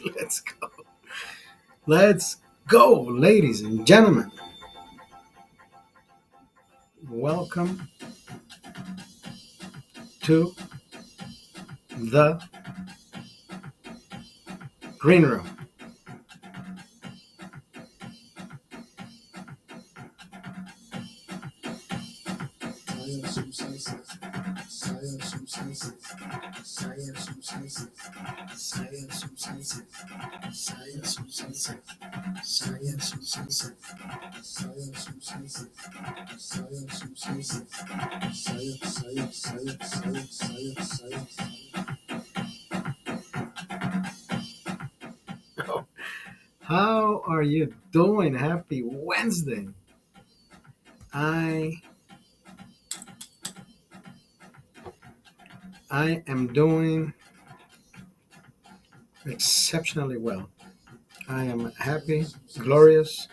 Let's go. Let's go, ladies and gentlemen. Welcome to the green room. How are you doing? Happy Wednesday. I I am doing exceptionally well. I am happy, glorious.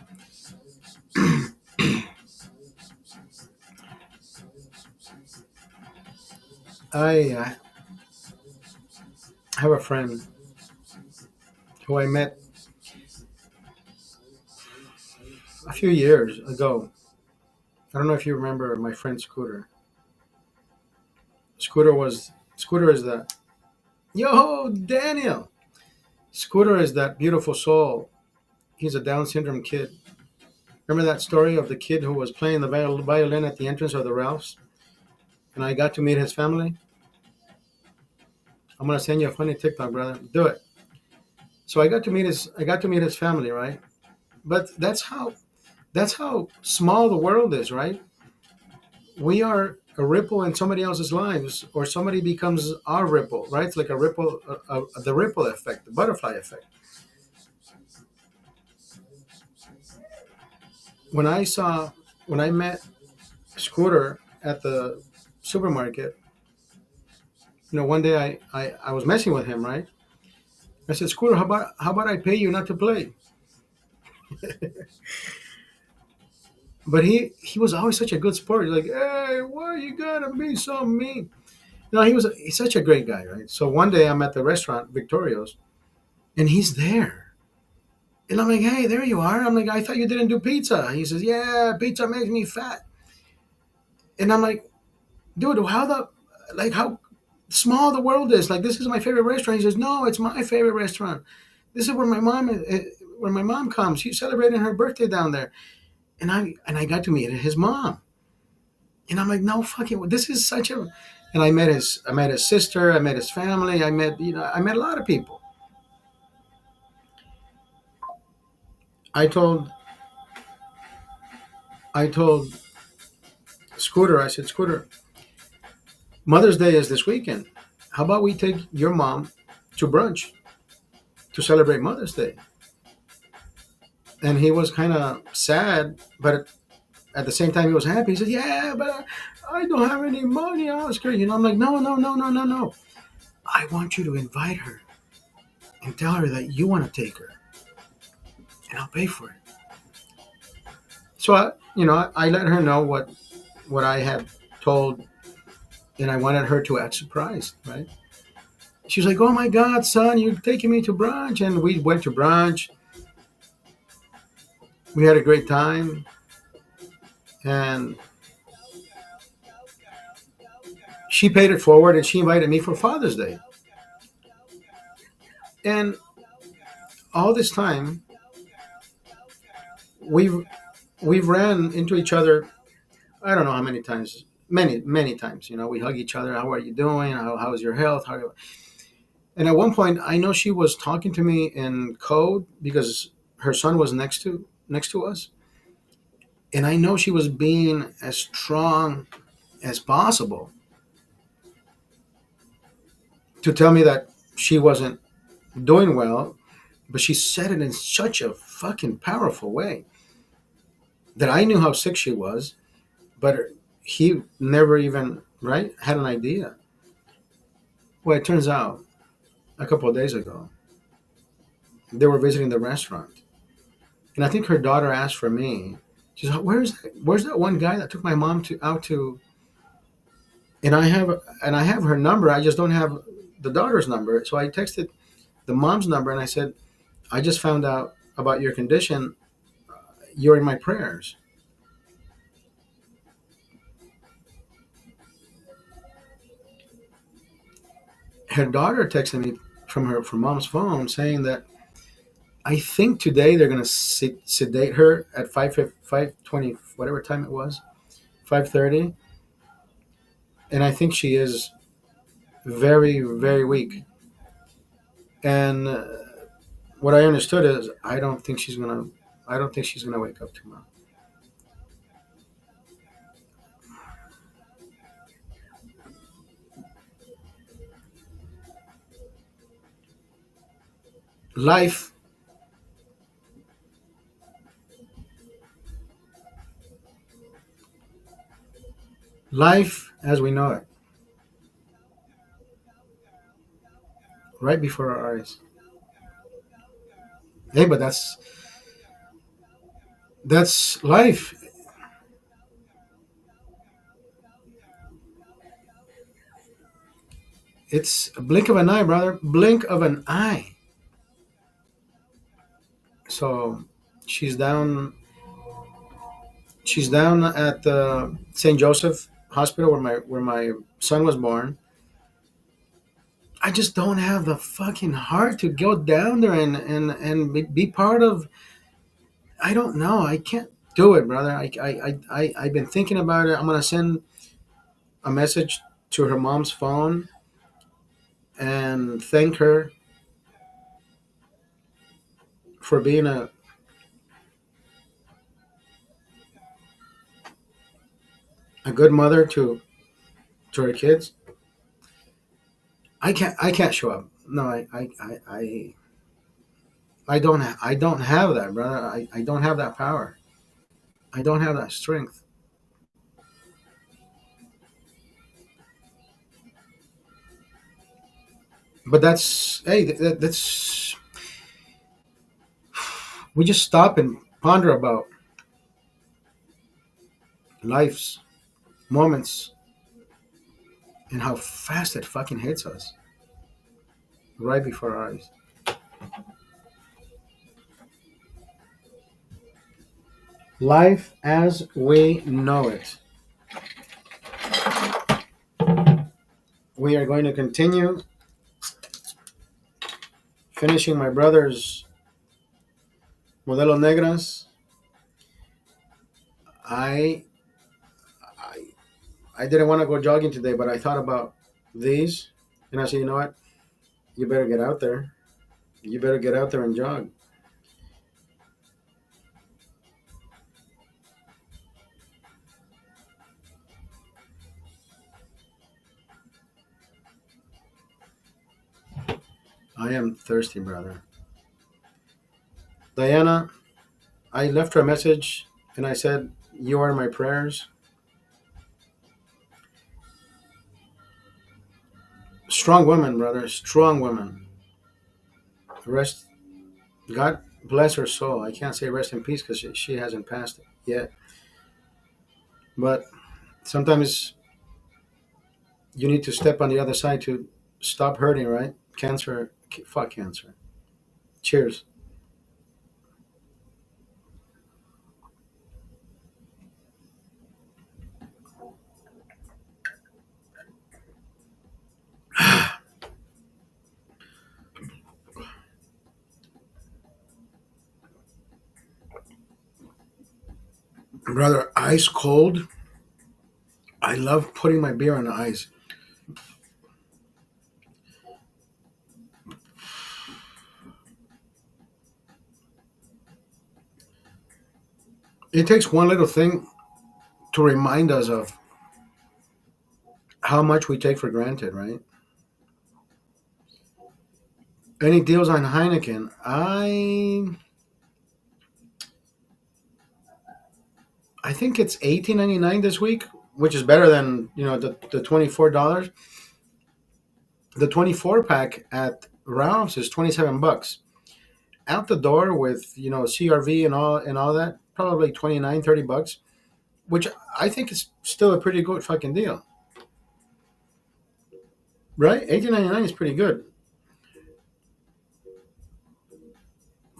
I have a friend who I met a few years ago. I don't know if you remember my friend Scooter. Scooter is the yo Daniel. Scooter is that beautiful soul. He's a Down syndrome kid. Remember that story of the kid who was playing the violin at the entrance of the Ralphs, and I got to meet his family. I'm gonna send you a funny TikTok, brother. Do it. So I got to meet his family, right? But that's how small the world is, right? We are a ripple in somebody else's lives, or somebody becomes our ripple, right? It's like a ripple, the ripple effect, the butterfly effect. When I saw, when I met Scooter at the supermarket, one day I was messing with him, right? I said, Scooter, how about I pay you not to play? But he was always such a good sport. He's like, hey, why you gotta be so mean? No, he's such a great guy, right? So one day I'm at the restaurant, Victorio's, and he's there. And I'm like, hey, there you are. I'm like, I thought you didn't do pizza. He says, yeah, pizza makes me fat. And I'm like, dude, how small the world is. Like, this is my favorite restaurant. He says, no, it's my favorite restaurant. This is where my mom comes. She's celebrating her birthday down there. And I got to meet his mom. And I'm like, no fucking, this is such a, and I met his sister, I met his family, I met a lot of people. I told I told Scooter, I said, Scooter, Mother's Day is this weekend. How about we take your mom to brunch to celebrate Mother's Day? And he was kind of sad, but at the same time he was happy. He said, yeah, but I don't have any money, Oscar. I'm like, no, no, no, no, no, no. I want you to invite her and tell her that you want to take her, and I'll pay for it. So I let her know what I had told, and I wanted her to act surprised, right? She was like, "Oh my God, son, you're taking me to brunch," and we went to brunch. We had a great time, and she paid it forward, and she invited me for Father's Day. And all this time, we've we've ran into each other. I don't know how many times. Many times. We hug each other. How are you doing? How's your health? And at one point, I know she was talking to me in code because her son was next to us, and I know she was being as strong as possible to tell me that she wasn't doing well, but she said it in such a fucking powerful way that I knew how sick she was, but he never even right had an idea. Well, it turns out a couple of days ago they were visiting the restaurant, and I think her daughter asked for me. She's like, "Where's that one guy that took my mom to out to?" And I have her number. I just don't have the daughter's number. So I texted the mom's number, and I said, I just found out about your condition. You're in my prayers. Her daughter texted me from mom's phone saying that I think today they're gonna sedate her at 5:20, whatever time it was, 5:30, and I think she is very very weak. And what I understood is I don't think she's gonna wake up tomorrow. Life, life as we know it, right before our eyes. Hey, but that's life. It's a blink of an eye, brother. Blink of an eye. So she's down. She's down at the St. Joseph Hospital where my son was born. I just don't have the fucking heart to go down there and be part of. I don't know. I can't do it, brother. I've been thinking about it. I'm gonna send a message to her mom's phone and thank her for being a good mother to her kids. I can't show up. No, I don't have that, brother. I don't have that power. I don't have that strength. But that's hey, that's we just stop and ponder about life's moments and how fast it fucking hits us right before our eyes. Life as we know it. We are going to continue finishing my brother's Modelo Negras. I I I didn't want to go jogging today, but I thought about these, and I said, you know what? You better get out there. You better get out there and jog. I am thirsty, brother. Diana, I left her a message, and I said, you are my prayers. Strong woman, brother. Strong woman. Rest. God bless her soul. I can't say rest in peace because she hasn't passed it yet. But sometimes you need to step on the other side to stop hurting, right? Cancer, fuck cancer. Cheers. Brother, ice cold. I love putting my beer on the ice. It takes one little thing to remind us of how much we take for granted, right? Any deals on Heineken? I think it's 18.99 this week, which is better than the $24. The 24 pack at Ralph's is 27 bucks. Out the door with CRV and all that, probably 29-30 bucks, which I think is still a pretty good fucking deal, right? 18.99 is pretty good.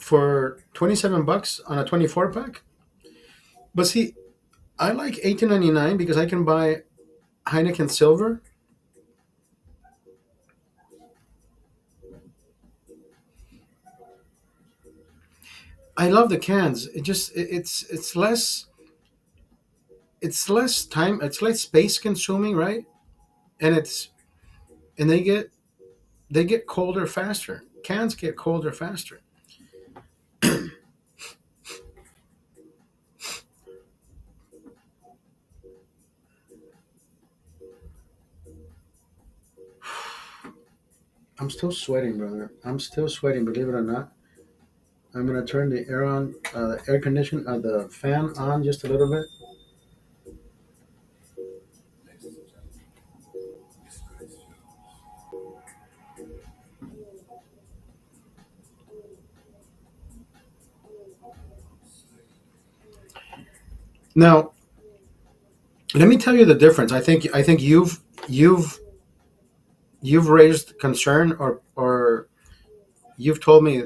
for $27 on a 24 pack. But see, I like 18.99 because I can buy Heineken Silver. I love the cans. It's less time, it's less space consuming, right? And it's and they get colder faster. Cans get colder faster. I'm still sweating, brother. I'm still sweating, believe it or not. I'm gonna turn the air on, the air condition, the fan on just a little bit. Now, let me tell you the difference. I think you've raised concern, or you've told me,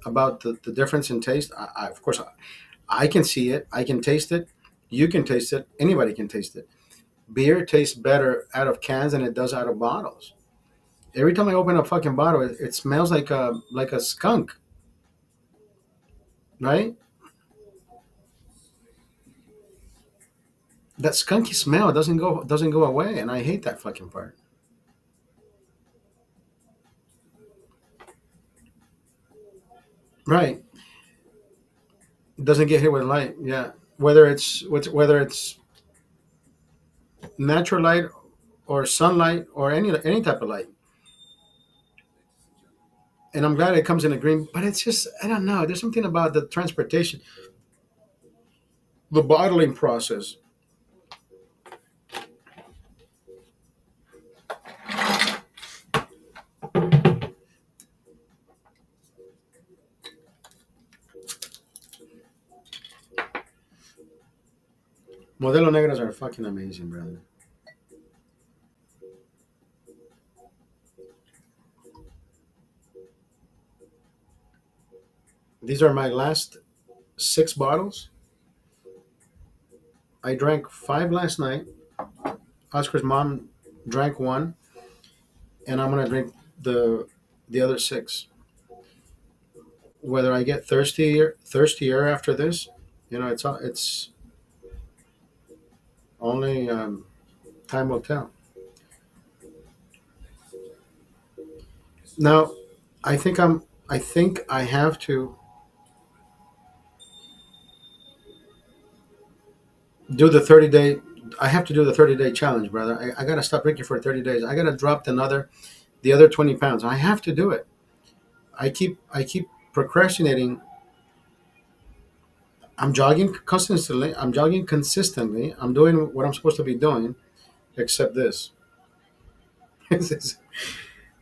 about the difference in taste. Of course, I can see it. I can taste it. You can taste it. Anybody can taste it. Beer tastes better out of cans than it does out of bottles. Every time I open a fucking bottle, it smells like a skunk, right? That skunky smell doesn't go away, and I hate that fucking part. Right? Doesn't get hit with light. Yeah, whether it's natural light or sunlight or any type of light. And I'm glad it comes in a green, but it's just I don't know. There's something about the transportation, the bottling process. Modelo negras are fucking amazing, brother. These are my last 6 bottles. I drank 5 last night. Oscar's mom drank one, and I'm gonna drink the other 6. Whether I get thirstier after this, it's only time will tell. Now, I think I have to do the 30 day. I have to do the 30-day challenge, brother. I gotta stop drinking for 30 days. I gotta drop the other 20 pounds. I have to do it. I keep procrastinating. I'm jogging consistently. I'm jogging consistently. I'm doing what I'm supposed to be doing, except this. this is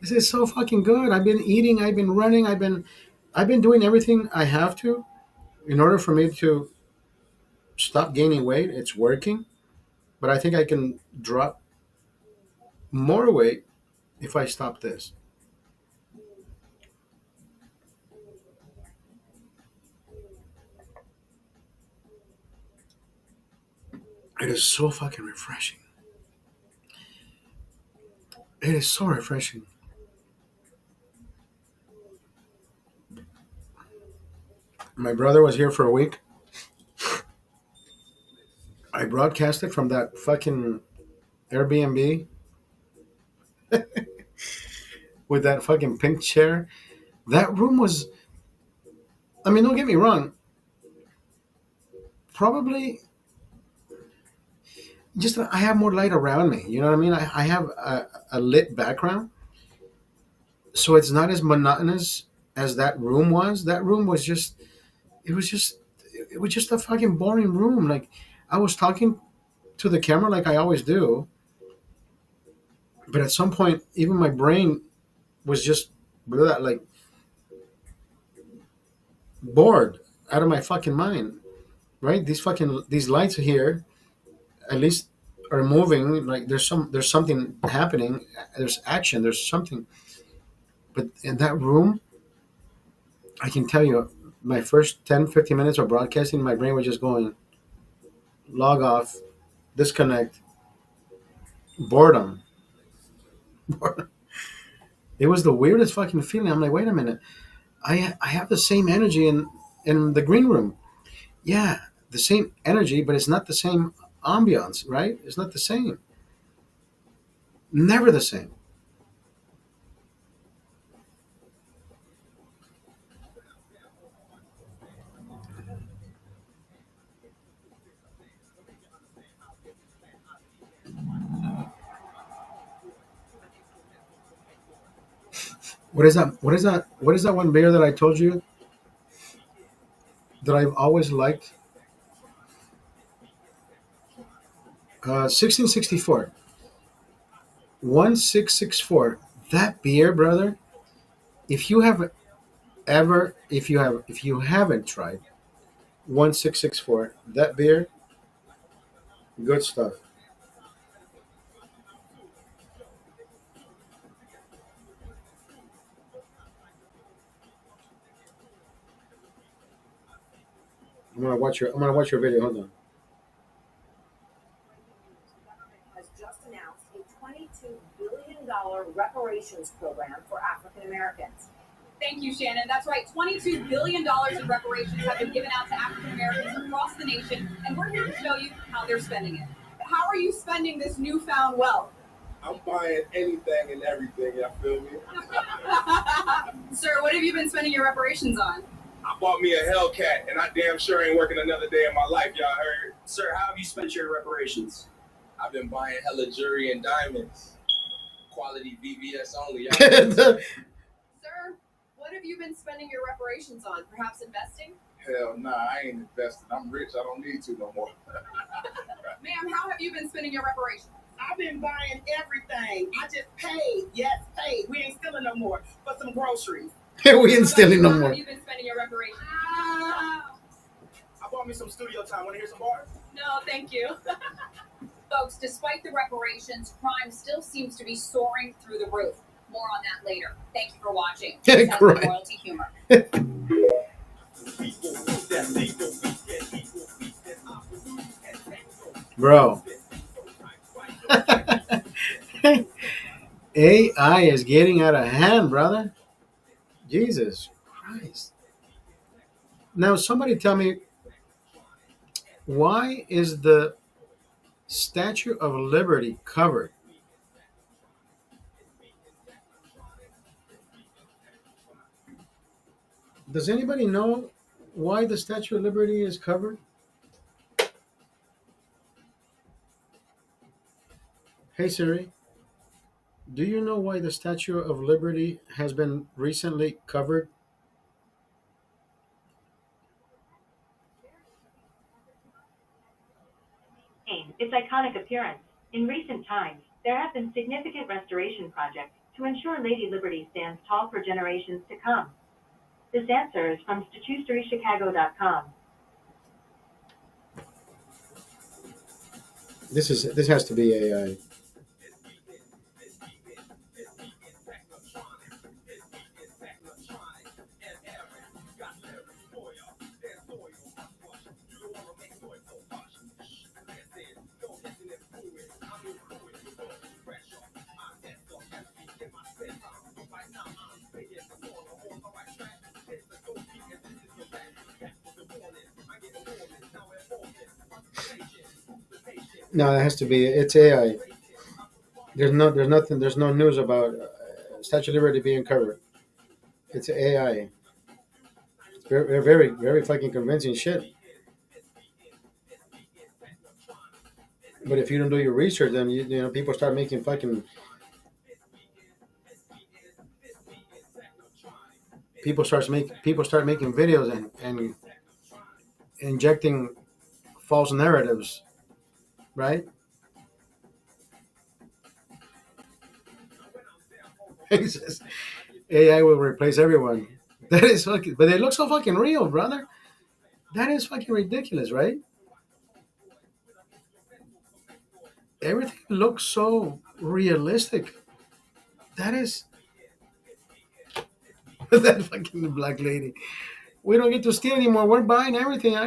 this is so fucking good. I've been eating. I've been running. I've been doing everything I have to in order for me to stop gaining weight. It's working, but I think I can drop more weight if I stop this. It is so fucking refreshing. It is so refreshing. My brother was here for a week. I broadcasted from that fucking Airbnb with that fucking pink chair. That room was, I mean, don't get me wrong, probably just I have more light around me. You know what I mean? I have a lit background, so it's not as monotonous as that room was. That room was just, it was just, it was just a fucking boring room. Like I was talking to the camera like I always do, but at some point, even my brain was just like bored out of my fucking mind. Right? These lights here at least are moving. Like there's something happening. There's action. There's something. But in that room, I can tell you, my first 10, 15 minutes of broadcasting, my brain was just going log off, disconnect, boredom. It was the weirdest fucking feeling. I'm like, wait a minute, I have the same energy in the green room. Yeah, the same energy, but it's not the same ambiance, right? It's not the same. Never the same. What is that? What is that? What is that one beer that I told you that I've always liked? 1664. 1664. That beer, brother. If you have if you haven't tried 1664, that beer, good stuff. I'm gonna watch your video. Hold on. Has just announced a $22 billion reparations program for African Americans. Thank you, Shannon. That's right. $22 billion in reparations have been given out to African Americans across the nation, and we're here to show you how they're spending it. How are you spending this newfound wealth? I'm buying anything and everything, y'all feel me? Sir, what have you been spending your reparations on? I bought me a Hellcat, and I damn sure ain't working another day in my life, y'all heard? Sir, how have you spent your reparations? I've been buying hella jewelry and diamonds. Quality VVS only, y'all. Sir, what have you been spending your reparations on? Perhaps investing? Hell nah, I ain't investing. I'm rich, I don't need to no more. Ma'am, how have you been spending your reparations? I've been buying everything. I just paid. Yes, paid. We ain't stealing no more for some groceries. We ain't stealing no How more. have you been spending your reparations? I bought me some studio time. Want to hear some bars? No, thank you. Folks, despite the reparations, crime still seems to be soaring through the roof. More on that later. Thank you for watching. This has been Royalty Humor. Bro, AI is getting out of hand, brother. Jesus Christ. Now, somebody tell me, why is the Statue of Liberty covered? Does anybody know why the Statue of Liberty is covered? Hey Siri, do you know why the Statue of Liberty has been recently covered? Its iconic appearance. In recent times, there have been significant restoration projects to ensure Lady Liberty stands tall for generations to come. This answer is from StatueHistoryChicago.com. This has to be AI. No, it has to be. It's AI. There's no news about Statue of Liberty being covered. It's AI. It's very fucking convincing shit. But if you don't do your research, then you know people start making fucking people start making videos and injecting false narratives, right? He says AI will replace everyone. That is fucking, but they look so fucking real, brother. That is fucking ridiculous, right? Everything looks so realistic. That is That fucking black lady. We don't get to steal anymore. We're buying everything. I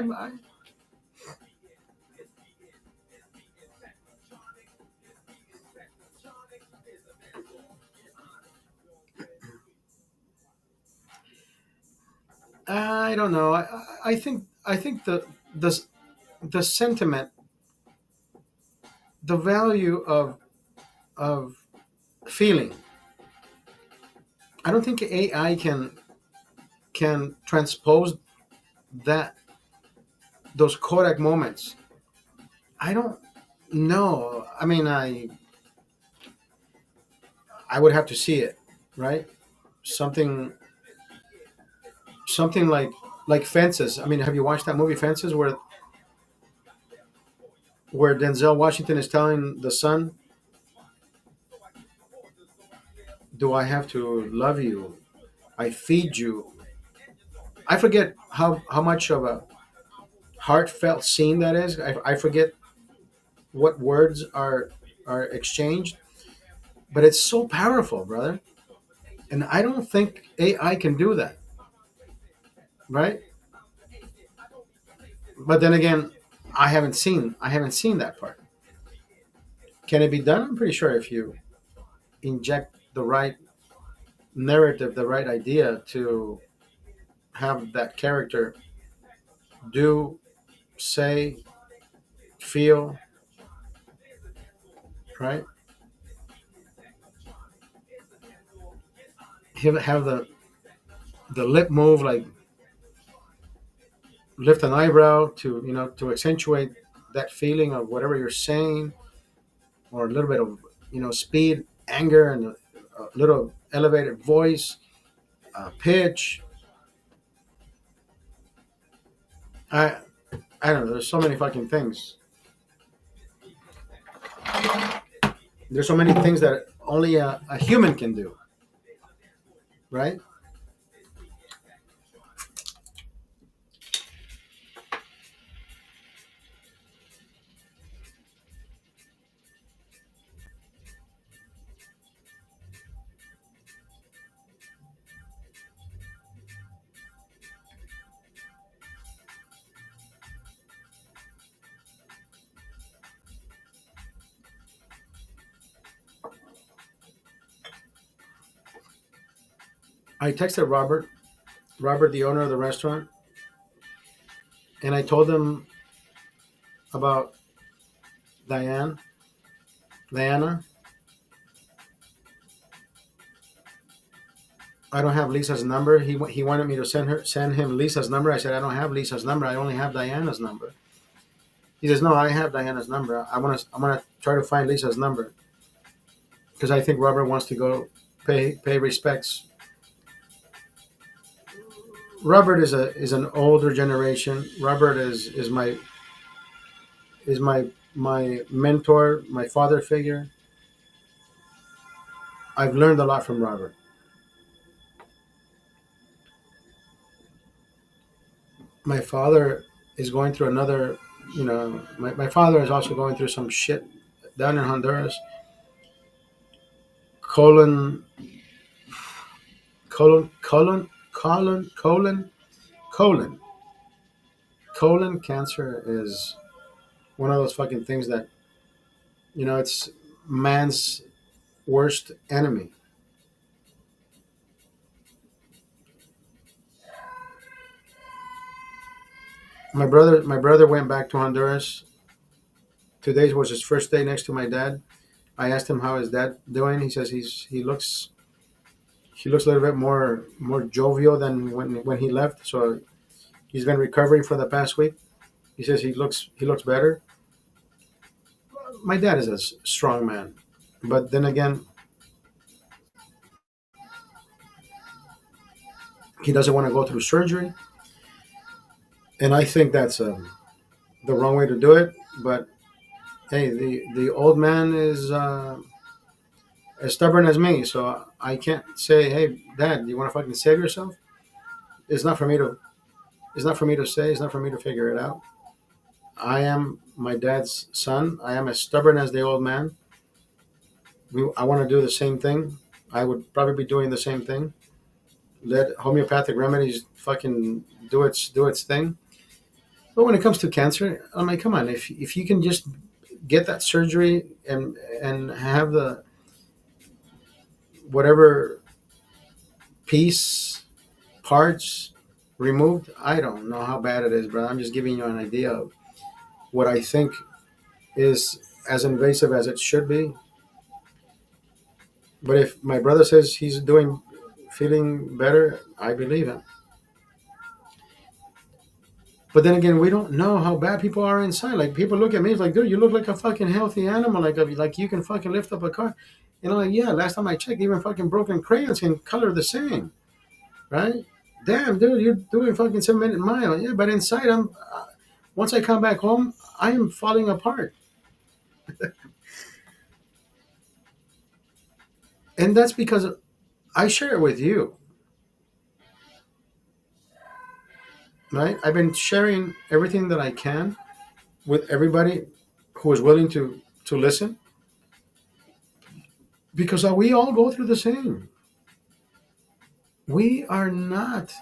don't know. I think the the sentiment, the value of feeling. I don't think AI can transpose that those Kodak moments. I don't know. I mean, I would have to see it, right? Something something like Fences. I mean, have you watched that movie Fences, where Denzel Washington is telling the son, "Do I have to love you? I feed you." I forget how much of a heartfelt scene that is. I forget what words are exchanged, but it's so powerful, brother. And I don't think AI can do that, right? But then again, I haven't seen that part. Can it be done? I'm pretty sure if you inject the right narrative, the right idea to have that character do, say, feel, right? Have the lip move, like lift an eyebrow to to accentuate that feeling of whatever you're saying, or a little bit of speed, anger, and a little elevated voice, pitch. I I don't know. There's so many fucking things. There's so many things that only a human can do, right? I texted Robert, the owner of the restaurant, and I told him about Diane, Diana. I don't have Lisa's number. He wanted me to send him Lisa's number. I said I don't have Lisa's number. I only have Diana's number. He says no, I have Diana's number. I'm gonna try to find Lisa's number because I think Robert wants to go pay respects. Robert is an older generation. Robert is my mentor, my father figure. I've learned a lot from Robert. My father is going through another, my father is also going through some shit down in Honduras. Colon, colon, colon, colon, colon, colon. Colon cancer is one of those fucking things that, it's man's worst enemy. My brother went back to Honduras. Today was his first day next to my dad. I asked him how his dad doing. He says he looks a little bit more jovial than when he left. So he's been recovering for the past week. He says he looks better. My dad is a strong man, but then again, he doesn't want to go through surgery, and I think that's the wrong way to do it. But hey, the old man is as stubborn as me, so I can't say, "Hey, Dad, you want to fucking save yourself?" It's not for me to. It's not for me to say. It's not for me to figure it out. I am my dad's son. I am as stubborn as the old man. I want to do the same thing. I would probably be doing the same thing. let homeopathic remedies fucking do its thing. But when it comes to cancer, I'm like, come on, if you can just get that surgery and have the whatever piece parts removed, I don't know how bad it is, bro. I'm just giving you an idea of what I think is as invasive as it should be. But if my brother says he's feeling better, I believe him. But then again, we don't know how bad people are inside. Like people look at me, it's like, dude, you look like a fucking healthy animal. Like you can fucking lift up a car. You know, like yeah. Last time I checked, even fucking broken crayons can color the same, right? Damn, dude, you're doing fucking 7 minute mile. Yeah, but inside, once I come back home, I am falling apart, and that's because I share it with you, right? I've been sharing everything that I can with everybody who is willing to listen because we all go through the same. We are not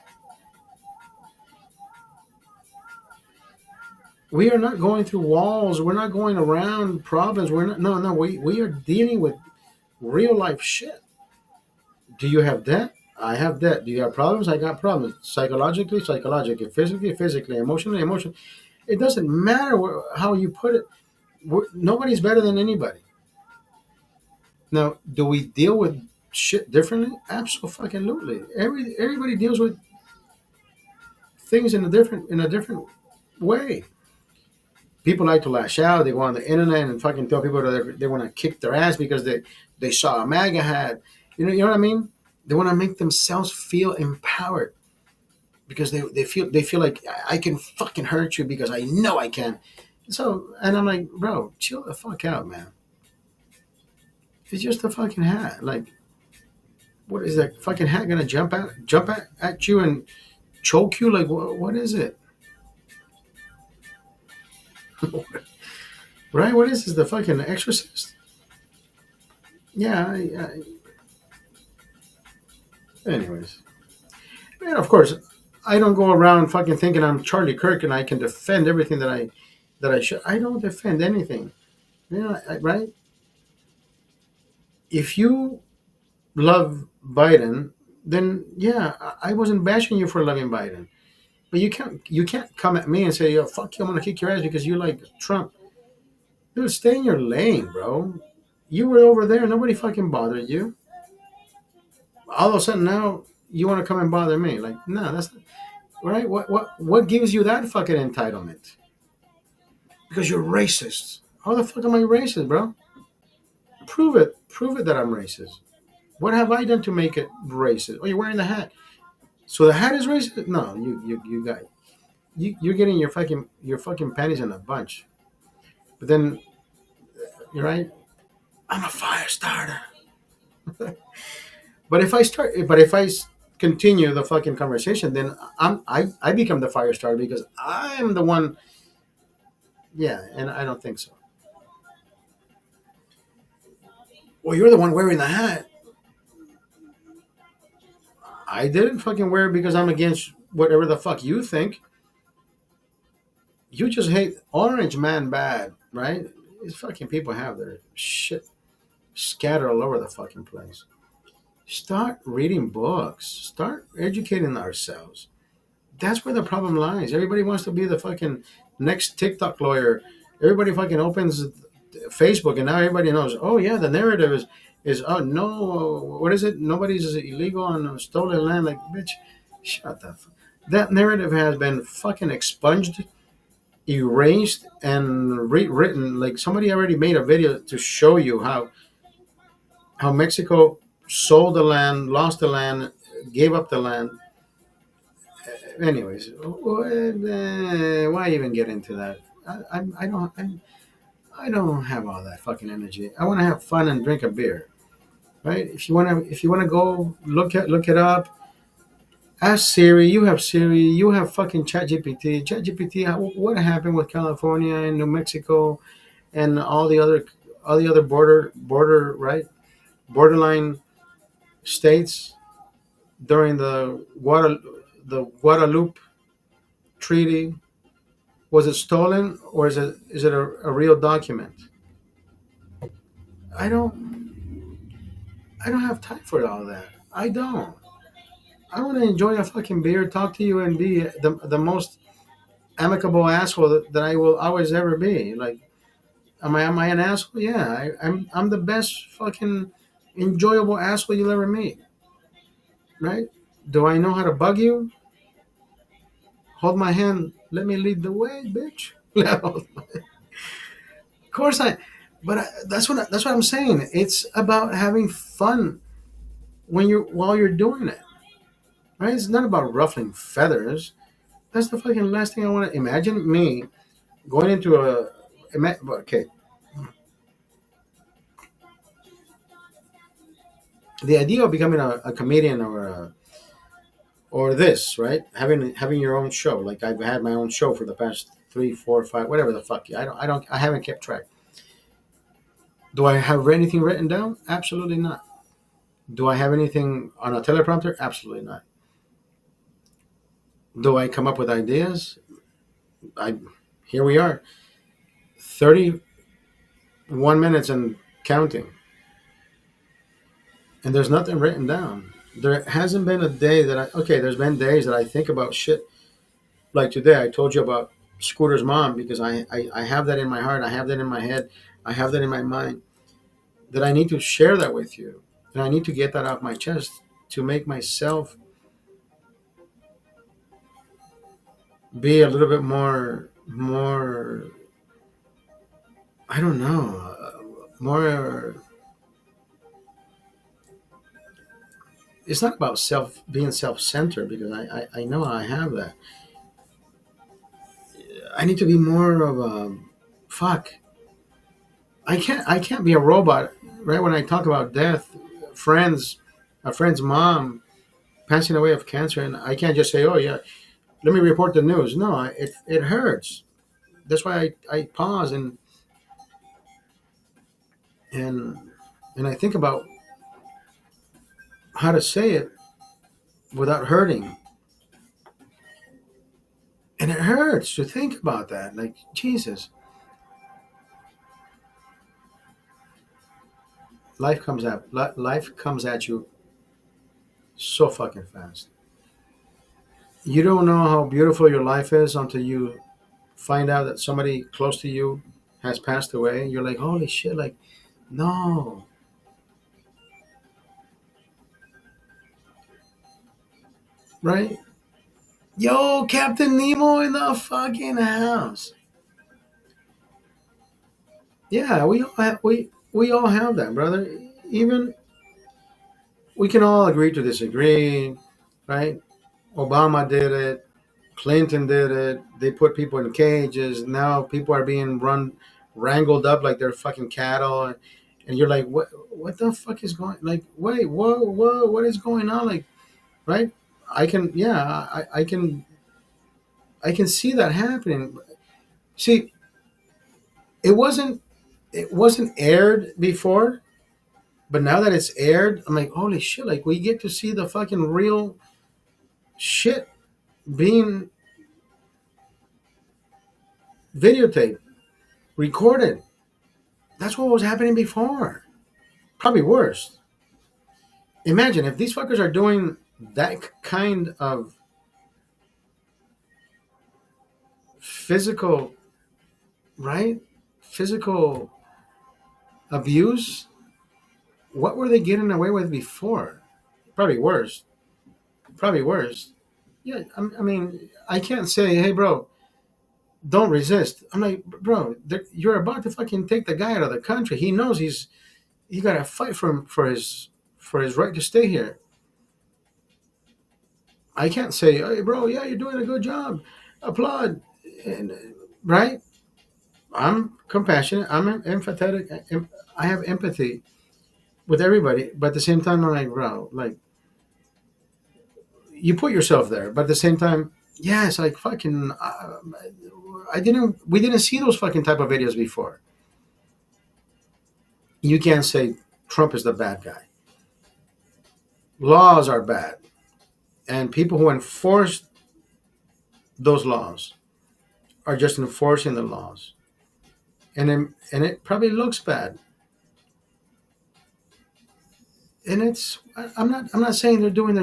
going through walls. We're not going around problems. We're not no, we are dealing with real life shit. Do you have debt? I have debt. Do you have problems? I got problems. Psychologically, physically, emotionally. It doesn't matter how you put it. Nobody's better than anybody. Now, do we deal with shit differently? Absolutely. Everybody deals with things in a different way. People like to lash out. They go on the internet and fucking tell people that they want to kick their ass because they saw a MAGA hat. You know what I mean? They want to make themselves feel empowered because they feel like I can fucking hurt you because I know I can. So, and I'm like, bro, chill the fuck out, man. It's just a fucking hat. Like, what is that fucking hat gonna jump at you and choke you? Like, what is it? Right? What is this? The fucking Exorcist? Yeah. Anyways, and of course, I don't go around fucking thinking I'm Charlie Kirk and I can defend everything that I should. I don't defend anything. You know, right? If you love Biden, then yeah, I wasn't bashing you for loving Biden, but you can't come at me and say, "Yo, fuck you, I'm gonna kick your ass because you like Trump." Dude, stay in your lane, bro. You were over there, nobody fucking bothered you. All of a sudden now you want to come and bother me? Like, no, that's not, right. What gives you that fucking entitlement? Because you're racist. How the fuck am I racist, bro? Prove it. Prove it that I'm racist. What have I done to make it racist? Oh, you're wearing the hat. So the hat is racist? No, you got you're getting your fucking panties in a bunch. But then you're right. I'm a fire starter. But if I continue the fucking conversation, then I become the fire starter because I'm the one. Yeah, and I don't think so. Well, you're the one wearing the hat. I didn't fucking wear it because I'm against whatever the fuck you think. You just hate Orange Man bad, right? These fucking people have their shit scattered all over the fucking place. Start reading books. Start educating ourselves. That's where the problem lies. Everybody wants to be the fucking next TikTok lawyer. Everybody fucking opens Facebook and now everybody knows. Oh yeah, the narrative is oh no, what is it? Nobody's illegal on stolen land. Like bitch, shut the. That narrative has been fucking expunged, erased, and rewritten. Like somebody already made a video to show you how Mexico sold the land, lost the land, gave up the land. Anyways, why even get into that? I don't have all that fucking energy. I want to have fun and drink a beer, right? If you wanna go look it up, ask Siri. You have Siri. You have fucking ChatGPT. ChatGPT. What happened with California and New Mexico and all the other border right borderline states? during the Guadalupe Treaty? Was it stolen, or is it a real document? I don't have time for all that. I don't. I want to enjoy a fucking beer, talk to you, and be the most amicable asshole that I will always ever be. Like, am I an asshole? Yeah, I'm the best fucking enjoyable asshole you'll ever meet. Right? Do I know how to bug you? Hold my hand. Let me lead the way, bitch. Of course I. But that's what I'm saying. It's about having fun while you're doing it. Right? It's not about ruffling feathers. That's the fucking last thing I want to imagine. Me going into okay. The idea of becoming a comedian or this, right? Having your own show. Like I've had my own show for the past 3, 4, 5, whatever the fuck. I haven't kept track. Do I have anything written down? Absolutely not. Do I have anything on a teleprompter? Absolutely not. Do I come up with ideas? Here we are, 31 minutes and counting, and there's nothing written down. There hasn't been a day there's been days that I think about shit. Like today, I told you about Scooter's mom because I have that in my heart. I have that in my head. I have that in my mind. That I need to share that with you. And I need to get that off my chest to make myself be a little bit more, I don't know, more. It's not about being self-centered because I know I have that. I need to be more of a fuck. I can't be a robot. Right when I talk about death, a friend's mom passing away of cancer, and I can't just say, oh yeah, let me report the news. No, it hurts. That's why I pause and I think about how to say it without hurting. And it hurts to think about that. Like, Jesus. Life comes at you so fucking fast. You don't know how beautiful your life is until you find out that somebody close to you has passed away. You're like, holy shit, like, no. Right? Yo, Captain Nemo in the fucking house. Yeah, we all have that, brother. Even we can all agree to disagree, right? Obama did it. Clinton did it. They put people in cages. Now people are being wrangled up like they're fucking cattle, and you're like, what the fuck is going? Like, wait, whoa, what is going on? Like, right? I can see that happening. See, it wasn't aired before, but now that it's aired, I'm like, holy shit! Like, we get to see the fucking real shit being videotaped, recorded. That's what was happening before. Probably worse. Imagine if these fuckers are doing that kind of physical, right? Physical abuse. What were they getting away with before? Probably worse. Probably worse. Yeah, I mean, I can't say, hey, bro, don't resist. I'm like, bro, you're about to fucking take the guy out of the country. He knows he got to fight for his right to stay here. I can't say, hey, bro, yeah, you're doing a good job. Applaud. And, right? I'm compassionate. I'm empathetic. I have empathy with everybody. But at the same time, I'm like, bro, like, you put yourself there. But at the same time, yes, like, fucking, we didn't see those fucking type of videos before. You can't say Trump is the bad guy. Laws are bad. And people who enforce those laws are just enforcing the laws. And it probably looks bad. And I'm not saying they're doing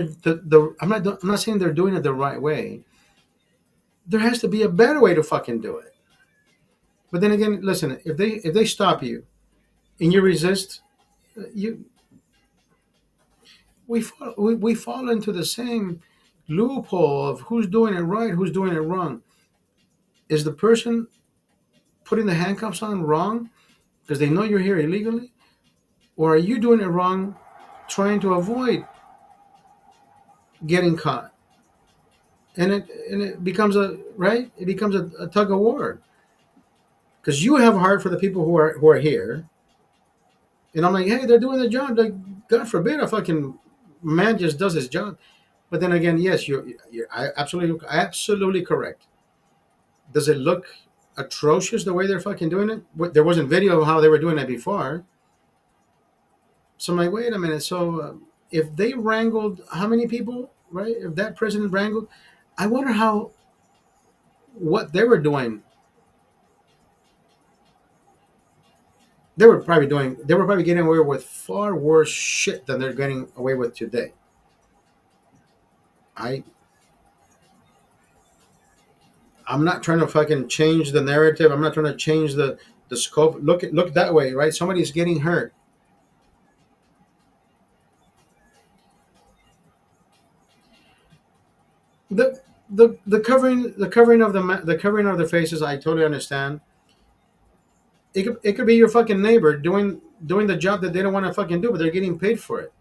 I'm not saying they're doing it the right way. There has to be a better way to fucking do it. But then again, listen, if they stop you and you resist, you we fall into the same loophole of who's doing it right, who's doing it wrong. Is the person putting the handcuffs on wrong because they know you're here illegally, or are you doing it wrong, trying to avoid getting caught? And it becomes a tug of war because you have a heart for the people who are here, and I'm like, hey, they're doing their job. Like, God forbid a fucking man just does his job. But then again, yes, you're absolutely correct. Does it look atrocious the way they're fucking doing it? There wasn't video of how they were doing it before. So I'm like, wait a minute. So if they wrangled how many people, right? If that president wrangled, I wonder what they were doing. They were probably getting away with far worse shit than they're getting away with today. I I'm not trying to fucking change the narrative. I'm not trying to change the scope. Look that way, right? Somebody's getting hurt. The covering of the faces, I totally understand. It could be your fucking neighbor doing the job that they don't want to fucking do, but they're getting paid for it,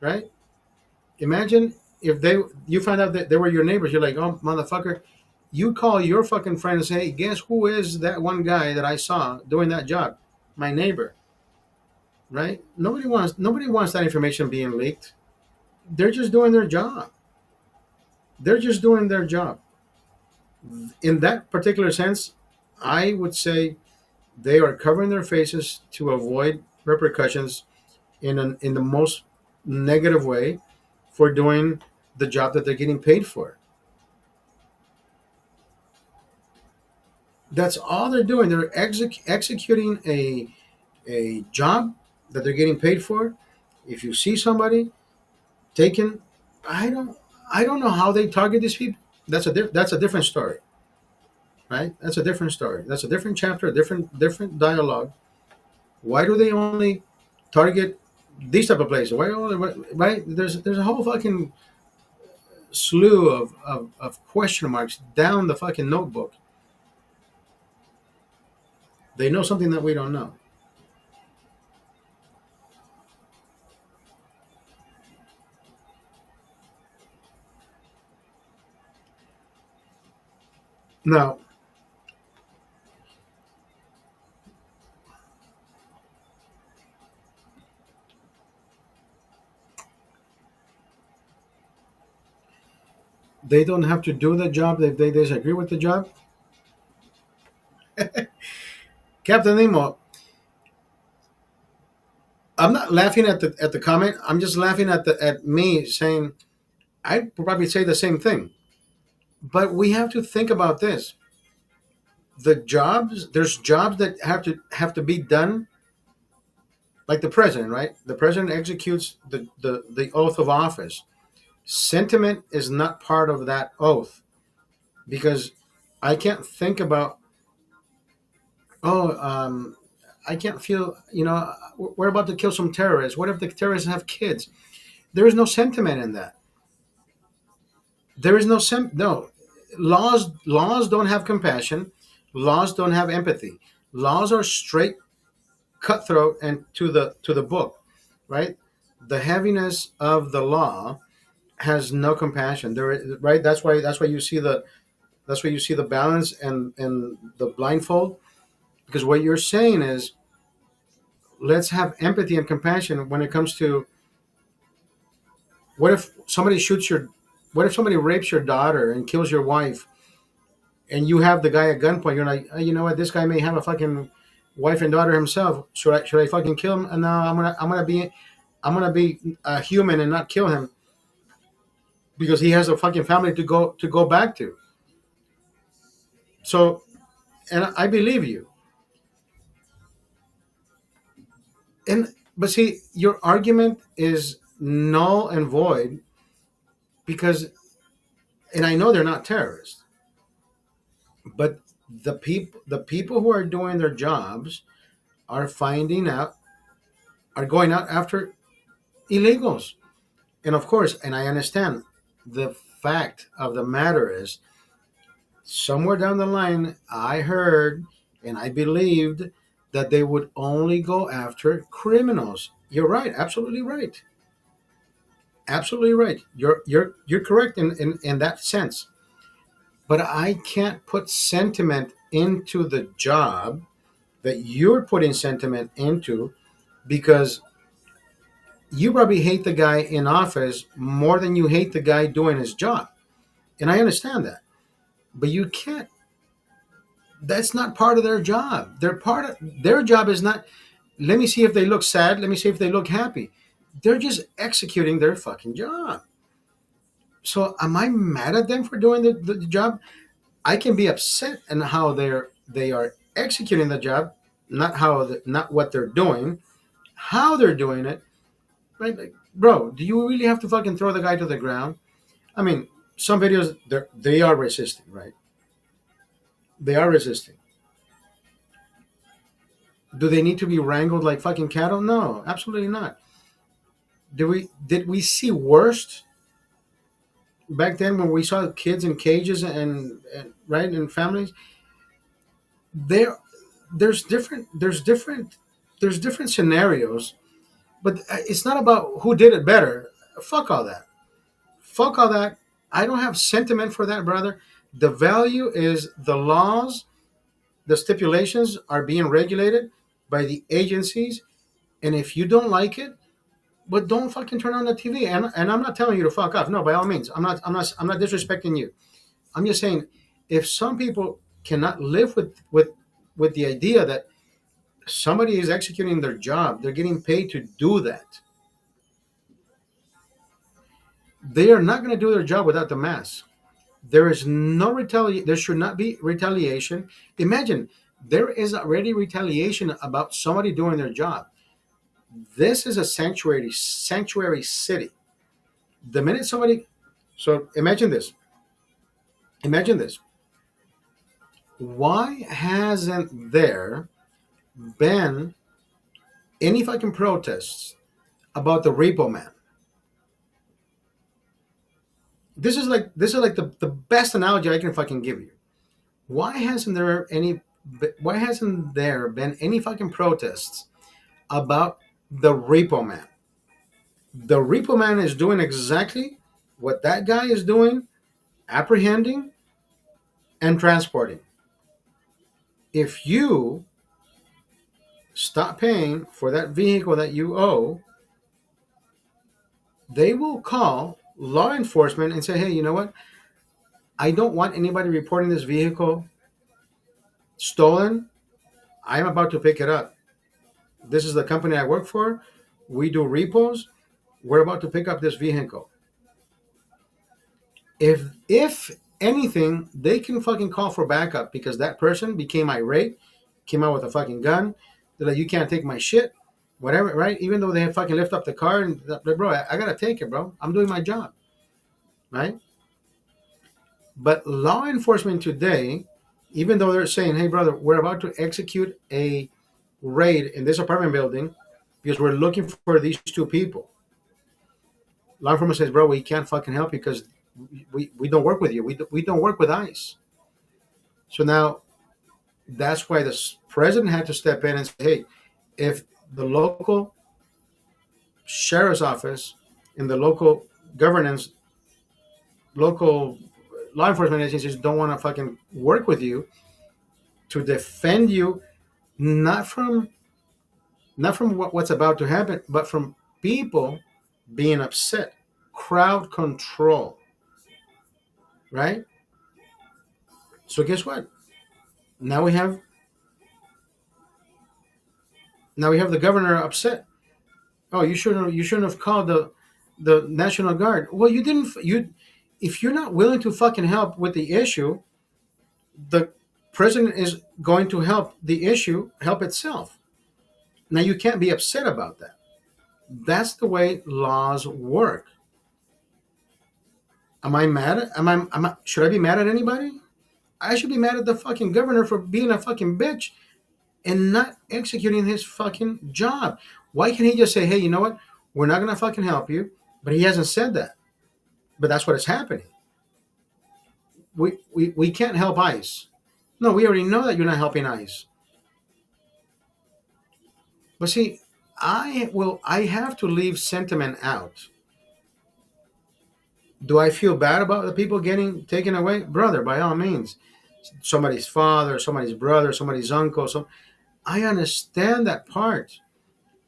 right? Imagine if you find out that they were your neighbors. You're like, oh motherfucker, you call your fucking friend and say, hey, guess who is that one guy that I saw doing that job? My neighbor, right? Nobody wants that information being leaked. They're just doing their job. They're just doing their job. In that particular sense, I would say they are covering their faces to avoid repercussions in the most negative way for doing the job that they're getting paid for. That's all they're doing. They're executing a job that they're getting paid for. If you see somebody taken, I don't I don't know how they target these people. That's a different story, right? That's a different story. That's a different chapter, a different dialogue. Why do they only target these type of places? Why only right? There's a whole fucking slew of question marks down the fucking notebook. They know something that we don't know. Now, they don't have to do the job if they disagree with the job. Captain Nemo, I'm not laughing at the comment. I'm just laughing at me saying I'd probably say the same thing. But we have to think about this. There's jobs that have to be done, like the president, right? The president executes the oath of office. Sentiment is not part of that oath because I can't think about, oh, I can't feel, we're about to kill some terrorists. What if the terrorists have kids? There is no sentiment in that. There is no. Laws don't have compassion. Laws don't have empathy. Laws are straight, cutthroat, and to the book, right? The heaviness of the law has no compassion. Right. That's why you see the balance and the blindfold, because what you're saying is, let's have empathy and compassion when it comes to what if somebody what if somebody rapes your daughter and kills your wife, and you have the guy at gunpoint. You're like, "Oh, you know what? This guy may have a fucking wife and daughter himself. Should I fucking kill him? And no, I'm gonna be a human and not kill him." because he has a fucking family to go back to. So, and I believe you. And but see, your argument is null and void because, and I know they're not terrorists, but the people who are doing their jobs are finding out, are going out after illegals. And of course, and I understand, the fact of the matter is, somewhere down the line, I heard and I believed that they would only go after criminals. You're right, absolutely right. Absolutely right. You're correct in that sense. But I can't put sentiment into the job that you're putting sentiment into, because you probably hate the guy in office more than you hate the guy doing his job. And I understand that. But you can't, that's not part of their job. Their job is not, let me see if they look sad, let me see if they look happy. They're just executing their fucking job. So am I mad at them for doing the job? I can be upset in how they are executing the job, not what they're doing, how they're doing it. Right? Like, bro, do you really have to fucking throw the guy to the ground? I mean, some videos they are resisting, right? They are resisting. Do they need to be wrangled like fucking cattle? No, absolutely not. Did we see worst back then when we saw kids in cages and right in families? There, there's different scenarios, but it's not about who did it better. Fuck all that. Fuck all that. I don't have sentiment for that, brother. The value is the laws, the stipulations are being regulated by the agencies, and if you don't like it, but don't fucking turn on the TV. And I'm not telling you to fuck off. No, by all means. I'm not disrespecting you. I'm just saying, if some people cannot live with the idea that somebody is executing their job, they're getting paid to do that. They are not going to do their job without the mask. There is no retaliation. There should not be retaliation. Imagine there is already retaliation about somebody doing their job. This is a sanctuary city. The minute somebody, so imagine this. Imagine this. Why hasn't there been any fucking protests about the repo man? This is like the best analogy I can fucking give you. Why hasn't there been any fucking protests about the repo man? The repo man is doing exactly what that guy is doing, apprehending and transporting. If you stop paying for that vehicle that you owe, they will call law enforcement and say, hey, you know what? I don't want anybody reporting this vehicle stolen. I'm about to pick it up. This is the company I work for. We do repos. We're about to pick up this vehicle. If anything, they can fucking call for backup because that person became irate, came out with a fucking gun. They're like, you can't take my shit, whatever, right? Even though they have fucking lift up the car and like, bro, I gotta take it, bro. I'm doing my job, right? But law enforcement today, even though they're saying, hey, brother, we're about to execute a raid in this apartment building because we're looking for these two people. Law enforcement says, bro, we can't fucking help you because we don't work with you. We don't work with ICE. So now that's why the president had to step in and say, hey, if the local sheriff's office and the local governance, local law enforcement agencies don't want to fucking work with you to defend you, not from what's about to happen, but from people being upset. Crowd control, right? So guess what? Now we have the governor upset. Oh, you shouldn't have called the National Guard. Well, you didn't. if you're not willing to fucking help with the issue, the president is going to help the issue help itself. Now you can't be upset about that. That's the way laws work. Am I mad at should I be mad at anybody? I should be mad at the fucking governor for being a fucking bitch and not executing his fucking job. Why can't he just say, hey, you know what? We're not gonna fucking help you. But he hasn't said that. But that's what is happening. We can't help ICE. No, we already know that you're not helping ICE. But see, I have to leave sentiment out. Do I feel bad about the people getting taken away? Brother, by all means. Somebody's father, somebody's brother, somebody's uncle. I understand that part.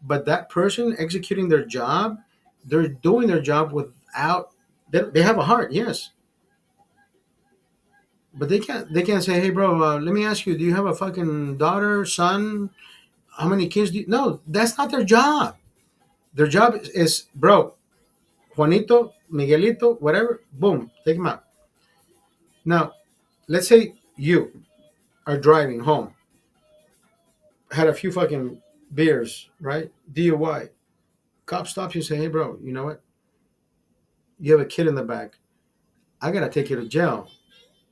But that person executing their job, they're doing their job without, they have a heart, yes. But they can't say, hey, bro, let me ask you, do you have a fucking daughter, son? How many kids do you? No, that's not their job. Their job is, bro, Juanito, Miguelito, whatever, boom, take him out. Now, let's say you are driving home, had a few fucking beers, right? DUI. Cop stops you and say, hey, bro, you know what? You have a kid in the back. I got to take you to jail.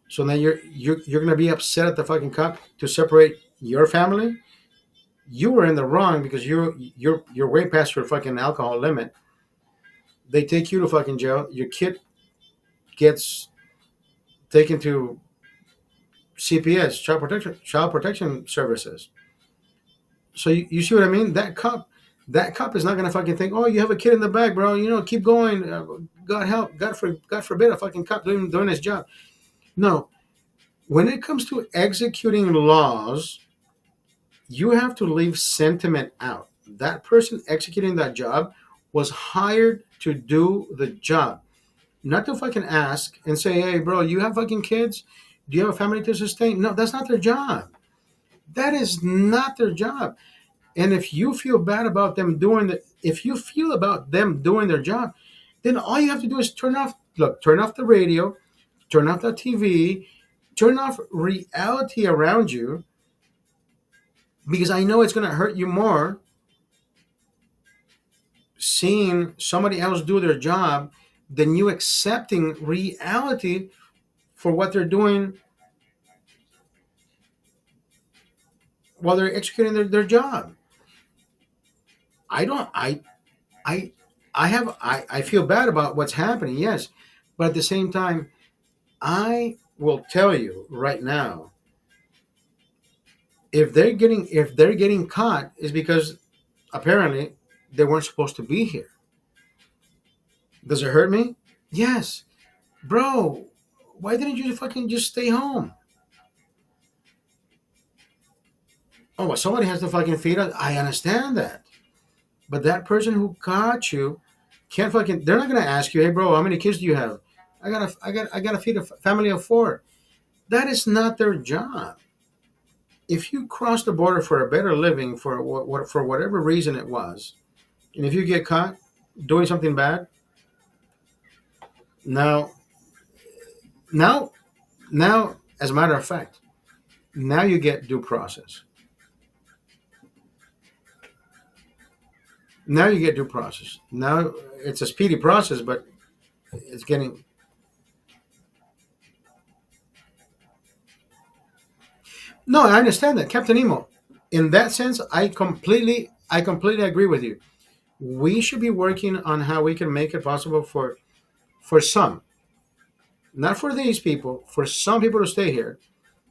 So now you're going to be upset at the fucking cop to separate your family? You were in the wrong because you're way past your fucking alcohol limit. They take you to fucking jail. Your kid gets taken to CPS, child protection services. So you see what I mean? That cop is not gonna fucking think, oh, you have a kid in the back, bro. You know, keep going. God help, God forbid, a fucking cop doing his job. No, when it comes to executing laws, you have to leave sentiment out. That person executing that job was hired to do the job, not to fucking ask and say, hey, bro, you have fucking kids? Do you have a family to sustain? No, that's not their job. That is not their job. And if you feel bad about them doing their job, then all you have to do is turn off the radio, turn off the TV, turn off reality around you, because I know it's going to hurt you more seeing somebody else do their job than you accepting reality for what they're doing while they're executing their job. I feel bad about what's happening, yes, but at the same time, I will tell you right now, if they're getting caught, is because apparently they weren't supposed to be here. Does it hurt me? Yes, bro. Why didn't you fucking just stay home? Oh, well, somebody has to fucking feed us. I understand that. But that person who caught you can't fucking, they're not going to ask you, hey, bro, how many kids do you have? I gotta feed a family of 4. That is not their job. If you cross the border for a better living, for whatever reason it was, and if you get caught doing something bad, now, as a matter of fact, now you get due process. Now you get due process. Now it's a speedy process, but it's getting. No, I understand that, Captain Nemo. In that sense, I completely agree with you. We should be working on how we can make it possible for some, not for these people, for some people to stay here,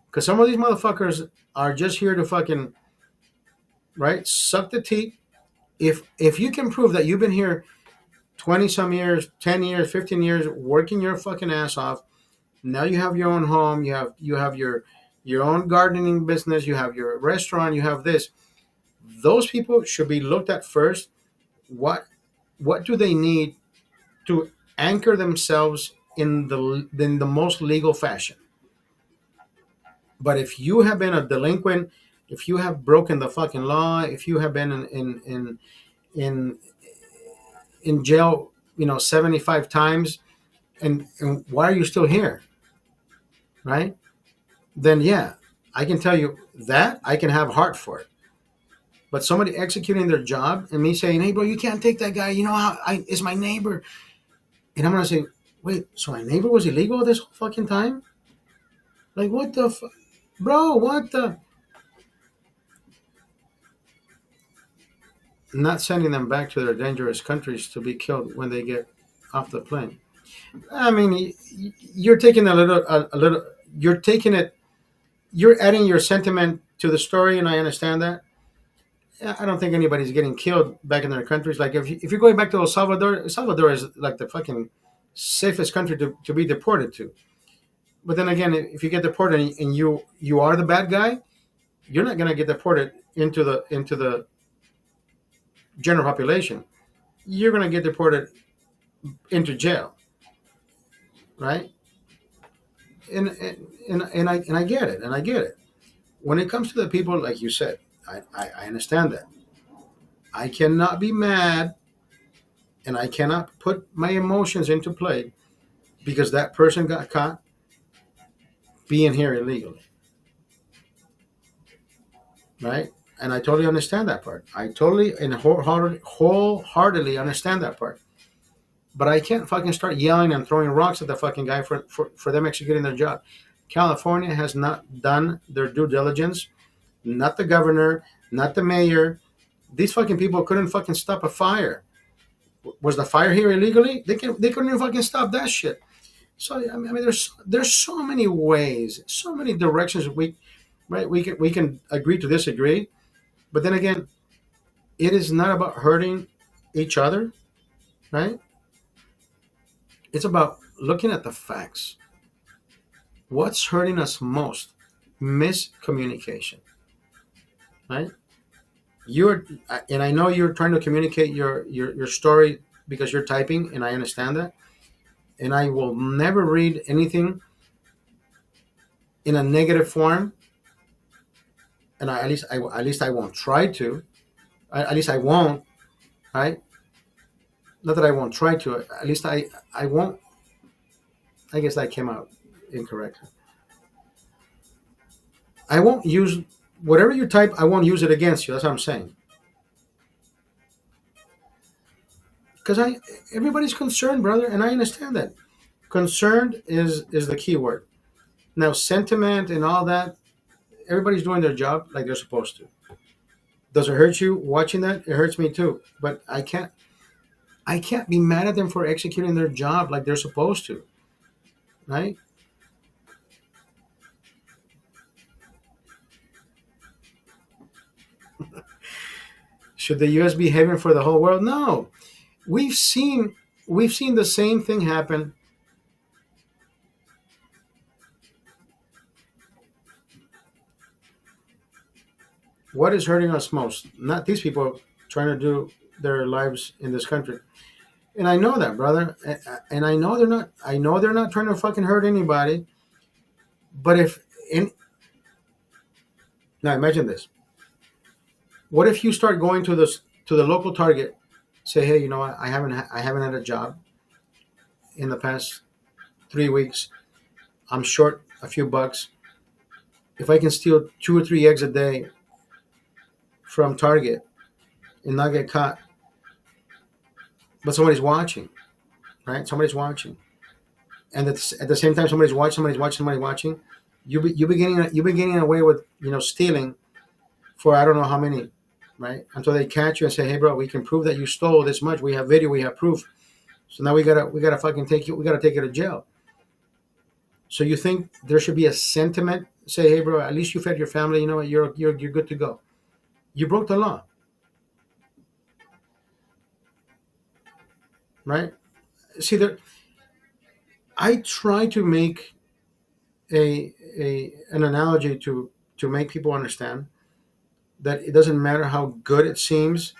because some of these motherfuckers are just here to fucking, right, suck the teeth. If you can prove that you've been here 20 some years, 10 years, 15 years, working your fucking ass off, now you have your own home, you have your own gardening business, you have your restaurant, you have this. Those people should be looked at first. What do they need to anchor themselves in the most legal fashion? But if you have been a delinquent, if you have broken the fucking law, if you have been in jail, 75 times, and why are you still here? Right? Then yeah, I can tell you that I can have heart for it. But somebody executing their job and me saying, "Hey, bro, you can't take that guy. You know how I is my neighbor," and I'm gonna say, "Wait, so my neighbor was illegal this whole fucking time? Like what the, bro? What the?" Not sending them back to their dangerous countries to be killed when they get off the plane. I mean, you're taking a little. You're taking it. You're adding your sentiment to the story, and I understand that. I don't think anybody's getting killed back in their countries. Like if you're going back to El Salvador is like the fucking safest country to be deported to. But then again, if you get deported and you are the bad guy, you're not gonna get deported into the general population. You're gonna get deported into jail, right? And I get it, and I get it. When it comes to the people, like you said, I understand that. I cannot be mad, and I cannot put my emotions into play because that person got caught being here illegally, right? And I totally understand that part. I totally and wholeheartedly understand that part. But I can't fucking start yelling and throwing rocks at the fucking guy for them executing their job. California has not done their due diligence. Not the governor, not the mayor. These fucking people couldn't fucking stop a fire. Was the fire here illegally? They couldn't even fucking stop that shit. So I mean, there's so many ways, so many directions we can agree to disagree. But then again, it is not about hurting each other, right? It's about looking at the facts. What's hurting us most? Miscommunication, right? And I know you're trying to communicate your story because you're typing, and I understand that. And I will never read anything in a negative form, and at least I won't try to. At least I won't, right? Not that I won't try to. At least I won't. I guess that came out incorrect. I won't use whatever you type. I won't use it against you. That's what I'm saying. Because everybody's concerned, brother, and I understand that. Concerned is the key word. Now, sentiment and all that, everybody's doing their job like they're supposed to. Does it hurt you watching that? It hurts me too. But I can't be mad at them for executing their job like they're supposed to, right? Should the U.S. be heaven for the whole world? No. We've seen the same thing happen. What is hurting us most? Not these people trying to do their lives in this country. And I know that, brother. And I know they're not. I know they're not trying to fucking hurt anybody. But now imagine this. What if you start going to the local Target, say, hey, you know what? I haven't had a job in the past 3 weeks. I'm short a few bucks. If I can steal 2 or 3 eggs a day from Target and not get caught, but somebody's watching, right? Somebody's watching, and at the same time, somebody's watching. You be getting away with stealing for I don't know how many, right? Until they catch you and say, hey, bro, we can prove that you stole this much. We have video, we have proof. So now we gotta fucking take you. We gotta take you to jail. So you think there should be a sentiment? Say, hey, bro, at least you fed your family. You know what? You're good to go. You broke the law, right? See, I try to make an analogy to make people understand that it doesn't matter how good it seems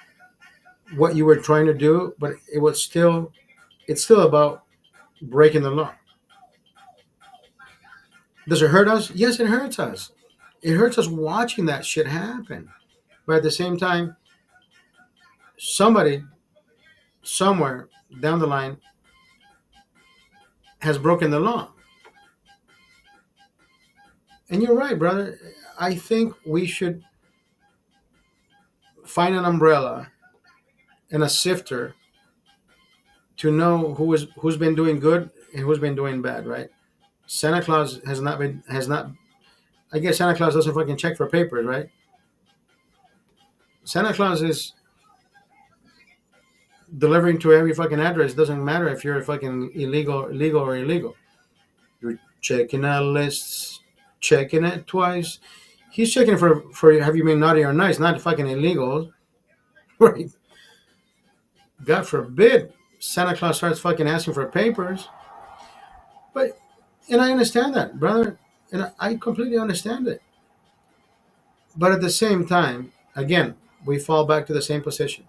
what you were trying to do, but it's still about breaking the law. Does it hurt us? Yes, it hurts us. It hurts us watching that shit happen. But at the same time, somebody somewhere down the line has broken the law. And you're right, brother. I think we should find an umbrella and a sifter to know who's been doing good and who's been doing bad, right? Santa Claus has not. I guess Santa Claus doesn't fucking check for papers, right? Santa Claus is delivering to every fucking address. Doesn't matter if you're a fucking legal or illegal. You're checking out lists, checking it twice. He's checking for have you been naughty or nice, not fucking illegal, right? God forbid Santa Claus starts fucking asking for papers. But and I understand that, brother, and I completely understand it. But at the same time, again, we fall back to the same position.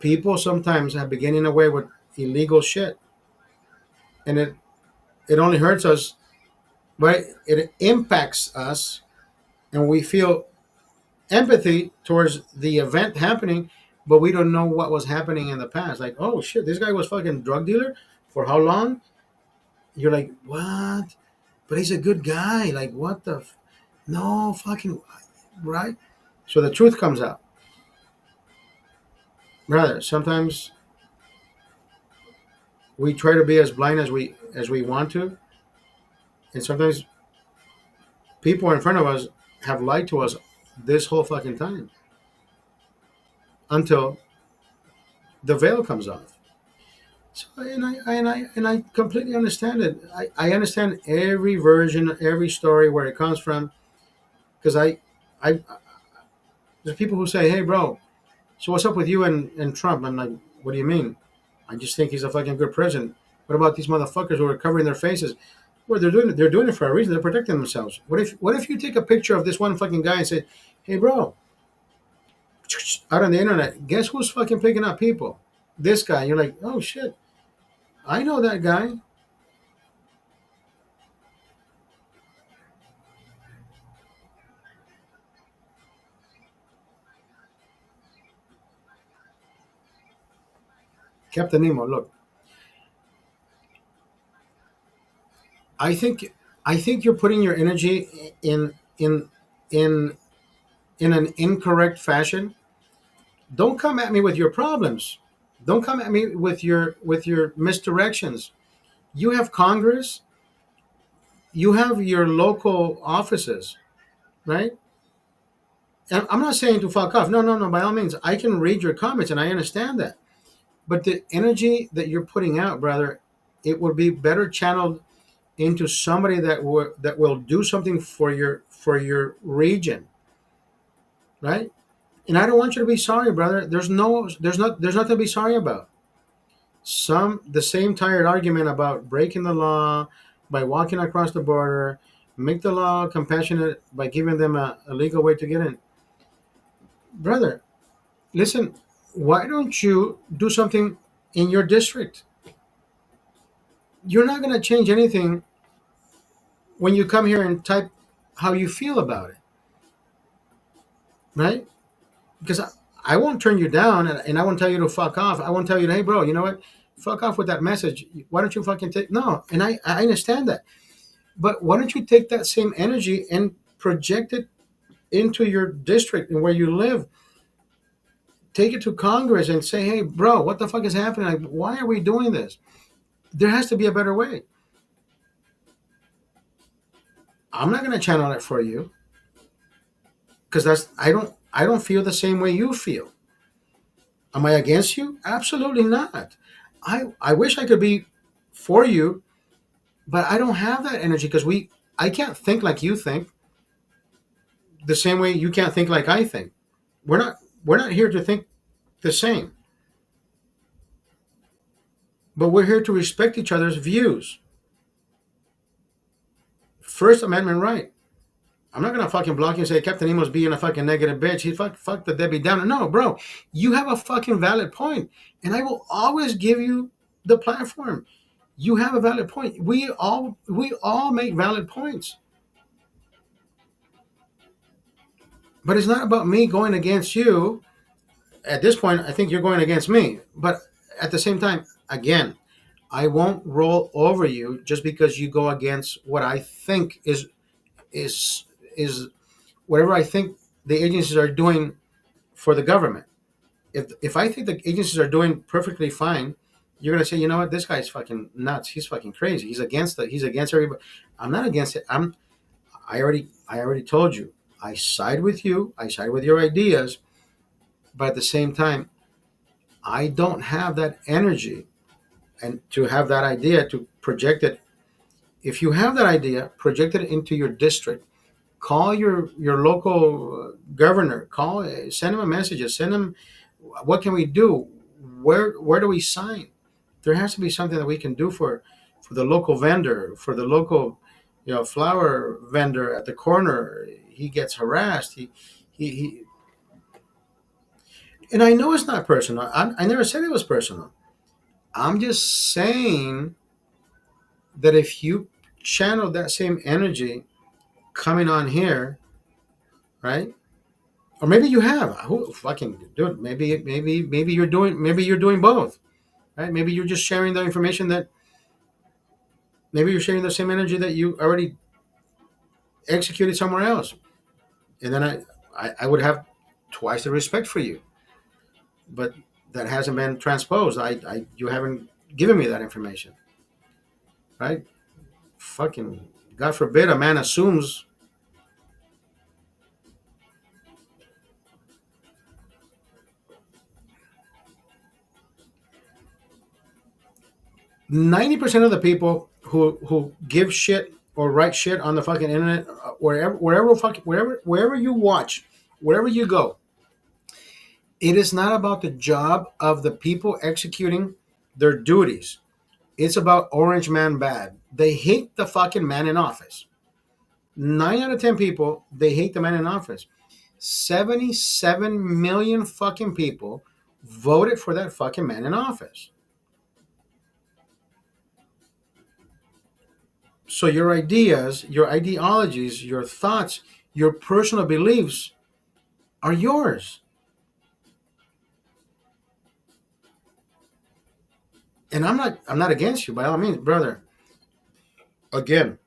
People sometimes have been getting away with illegal shit, and it only hurts us, right? It impacts us, and we feel empathy towards the event happening, but we don't know what was happening in the past. Like, oh shit, this guy was fucking drug dealer for how long? You're like, what? But he's a good guy. Like, what the? No fucking right. So the truth comes out, brother. Sometimes we try to be as blind as we want to, and sometimes people in front of us have lied to us this whole fucking time until the veil comes off. So and I completely understand it. I understand every version, every story where it comes from, because I there's people who say, hey bro, so what's up with you and Trump? I'm like, what do you mean? I just think he's a fucking good president. What about these motherfuckers who are covering their faces? Well, they're doing it for a reason. They're protecting themselves. What if you take a picture of this one fucking guy and say, hey bro, out on the internet, guess who's fucking picking up people? This guy. You're like, oh shit, I know that guy. Captain Nemo, look, I think I think you're putting your energy in in an incorrect fashion. Don't come at me with your problems. Don't come at me with your misdirections. You have Congress, you have your local offices, right? And I'm not saying to fuck off. No, no, no. By all means, I can read your comments and I understand that. But the energy that you're putting out, brother, it would be better channeled into somebody that will do something for your region, right? And I don't want you to be sorry, brother. There's nothing to be sorry about. The same tired argument about breaking the law by walking across the border, make the law compassionate by giving them a legal way to get in. Brother, listen, why don't you do something in your district? You're not going to change anything when you come here and type how you feel about it, right? Because I won't turn you down and I won't tell you to fuck off. I won't tell you, hey, bro, you know what? Fuck off with that message. Why don't you fucking take. No, and I understand that. But why don't you take that same energy and project it into your district and where you live? Take it to Congress and say, hey, bro, what the fuck is happening? Like, why are we doing this? There has to be a better way. I'm not going to channel it for you because I don't feel the same way you feel. Am I against you? Absolutely not. I wish I could be for you, but I don't have that energy because I can't think like you think the same way you can't think like I think. We're not here to think the same, but we're here to respect each other's views. First Amendment right. I'm not gonna fucking block you and say Captain Nemo's being a fucking negative bitch. He fuck the Debbie Downer. No, bro, you have a fucking valid point, and I will always give you the platform. You have a valid point. We all make valid points, but it's not about me going against you. At this point, I think you're going against me. But at the same time, again, I won't roll over you just because you go against what I think is is whatever I think the agencies are doing for the government. If I think the agencies are doing perfectly fine, you're gonna say, you know what, this guy's fucking nuts. He's fucking crazy. He's against everybody. I'm not against it. I already told you. I side with you. I side with your ideas, but at the same time, I don't have that energy and to have that idea to project it. If you have that idea, project it into your district. Call your local governor. Send him a message. Send him. What can we do? Where do we sign? There has to be something that we can do for the local vendor, for the local, flower vendor at the corner. He gets harassed. He and I know it's not personal. I never said it was personal. I'm just saying that if you channel that same energy coming on here, right? Or maybe you have. Who fucking do it? Maybe you're doing both, right? Maybe you're just sharing the information that maybe you're sharing the same energy that you already executed somewhere else, and then I would have twice the respect for you, but that hasn't been transposed. You haven't given me that information, right? Fucking God forbid a man assumes. 90% of the people who give shit or write shit on the fucking internet, wherever you watch, wherever you go, it is not about the job of the people executing their duties. It's about Orange Man bad. They hate the fucking man in office. 9 out of 10 people, they hate the man in office. 77 million fucking people voted for that fucking man in office. So your ideas, your ideologies, your thoughts, your personal beliefs are yours. And I'm not against you by all means, brother. Again,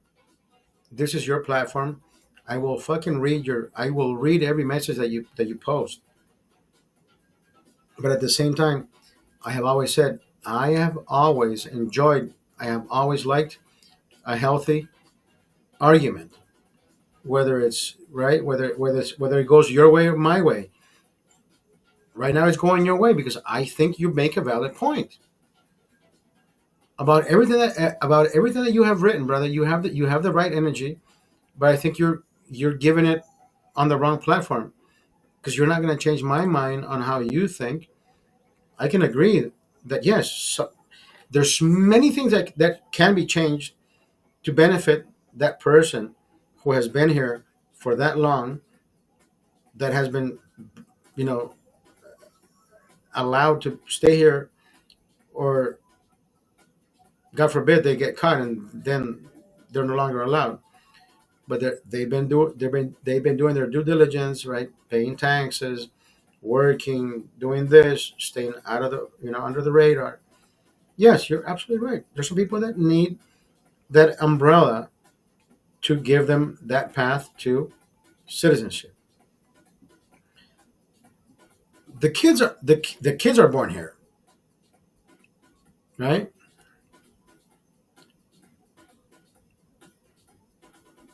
this is your platform. I will read every message that you post. But at the same time, I have always said, I have always liked a healthy argument, whether it's right, whether it goes your way or my way. Right now, it's going your way because I think you make a valid point about everything that you have written, brother. You have the right energy, but I think you're giving it on the wrong platform because you're not going to change my mind on how you think. I can agree that yes, there's many things that can be changed to benefit that person who has been here for that long, that has been, allowed to stay here, or God forbid they get caught and then they're no longer allowed. But they've been doing their due diligence, right? Paying taxes, working, doing this, staying out of the under the radar. Yes, you're absolutely right. There's some people that need that umbrella to give them that path to citizenship. The kids are born here, right?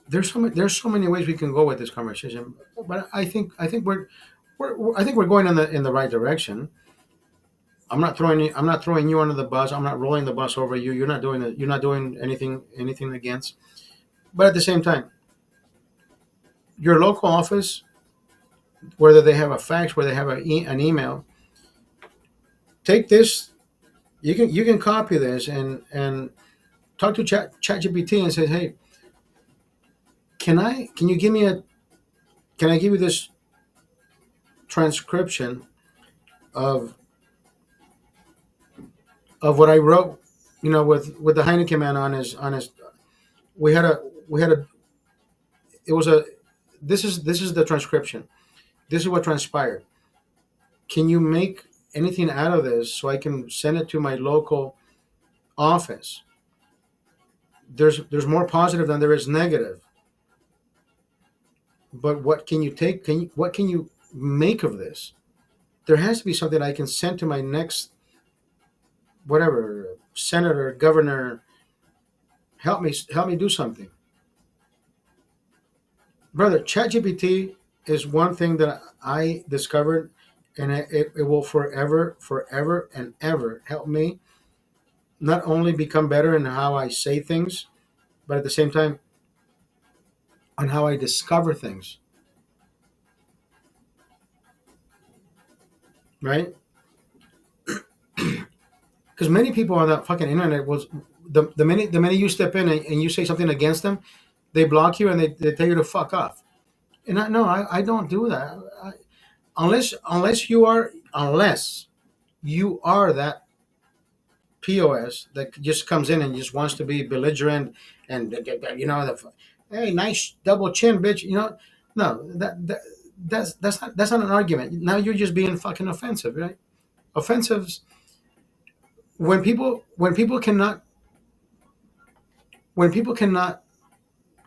There's so many ways we can go with this conversation, but I think we're going in the right direction. I'm not throwing you under the bus. I'm not rolling the bus over you. You're not doing anything against. But at the same time, your local office, whether they have a fax, whether they have an email, take this. You can copy this and talk to ChatGPT and say, hey, can I give you this transcription of what I wrote, with the Heineken man on his. This is the transcription. This is what transpired. Can you make anything out of this so I can send it to my local office, there's more positive than there is negative. But what can you take? What can you make of this? There has to be something I can send to my next whatever senator, governor. Help me do something, brother. ChatGPT is one thing that I discovered, and it will forever and ever help me not only become better in how I say things, but at the same time on how I discover things. Right? Because many people on that fucking internet was the minute you step in and you say something against them, they block you and they tell you to fuck off. And I don't do that. Unless you are that POS that just comes in and just wants to be belligerent and hey, nice double chin, bitch. No, that's not an argument. Now you're just being fucking offensive, right? Offensives when people cannot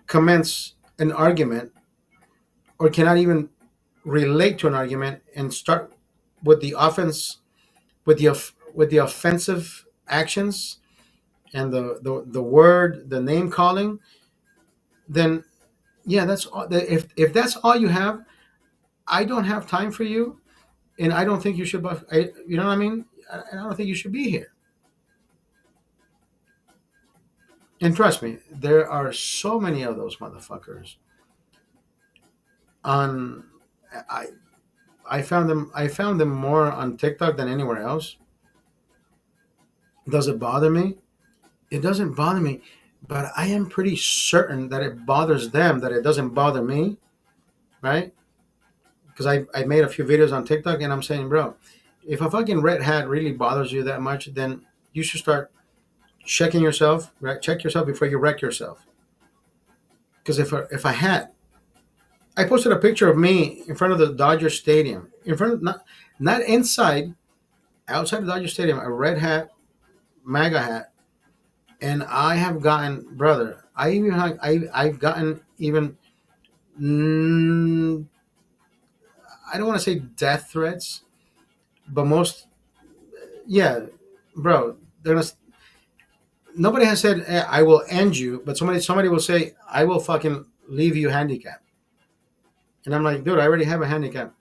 commence an argument or cannot even relate to an argument and start with the offense with the offensive actions and the name calling, then yeah, that's all. If that's all you have, I don't have time for you, and I don't think you should. You know what I mean? I don't think you should be here. And trust me, there are so many of those motherfuckers. On, I found them more on TikTok than anywhere else. Does it bother me? It doesn't bother me, but I am pretty certain that it bothers them, that it doesn't bother me, right? Because I made a few videos on TikTok and I'm saying, bro, if a fucking red hat really bothers you that much, then you should start checking yourself, right? Check yourself before you wreck yourself. Because if a hat, I posted a picture of me in front of the Dodger Stadium, in front of not inside, outside the Dodger Stadium, a red hat, MAGA hat. And I have gotten, brother, I've gotten even, I don't want to say death threats, but yeah, bro, nobody has said, I will end you, but somebody will say, I will fucking leave you handicapped. And I'm like, dude, I already have a handicap.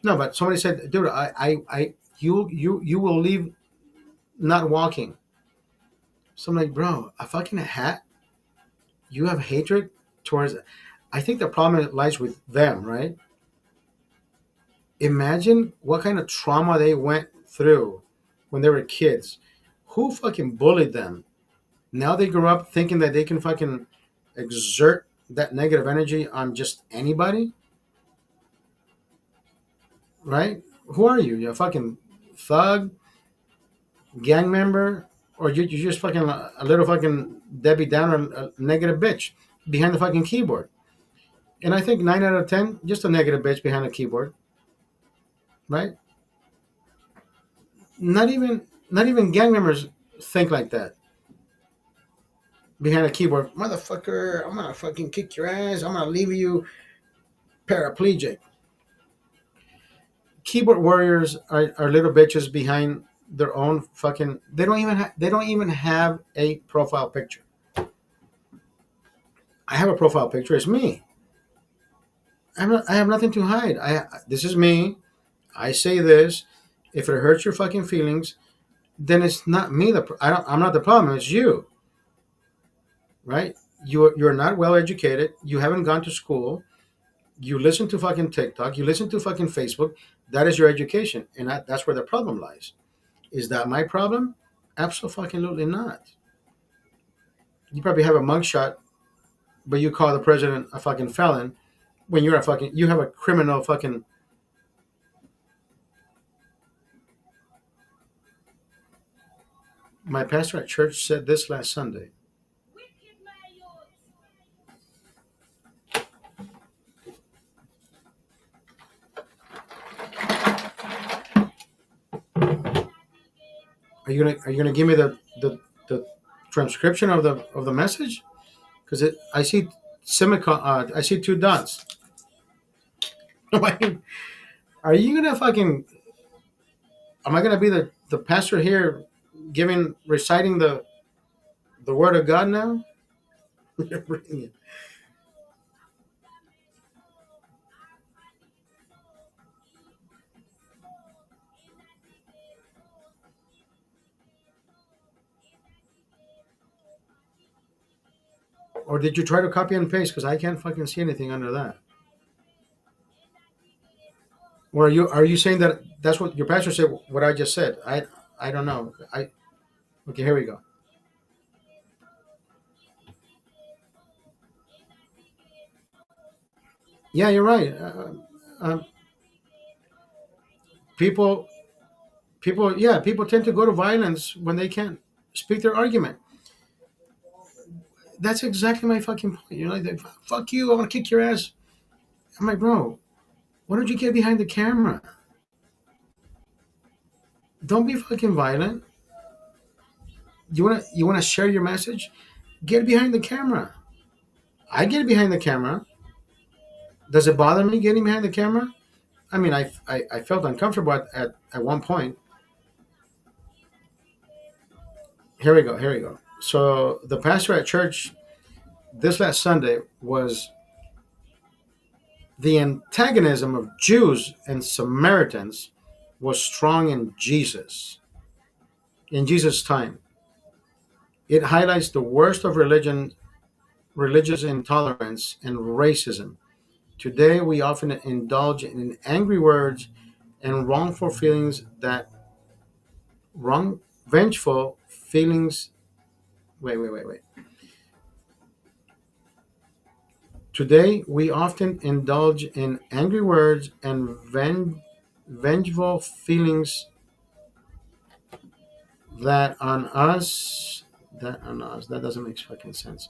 No, but somebody said, dude, you will leave not walking. So I'm like, bro, a fucking hat? You have hatred towards it? I think the problem lies with them, right? Imagine what kind of trauma they went through when they were kids. Who fucking bullied them? Now they grew up thinking that they can fucking exert that negative energy on just anybody? Right? Who are you? You're a fucking thug? Gang member? Or you're just fucking a little fucking Debbie Downer, a negative bitch behind the fucking keyboard. And I think 9 out of 10, just a negative bitch behind the keyboard. Right? Not even gang members think like that. Behind a keyboard, motherfucker, I'm gonna fucking kick your ass. I'm gonna leave you paraplegic. Keyboard warriors are little bitches behind their own fucking. They don't even have a profile picture. I have a profile picture. It's me. I have nothing to hide. This is me. I say this. If it hurts your fucking feelings, then it's not me. I'm not the problem. It's you. Right? You're not well educated. You haven't gone to school. You listen to fucking TikTok. You listen to fucking Facebook. That is your education, and that's where the problem lies. Is that my problem? Absolutely not. You probably have a mugshot, but you call the president a fucking felon when you have a criminal fucking. My pastor at church said this last Sunday. Are you gonna give me the the transcription of the message? Because I see I see two dots. Like, are you gonna fucking? Am I gonna be the pastor here, reciting the word of God now? Reading it. Or did you try to copy and paste? Because I can't fucking see anything under that. Or are you saying that that's what your pastor said? What I just said? I don't know. Okay, here we go. Yeah, you're right. People people tend to go to violence when they can't speak their argument. That's exactly my fucking point. You're like, fuck you, I want to kick your ass. I'm like, bro, why don't you get behind the camera? Don't be fucking violent. You wanna share your message? Get behind the camera. I get behind the camera. Does it bother me getting behind the camera? I mean, I felt uncomfortable at one point. Here we go. Here we go. So the pastor at church this last Sunday was the antagonism of Jews and Samaritans was strong in Jesus' time. It highlights the worst of religious intolerance and racism. Today, we often indulge in angry words and vengeful feelings. Wait. Today, we often indulge in angry words and vengeful feelings that on us. That doesn't make fucking sense.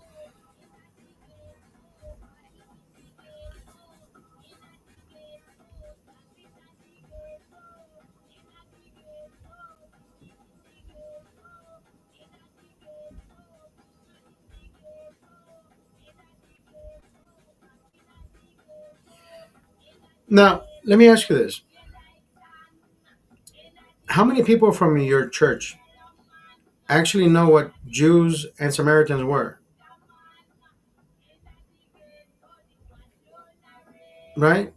Now, let me ask you this. How many people from your church actually know what Jews and Samaritans were? Right?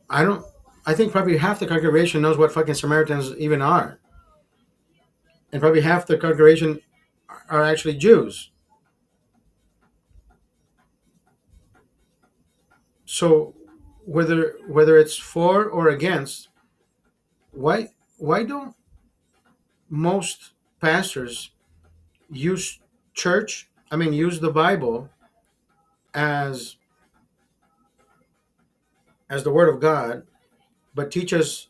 I don't. I think probably half the congregation knows what fucking Samaritans even are. And probably half the congregation are actually Jews. So whether it's for or against, why don't most pastors use use the Bible as the word of God, but teach us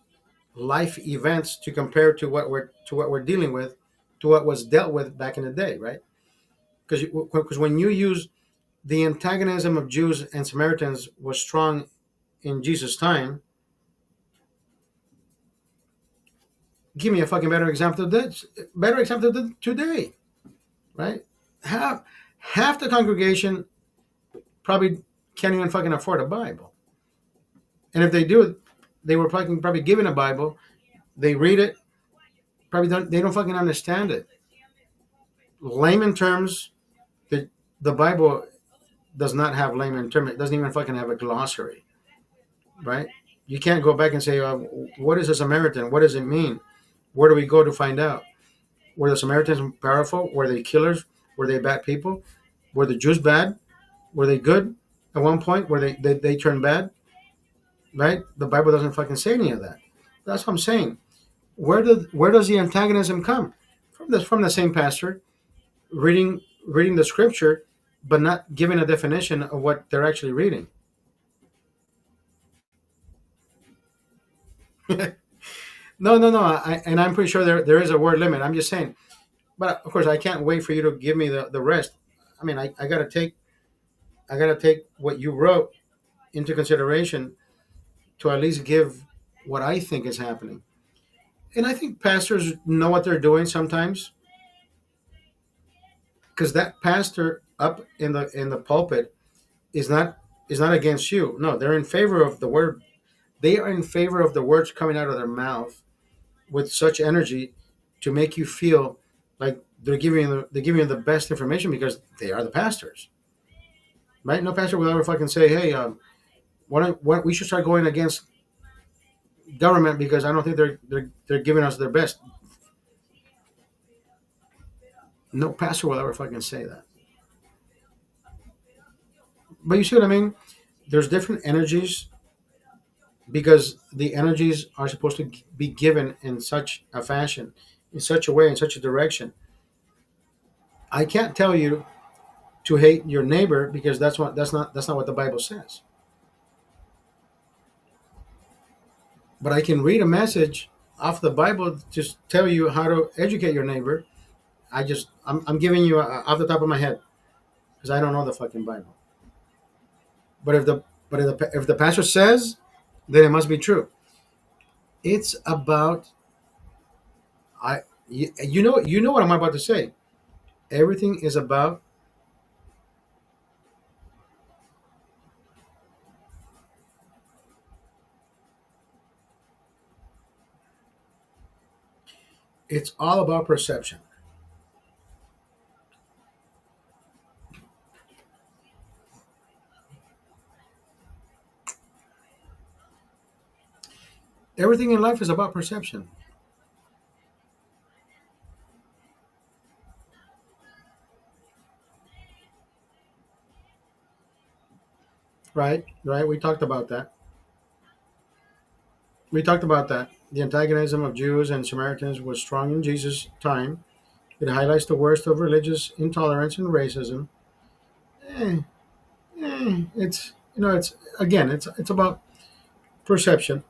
life events to compare to what we're dealing with, to what was dealt with back in the day, right? Because when you use the antagonism of Jews and Samaritans was strong in Jesus' time, give me a fucking better example of that. Better example of that today, right? Half the congregation probably can't even fucking afford a Bible, and if they do, they were probably given a Bible. They read it, they don't fucking understand it. Layman terms, the Bible does not have layman terms. It doesn't even fucking have a glossary, right? You can't go back and say, what is a Samaritan? What does it mean? Where do we go to find out? Were the Samaritans powerful? Were they killers? Were they bad people? Were the Jews bad? Were they good at one point? Were they turned bad? Right? The Bible doesn't fucking say any of that. That's what I'm saying. Where does the antagonism come from the same pastor reading the scripture, but not giving a definition of what they're actually reading? No. And I'm pretty sure there is a word limit. I'm just saying. But of course, I can't wait for you to give me the rest. I mean, I gotta take what you wrote into consideration to at least give what I think is happening. And I think pastors know what they're doing sometimes. because that pastor up in the pulpit is not against you. No, they're in favor of the word. They are in favor of the words coming out of their mouth with such energy to make you feel like they're giving you the best information because they are the pastors, right? No pastor will ever fucking say, "Hey, what we should start going against government because I don't think they're giving us their best." No pastor will ever fucking say that. But you see what I mean? There's different energies because the energies are supposed to be given in such a fashion, in such a way, in such a direction. I can't tell you to hate your neighbor because that's not what the Bible says. But I can read a message off the Bible to tell you how to educate your neighbor. I'm giving you off the top of my head because I don't know the fucking Bible. But if the pastor says, then it must be true. It's about you know what I'm about to say. Everything is about it's all about perception. Everything in life is about perception. Right? Right? We talked about that. We talked about that. The antagonism of Jews and Samaritans was strong in Jesus' time. It highlights the worst of religious intolerance and racism. Eh, it's again, it's about perception.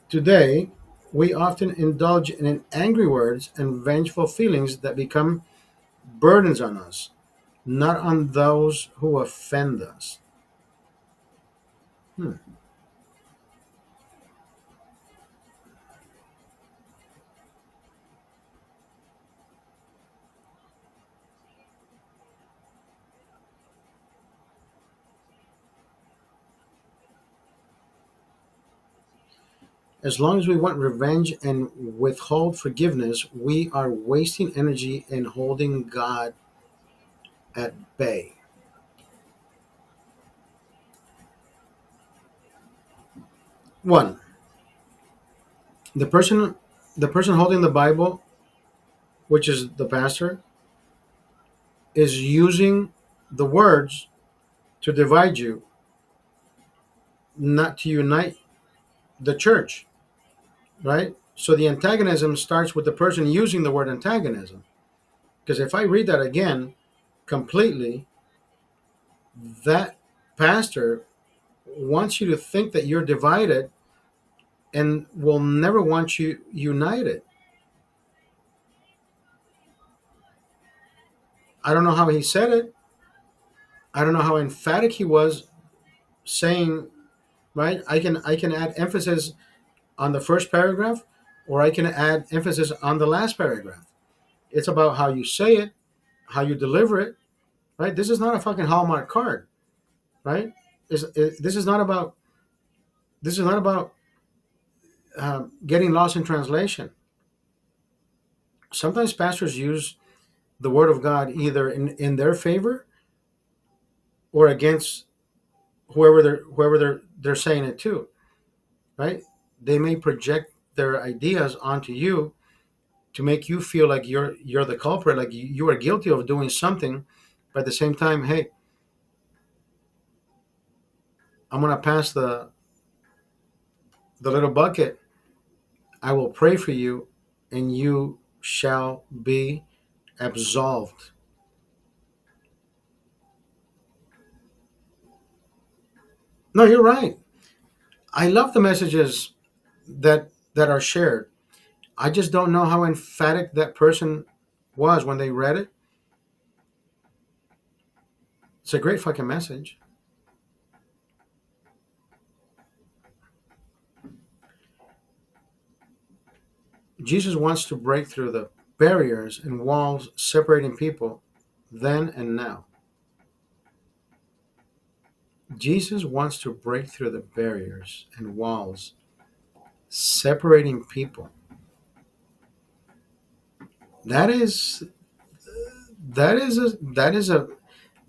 Today, we often indulge in angry words and vengeful feelings that become burdens on us, not on those who offend us. Hmm. As long as we want revenge and withhold forgiveness, we are wasting energy and holding God at bay. One, the person the person holding the Bible, which is the pastor, is using the words to divide you, not to unite the church, right? So the antagonism starts with the person using the word antagonism. Because if I read that again completely, that pastor wants you to think that you're divided and will never want you united. I don't know how he said it. I don't know how emphatic he was saying, right? I can add emphasis on the first paragraph or I can add emphasis on the last paragraph. It's about how you say it, how you deliver it, right? This is not a fucking Hallmark card, right? This is not about getting lost in translation. Sometimes pastors use the word of God either in their favor or against whoever they're saying it to, right? They may project their ideas onto you to make you feel like you're the culprit, like you are guilty of doing something. But at the same time, hey, I'm gonna pass the little bucket. I will pray for you, and you shall be absolved. No, you're right. I love the messages that are shared. I just don't know how emphatic that person was when they read it. It's a great fucking message. Jesus wants to break through the barriers and walls separating people then and now. Jesus wants to break through the barriers and walls separating people. That is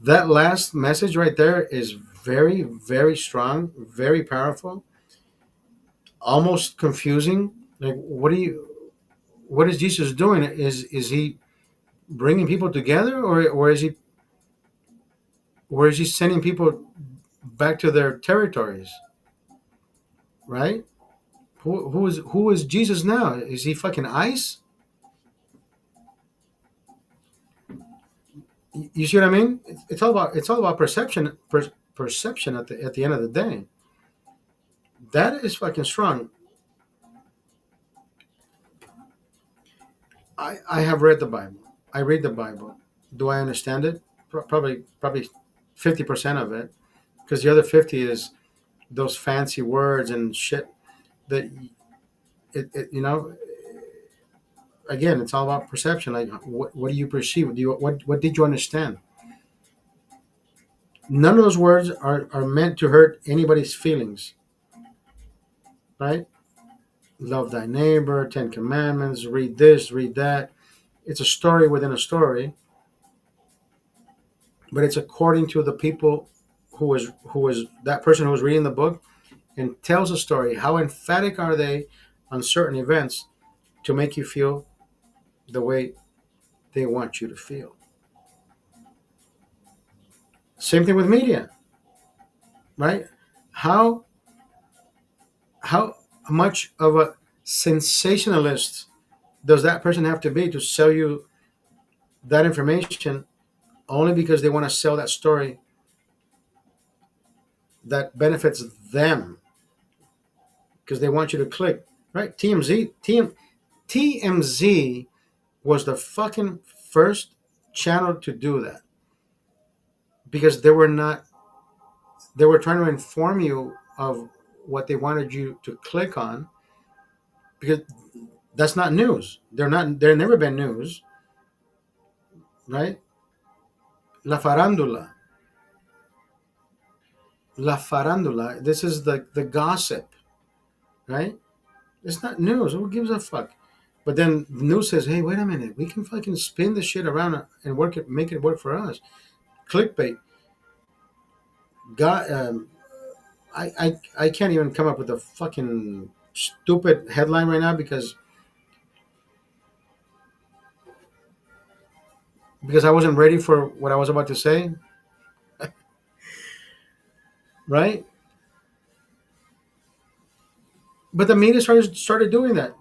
that last message right there is very, very strong, very powerful, almost confusing. Like, what is Jesus doing? Is he bringing people together, or is he sending people back to their territories? Right? Who is Jesus now? Is he fucking ice? You see what I mean? It's all about perception. Perception at the end of the day. That is fucking strong. I have read the Bible. I read the Bible. Do I understand it? Probably 50% of it, because the other 50 is those fancy words and shit that again, it's all about perception. Like, what do you perceive? What did you understand? None of those words are meant to hurt anybody's feelings, right? Love thy neighbor, 10 commandments, read this, read that. It's a story within a story, but it's according to the people who is that person who was reading the book and tells a story. How emphatic are they on certain events to make you feel the way they want you to feel? Same thing with media, right? How much of a sensationalist does that person have to be to sell you that information only because they want to sell that story that benefits them, because they want you to click, right? TMZ was the fucking first channel to do that, because they were trying to inform you of what they wanted you to click on, because that's not news. They're never been news, right? La farándula. La farándula. This is the gossip, right? It's not news. Who gives a fuck? But then the news says, hey, wait a minute. We can fucking spin the shit around and make it work for us. Clickbait. God, I can't even come up with a fucking stupid headline right now because I wasn't ready for what I was about to say, right? But the media started doing that.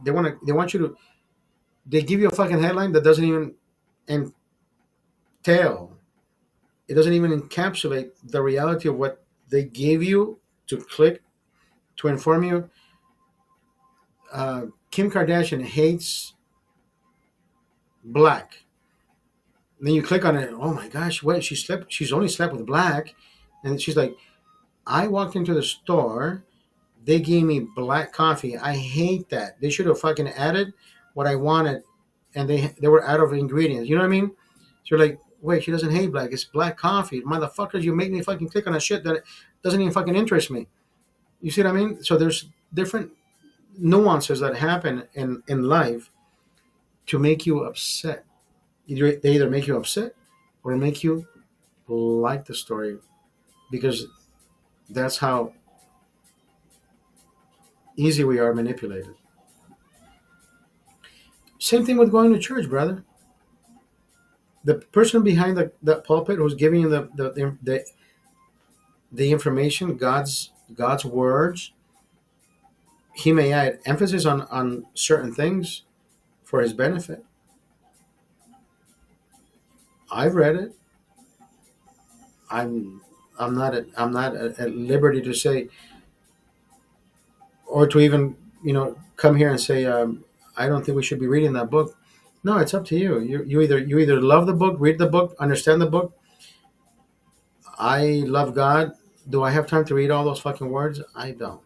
They give you a fucking headline that doesn't even entail. It doesn't even encapsulate the reality of what they gave you to click to inform you. Kim Kardashian hates black. And then you click on it. Oh my gosh! What she's only slept with black, and she's like, I walked into the store. They gave me black coffee. I hate that. They should have fucking added what I wanted, and they were out of ingredients. You know what I mean? So you're like, wait, she doesn't hate black. It's black coffee. Motherfuckers, you make me fucking click on a shit that doesn't even fucking interest me. You see what I mean? So there's different nuances that happen in life to make you upset. They either make you upset or make you like the story, because that's how easy we are manipulated. Same thing with going to church, brother. The person behind the pulpit who's giving you the information, God's words, he may add emphasis on certain things for his benefit. I've read it. I'm not at liberty to say, or to even come here and say I don't think we should be reading that book. No, it's up to you. You either love the book, read the book, understand the book. I love God. Do I have time to read all those fucking words? I don't.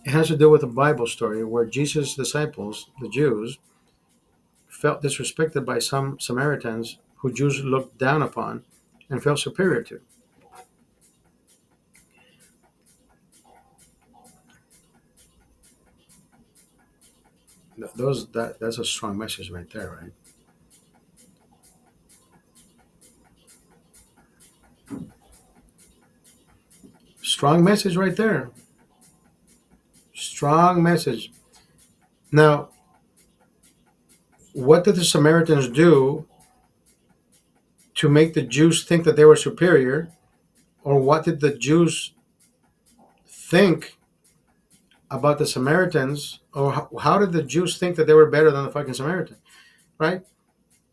It has to do with a Bible story where Jesus' disciples, the Jews, felt disrespected by some Samaritans who Jews looked down upon and felt superior to. That's a strong message right there, right? Strong message right there. Strong message. Now, what did the Samaritans do to make the Jews think that they were superior? Or what did the Jews think about the Samaritans? Or how did the Jews think that they were better than the fucking Samaritan? Right?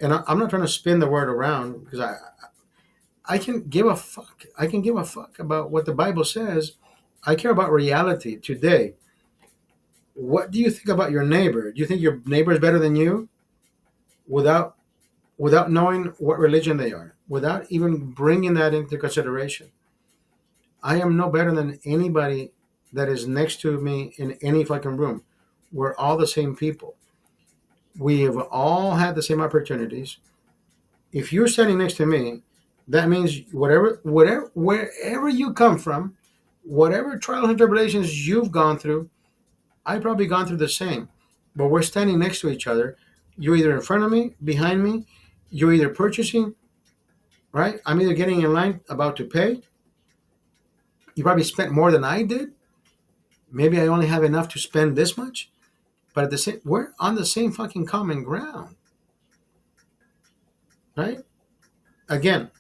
And I'm not trying to spin the word around because I can give a fuck. I can give a fuck about what the Bible says. I care about reality today. What do you think about your neighbor? Do you think your neighbor is better than you? Without knowing what religion they are, without even bringing that into consideration. I am no better than anybody that is next to me in any fucking room. We're all the same people. We have all had the same opportunities. If you're standing next to me, that means wherever you come from, whatever trials and tribulations you've gone through, I've probably gone through the same. But we're standing next to each other. You're either in front of me, behind me, you're either purchasing, right? I'm either getting in line about to pay. You probably spent more than I did. Maybe I only have enough to spend this much. But at the same, we're on the same fucking common ground. Right? Again,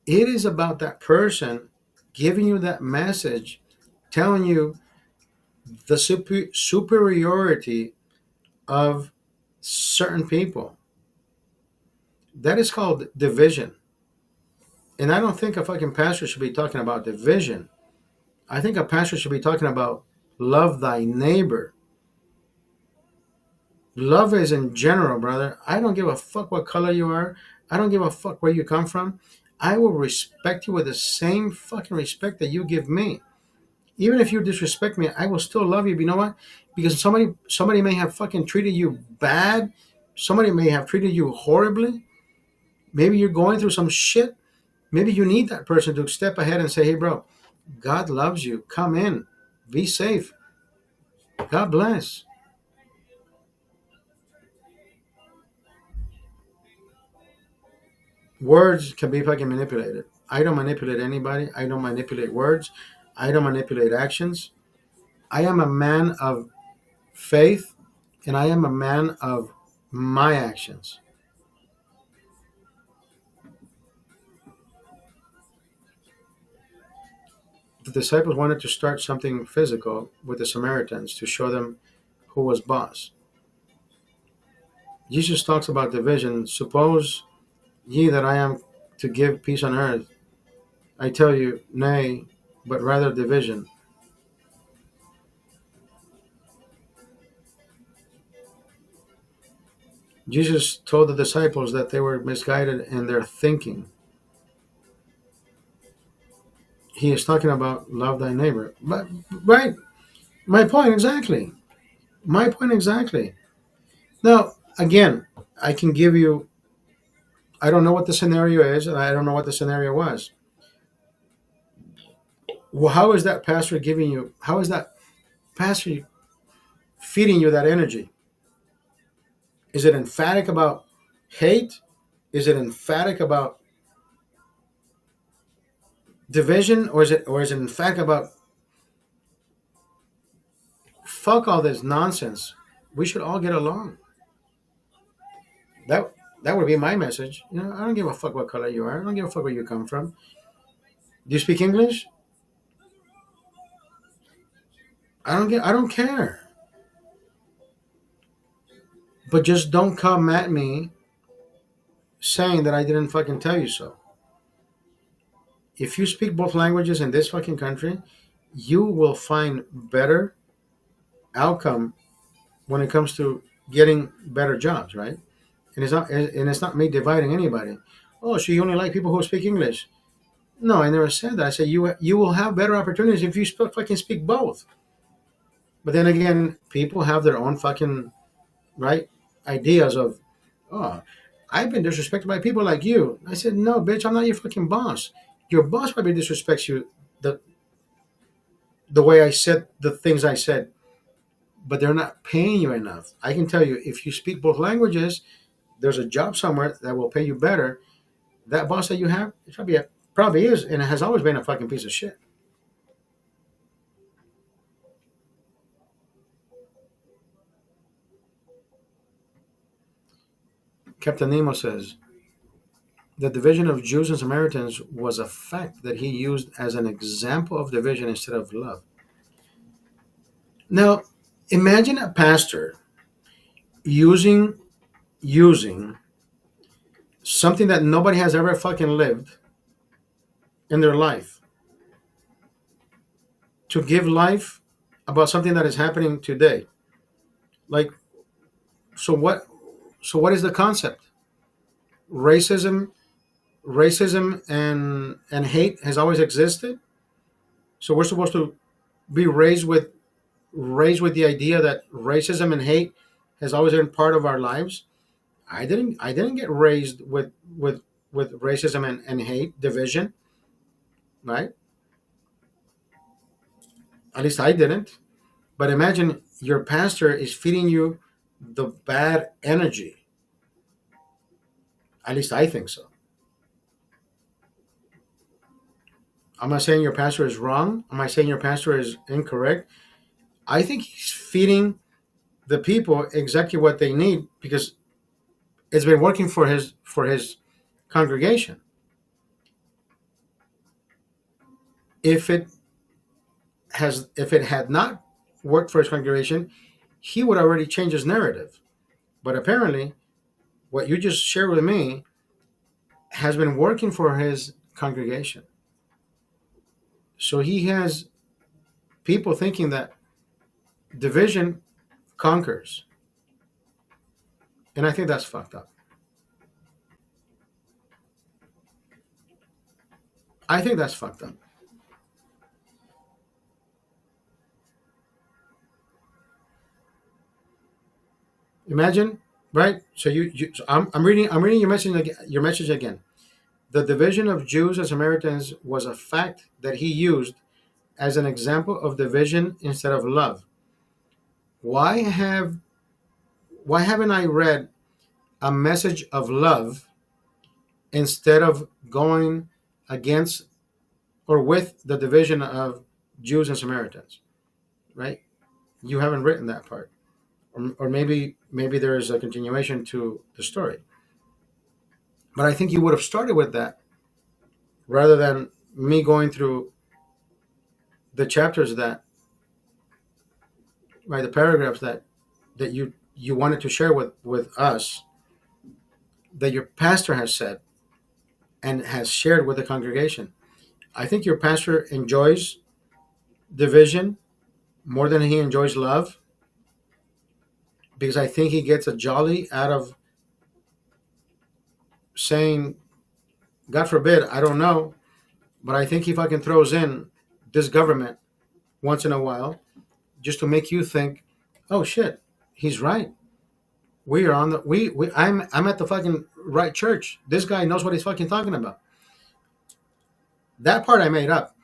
it is about that person giving you that message, telling you the superiority of certain people. That is called division. And I don't think a fucking pastor should be talking about division. I think a pastor should be talking about love thy neighbor. Love is in general, brother. I don't give a fuck what color you are. I don't give a fuck where you come from. I will respect you with the same fucking respect that you give me. Even if you disrespect me, I will still love you. But you know what? Because somebody may have fucking treated you bad. Somebody may have treated you horribly. Maybe you're going through some shit. Maybe you need that person to step ahead and say, hey, bro, God loves you. Come in. Be safe. God bless. Words can be fucking manipulated. I don't manipulate anybody. I don't manipulate words. I don't manipulate actions. I am a man of faith, and I am a man of my actions. The disciples wanted to start something physical with the Samaritans to show them who was boss. Jesus talks about division. Suppose ye that I am to give peace on earth. I tell you, nay, but rather division. Jesus told the disciples that they were misguided in their thinking. He is talking about love thy neighbor. But, right, my point exactly. My point exactly. Now, again, I can give you, I don't know what the scenario is, and I don't know what the scenario was. Well, how is that pastor giving you, how is that pastor feeding you that energy? Is it emphatic about hate? Is it emphatic about division? Or is it emphatic about fuck all this nonsense? We should all get along. That would be my message. You know, I don't give a fuck what color you are. I don't give a fuck where you come from. Do you speak English? I don't care. But just don't come at me saying that I didn't fucking tell you so. If you speak both languages in this fucking country, you will find better outcome when it comes to getting better jobs, right? And it's not me dividing anybody. Oh, so you only like people who speak English? No, I never said that. I said you will have better opportunities if you fucking speak both. But then again, people have their own fucking right ideas of, oh, I've been disrespected by people like you. I said, no, bitch, I'm not your fucking boss. Your boss probably disrespects you the way I said the things I said, but they're not paying you enough. I can tell you, if you speak both languages, there's a job somewhere that will pay you better. That boss that you have, it probably is, and it has always been a fucking piece of shit. Captain Nemo says, the division of Jews and Samaritans was a fact that he used as an example of division instead of love. Now, imagine a pastor using something that nobody has ever fucking lived in their life to give life about something that is happening today. Like, so what is the concept? Racism and hate has always existed. So we're supposed to be raised with the idea that racism and hate has always been part of our lives. I didn't get raised with racism and hate, division, right? At least I didn't. But imagine your pastor is feeding you the bad energy. At least I think so. Am I saying your pastor is wrong? Am I saying your pastor is incorrect? I think he's feeding the people exactly what they need because it's been working for his congregation. If it had not worked for his congregation, he would already change his narrative. But apparently, what you just shared with me has been working for his congregation. So he has people thinking that division conquers. And I think that's fucked up. I think that's fucked up. Imagine, right? So so I'm reading your message again. The division of Jews and Samaritans was a fact that he used as an example of division instead of love. Why haven't I read a message of love instead of going against or with the division of Jews and Samaritans? Right? You haven't written that part. Or maybe there is a continuation to the story. But I think you would have started with that rather than me going through the chapters that, right, the paragraphs that you wanted to share with us that your pastor has said and has shared with the congregation. I think your pastor enjoys division more than he enjoys love, because I think he gets a jolly out of saying, God forbid, I don't know, but I think he fucking throws in this government once in a while just to make you think, oh shit, he's right. We are on the I'm at the fucking right church. This guy knows what he's fucking talking about. That part I made up.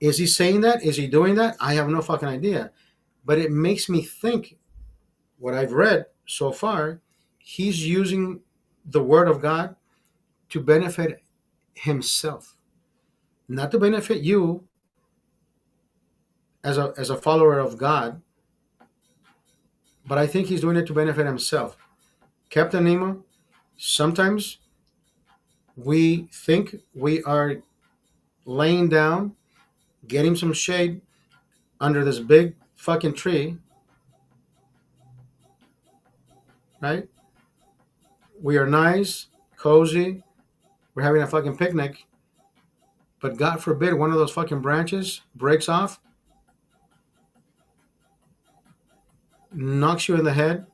Is he saying that? Is he doing that? I have no fucking idea. But it makes me think, what I've read so far, he's using the word of God to benefit himself, not to benefit you as a follower of God, but I think he's doing it to benefit himself. Captain Nemo, sometimes we think we are laying down, getting some shade under this big fucking tree, right? We are nice, cozy, we're having a fucking picnic, but God forbid one of those fucking branches breaks off, knocks you in the head,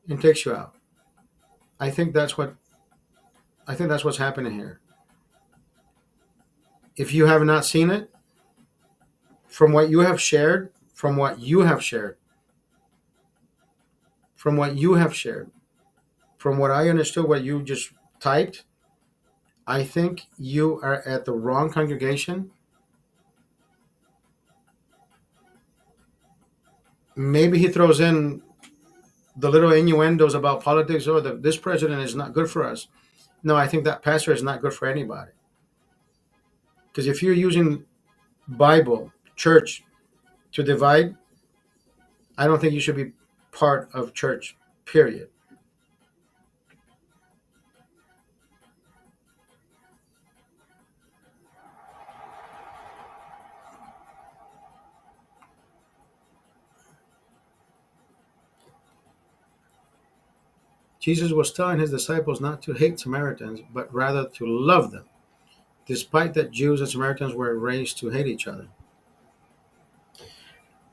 and takes you out. I think that's what's happening here. If you have not seen it, from what you have shared from what you have shared, from what you have shared, from what I understood, what you just typed, I think you are at the wrong congregation. Maybe he throws in the little innuendos about politics. Oh, this president is not good for us. No, I think that pastor is not good for anybody. Because if you're using Bible, church to divide, I don't think you should be part of church, period. Jesus was telling his disciples not to hate Samaritans, but rather to love them, despite that Jews and Samaritans were raised to hate each other.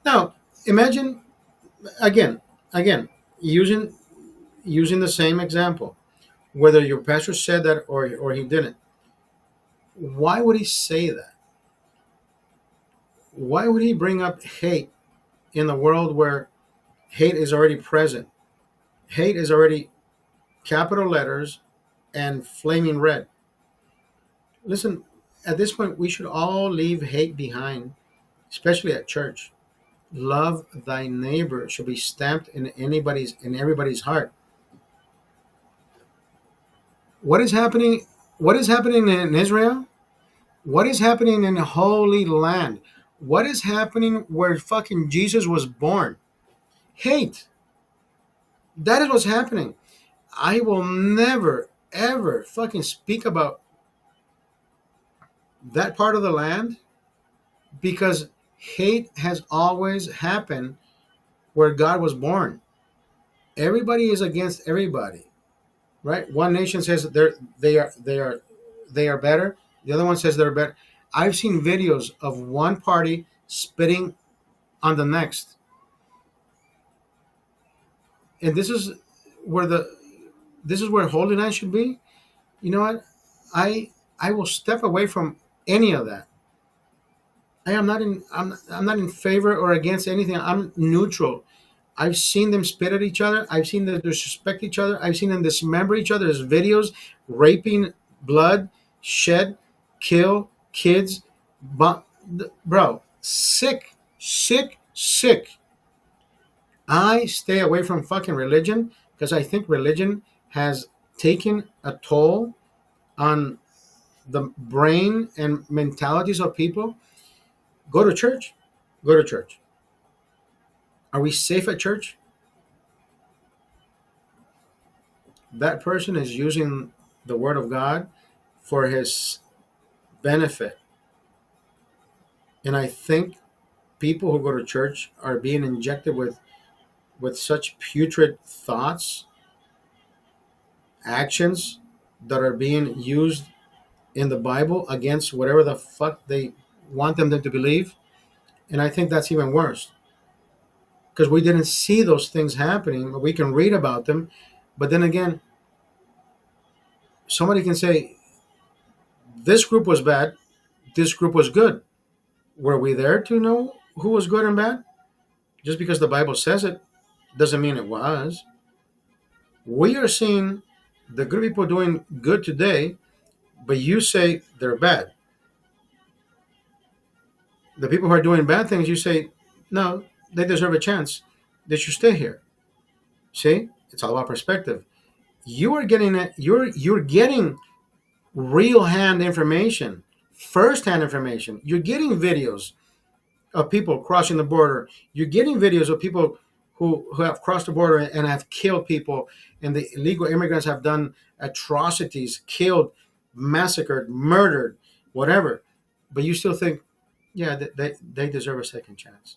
Now, imagine again, using the same example, whether your pastor said that or he didn't. Why would he say that? Why would he bring up hate in the world where hate is already present? Hate is already capital letters and flaming red. Listen, at this point, we should all leave hate behind, especially at church. Love thy neighbor should be stamped in everybody's heart. What is happening? What is happening in Israel? What is happening in the Holy Land? What is happening where fucking Jesus was born? Hate. That is what's happening. I will never, ever fucking speak about that part of the land because hate has always happened where God was born. Everybody is against everybody, right? One nation says they are better. The other one says they're better. I've seen videos of one party spitting on the next, and this is where Holy Land should be. You know what? I will step away from any of that. I'm not in favor or against anything. I'm neutral. I've seen them spit at each other. I've seen them disrespect each other. I've seen them dismember each other. There's videos raping, blood, shed, kill kids. Bro, sick. I stay away from fucking religion because I think religion has taken a toll on the brain and mentalities of people. Go to church. Go to church. Are we safe at church? That person is using the word of God for his benefit. And I think people who go to church are being injected with such putrid thoughts, actions that are being used in the Bible against whatever the fuck they want them to believe. And I think that's even worse. Because we didn't see those things happening, but we can read about them. But then again, somebody can say, this group was bad, this group was good. Were we there to know who was good and bad? Just because the Bible says it doesn't mean it was. We are seeing the good people doing good today, but you say they're bad. The people who are doing bad things, you say, no, they deserve a chance. They should stay here. See, it's all about perspective. You are getting it. You're getting real hand information, first hand information. You're getting videos of people crossing the border. You're getting videos of people who have crossed the border and have killed people, and the illegal immigrants have done atrocities, killed, massacred, murdered, whatever. But you still think, yeah, they deserve a second chance.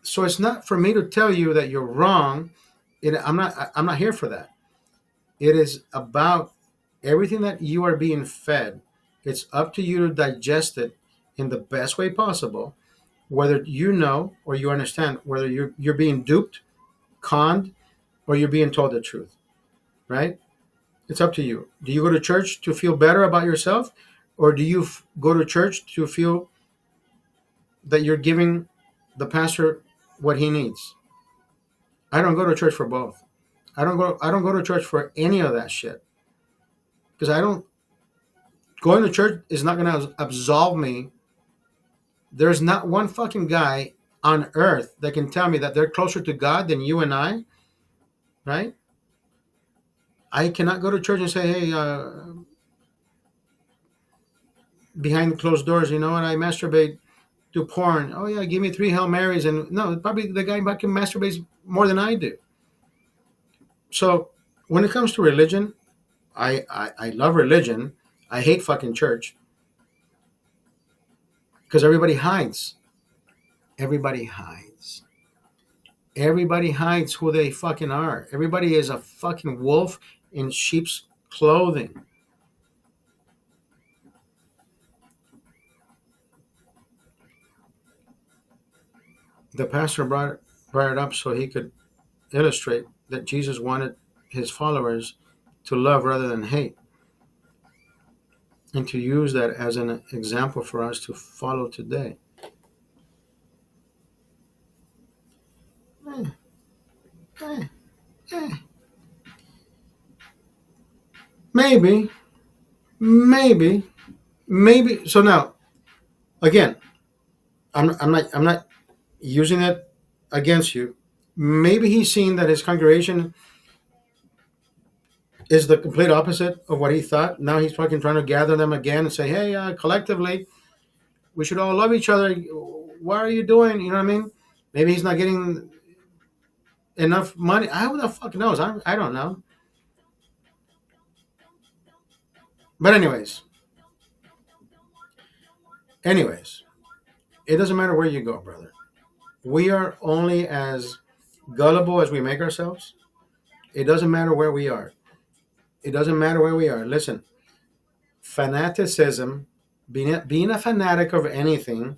So it's not for me to tell you that you're wrong. I'm not here for that. It is about everything that you are being fed. It's up to you to digest it in the best way possible, whether you know or you understand, whether you're being duped, conned, or you're being told the truth, right? It's up to you. Do you go to church to feel better about yourself, or do you go to church to feel that you're giving the pastor what he needs. I don't go to church for both. I don't go to church for any of that shit. Because I don't going to church is not going to absolve me. There's not one fucking guy on earth that can tell me that they're closer to God than you and I, right? I cannot go to church and say, hey, behind closed doors, you know what? I masturbate, do porn. Oh yeah, give me 3 Hail Marys, and no, probably the guy can masturbate more than I do. So when it comes to religion, I love religion. I hate fucking church because everybody hides. Everybody hides. Everybody hides who they fucking are. Everybody is a fucking wolf in sheep's clothing. The pastor brought it up so he could illustrate that Jesus wanted his followers to love rather than hate, and to use that as an example for us to follow today. Maybe. So now, again, I'm not using it against you. Maybe he's seen that his congregation is the complete opposite of what he thought. Now he's fucking trying to gather them again and say, hey, collectively, we should all love each other. What are you doing? You know what I mean? Maybe he's not getting enough money. Who the fuck knows? I don't know. But anyways, it doesn't matter where you go, brother. We are only as gullible as we make ourselves. It doesn't matter where we are. It doesn't matter where we are. Listen, fanaticism, being a fanatic of anything,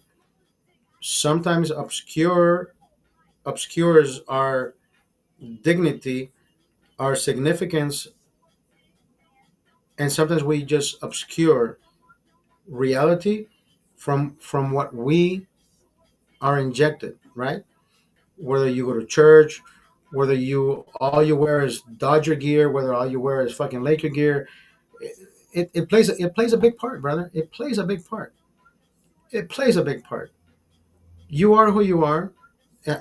sometimes obscures our dignity, our significance, and sometimes we just obscure reality from what we are injected, right? Whether you go to church, whether all you wear is Dodger gear, whether all you wear is fucking Laker gear, it plays a big part, brother. It plays a big part. You are who you are.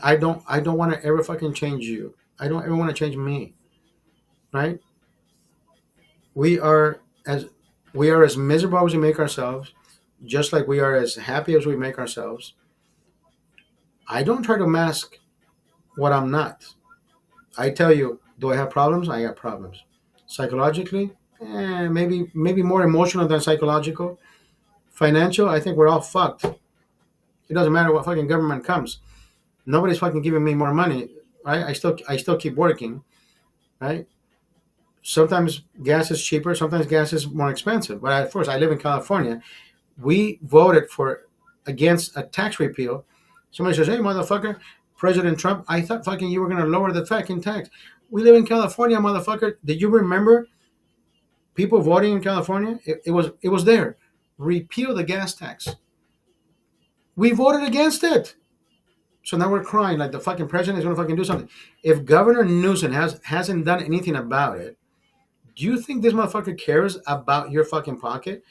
I don't want to ever fucking change you. I don't ever want to change me, right? We are as miserable as we make ourselves, just like we are as happy as we make ourselves. I don't try to mask what I'm not. I tell you, do I have problems? I got problems. Psychologically, maybe more emotional than psychological. Financial, I think we're all fucked. It doesn't matter what fucking government comes. Nobody's fucking giving me more money, right? I still keep working, right? Sometimes gas is cheaper, sometimes gas is more expensive. But of course, I live in California. We voted against a tax repeal. Somebody says, hey, motherfucker, President Trump, I thought fucking you were going to lower the fucking tax. We live in California, motherfucker. Did you remember people voting in California? It was there. Repeal the gas tax. We voted against it. So now we're crying like the fucking president is going to fucking do something. If Governor Newsom hasn't done anything about it, do you think this motherfucker cares about your fucking pocket?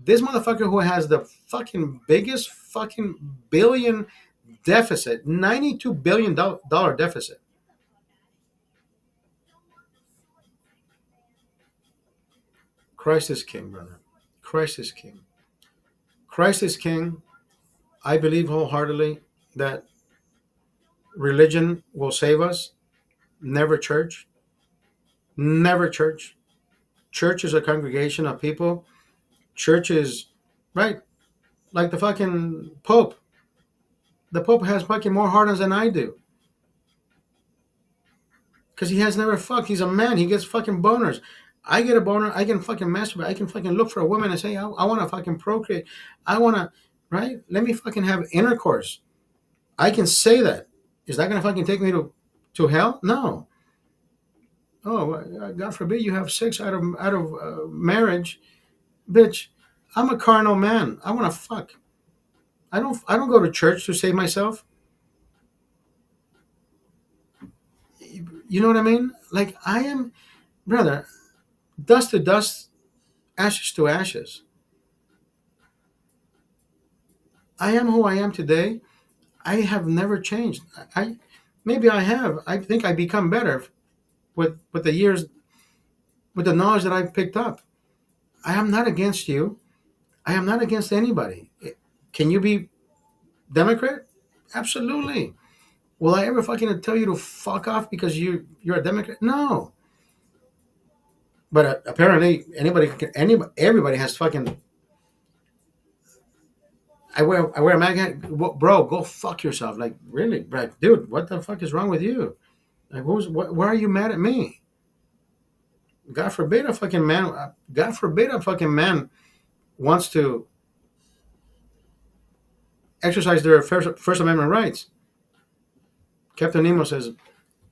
This motherfucker who has the fucking biggest fucking billion deficit, $92 billion deficit. Christ is king, brother. Christ is king. Christ is king. I believe wholeheartedly that religion will save us. Never church. Never church. Church is a congregation of people. Church is, right, like the fucking Pope. The Pope has fucking more hard-ons than I do. Because he has never fucked. He's a man. He gets fucking boners. I get a boner. I can fucking masturbate. I can fucking look for a woman and say, I want to fucking procreate. I want to, right? Let me fucking have intercourse. I can say that. Is that going to fucking take me to hell? No. Oh, God forbid you have sex out of marriage. Bitch, I'm a carnal man. I want to fuck. I don't go to church to save myself. You know what I mean? Like I am, brother, dust to dust, ashes to ashes. I am who I am today. I have never changed. I maybe I have. I think I become better with the years, with the knowledge that I've picked up. I am not against you. I am not against anybody. Can you be Democrat? Absolutely. Will I ever fucking tell you to fuck off because you're a Democrat? No. But apparently everybody has fucking. I wear a MAGA hat. Bro, go fuck yourself. Like really, like dude, what the fuck is wrong with you? Like why are you mad at me? God forbid a fucking man. God forbid a fucking man wants to exercise their First Amendment rights. Captain Nemo says,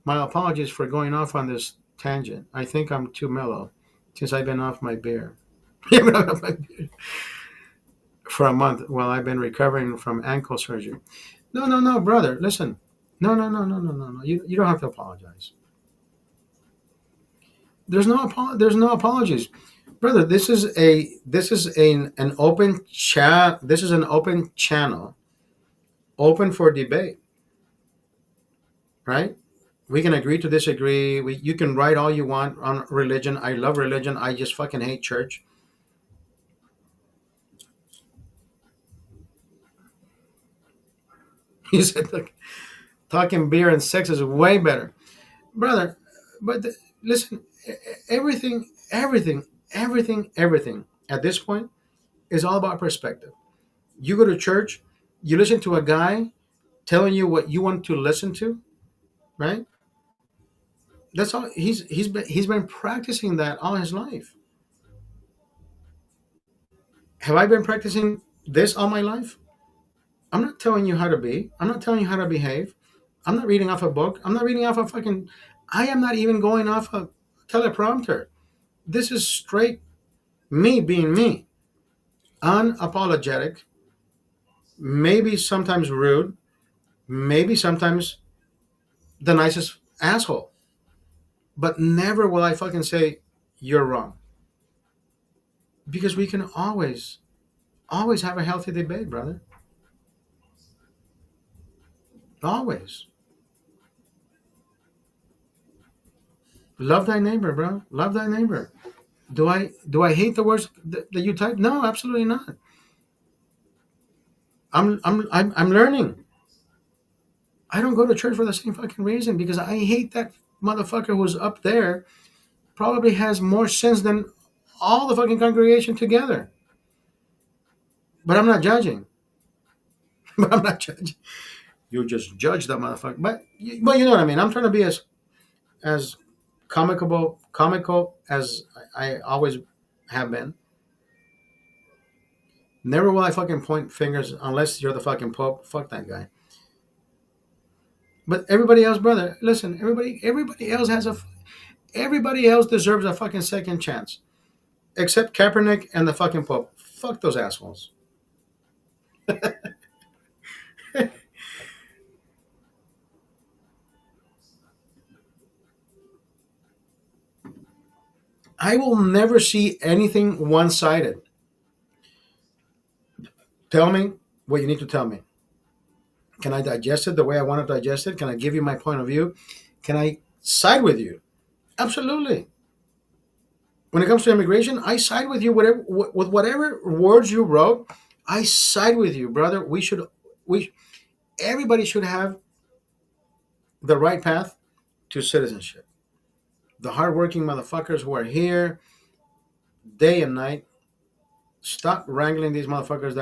"My apologies for going off on this tangent. I think I'm too mellow since I've been off my beer." For a month while I've been recovering from ankle surgery. No, brother. Listen. No. You don't have to apologize. There's no apologies, brother. This is an open chat. This is an open channel, open for debate. Right? We can agree to disagree. You can write all you want on religion. I love religion. I just fucking hate church. He said, "Look, talking beer and sex is way better, brother." But listen, everything at this point is all about perspective. You go to church, you listen to a guy telling you what you want to listen to, right? That's all. He's been practicing that all his life. Have I been practicing this all my life? I'm not telling you how to be. I'm not telling you how to behave. I'm not reading off a book. I'm not reading off a fucking. I am not even going off a teleprompter. This is straight me being me, unapologetic, maybe sometimes rude, maybe sometimes the nicest asshole, but never will I fucking say you're wrong, because we can always have a healthy debate, brother. Always. Love thy neighbor, bro. Love thy neighbor. Do I hate the words that you type? No, absolutely not. I'm learning. I don't go to church for the same fucking reason, because I hate that motherfucker who's up there probably has more sins than all the fucking congregation together. But I'm not judging. But I'm not judging. You just judge that motherfucker. But you know what I mean. I'm trying to be as comical as I always have been. Never will I fucking point fingers unless you're the fucking Pope. Fuck that guy. But everybody else, brother, listen. Everybody else deserves a fucking second chance, except Kaepernick and the fucking Pope. Fuck those assholes. I will never see anything one-sided. Tell me what you need to tell me. Can I digest it the way I want to digest it? Can I give you my point of view? Can I side with you? Absolutely. When it comes to immigration, I side with you. With whatever words you wrote, I side with you, brother. Everybody should have the right path to citizenship. The hardworking motherfuckers who are here day and night, stop wrangling these motherfuckers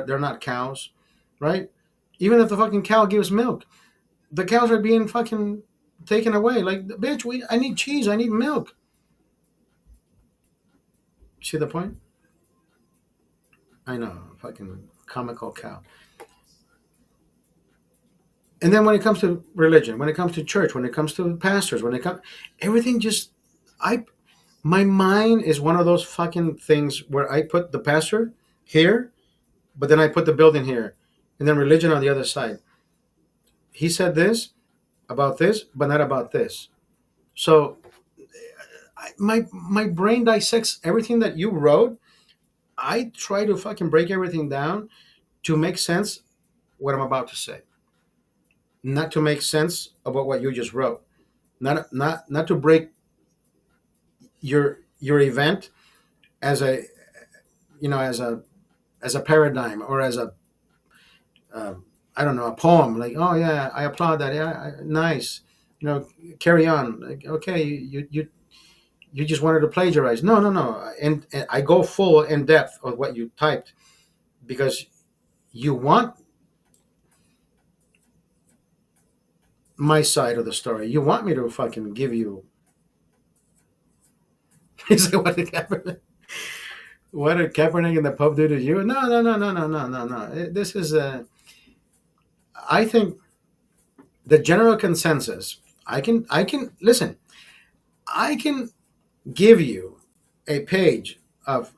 they're not cows, right? Even if the fucking cow gives milk, the cows are being fucking taken away. Like, bitch, I need cheese, I need milk. See the point? I know, fucking comical cow. And then when it comes to religion, when it comes to church, when it comes to pastors, everything just, my mind is one of those fucking things where I put the pastor here, but then I put the building here, and then religion on the other side. He said this about this, but not about this. So my brain dissects everything that you wrote. I try to fucking break everything down to make sense what I'm about to say, not to make sense about what you just wrote, not to break your event as a as a paradigm or as a uh, I don't know, a poem. Like, oh yeah, I applaud that. Yeah, nice. Carry on. Like, okay, you just wanted to plagiarize. No, no, no. And I go full in depth of what you typed because you want my side of the story. You want me to fucking give you. He said, what did Kaepernick and the Pope do to you? No, no, no, no, no, no, no, no. This is I think the general consensus. I can listen. I can give you a page of,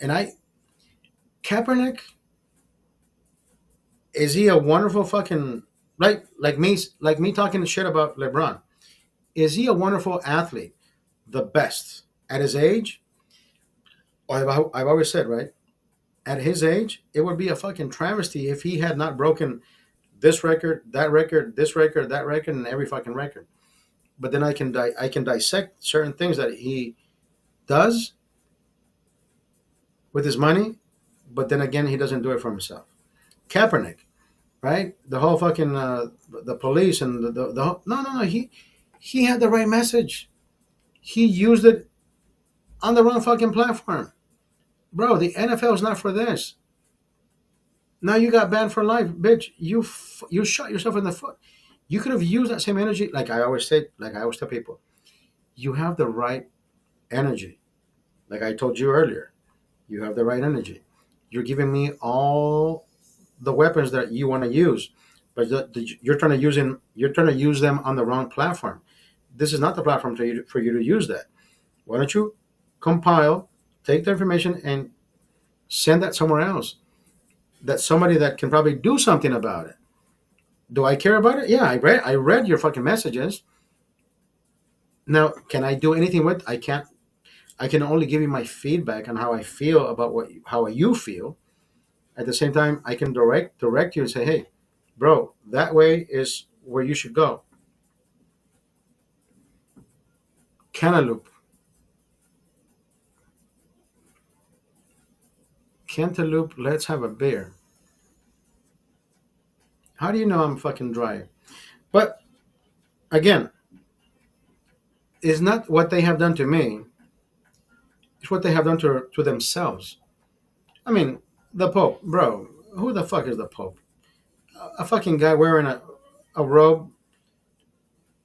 and Kaepernick, is he a wonderful fucking like me talking shit about LeBron? Is he a wonderful athlete? The best at his age? I've always said, right? At his age, it would be a fucking travesty if he had not broken this record, that record, this record, that record, and every fucking record. But then I can dissect certain things that he does with his money, but then again, he doesn't do it for himself. Kaepernick, right? The whole fucking the police and the no. He had the right message. He used it on the wrong fucking platform, bro. The NFL is not for this. Now you got banned for life, bitch. You shot yourself in the foot. You could have used that same energy, like I always say, like I always tell people. You have the right energy, like I told you earlier. You have the right energy. You're giving me all the weapons that you want to use, but you're trying to use them on the wrong platform. This is not the platform for you to use that. Why don't you compile, take the information, and send that somewhere else? That's somebody that can probably do something about it. Do I care about it? Yeah, I read your fucking messages. Now, can I do anything with? I can't. I can only give you my feedback on how I feel about how you feel. At the same time, I can direct you and say, hey, bro, that way is where you should go. Cantaloupe. Cantaloupe, let's have a beer. How do you know I'm fucking dry? But again, it's not what they have done to me. It's what they have done to themselves. I mean, the Pope, bro. Who the fuck is the Pope? A fucking guy wearing a robe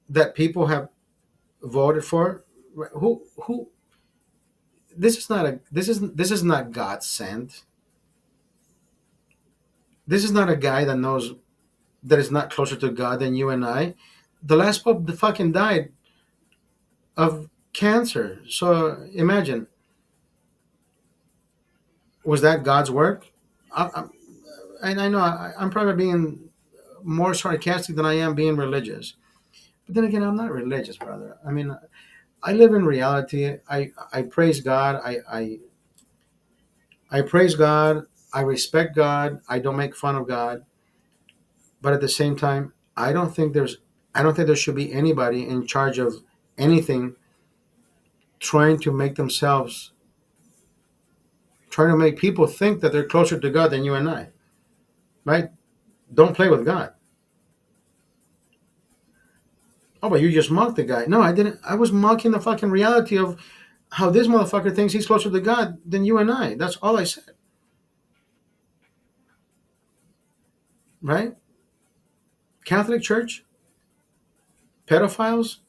that people have voted for. Who? This is not God sent. This is not a guy that knows that is not closer to God than you and I. The last Pope fucking died of cancer. So imagine, was that God's work? And I know I'm probably being more sarcastic than I am being religious. But then again, I'm not religious, brother. I mean, I live in reality. I praise God. I praise God. I respect God. I don't make fun of God. But at the same time, I don't think there should be anybody in charge of anything trying to make people think that they're closer to God than you and I. Right? Don't play with God. Oh, but you just mocked the guy. No, I didn't. I was mocking the fucking reality of how this motherfucker thinks he's closer to God than you and I. That's all I said. Right? Catholic Church? Pedophiles?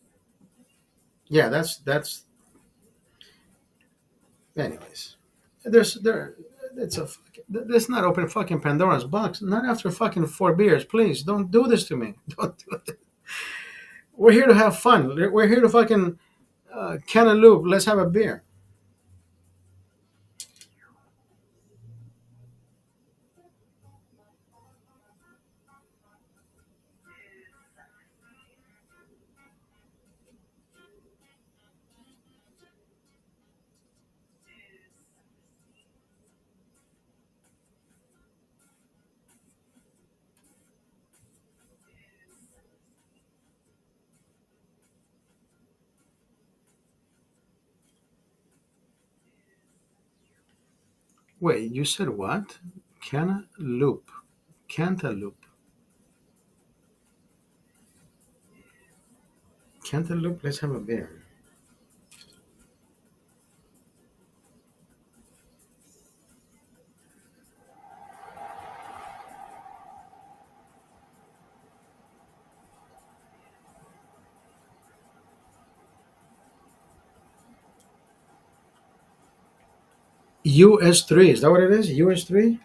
Yeah, that's anyways. Let's not open fucking Pandora's box. Not after fucking 4 beers, please. Don't do this to me. Don't do it. We're here to have fun. We're here to fucking cantaloupe. Let's have a beer. Wait, you said what? Cantaloupe. Cantaloupe. Cantaloupe. Let's have a beer. US3. Is that what it is? US3?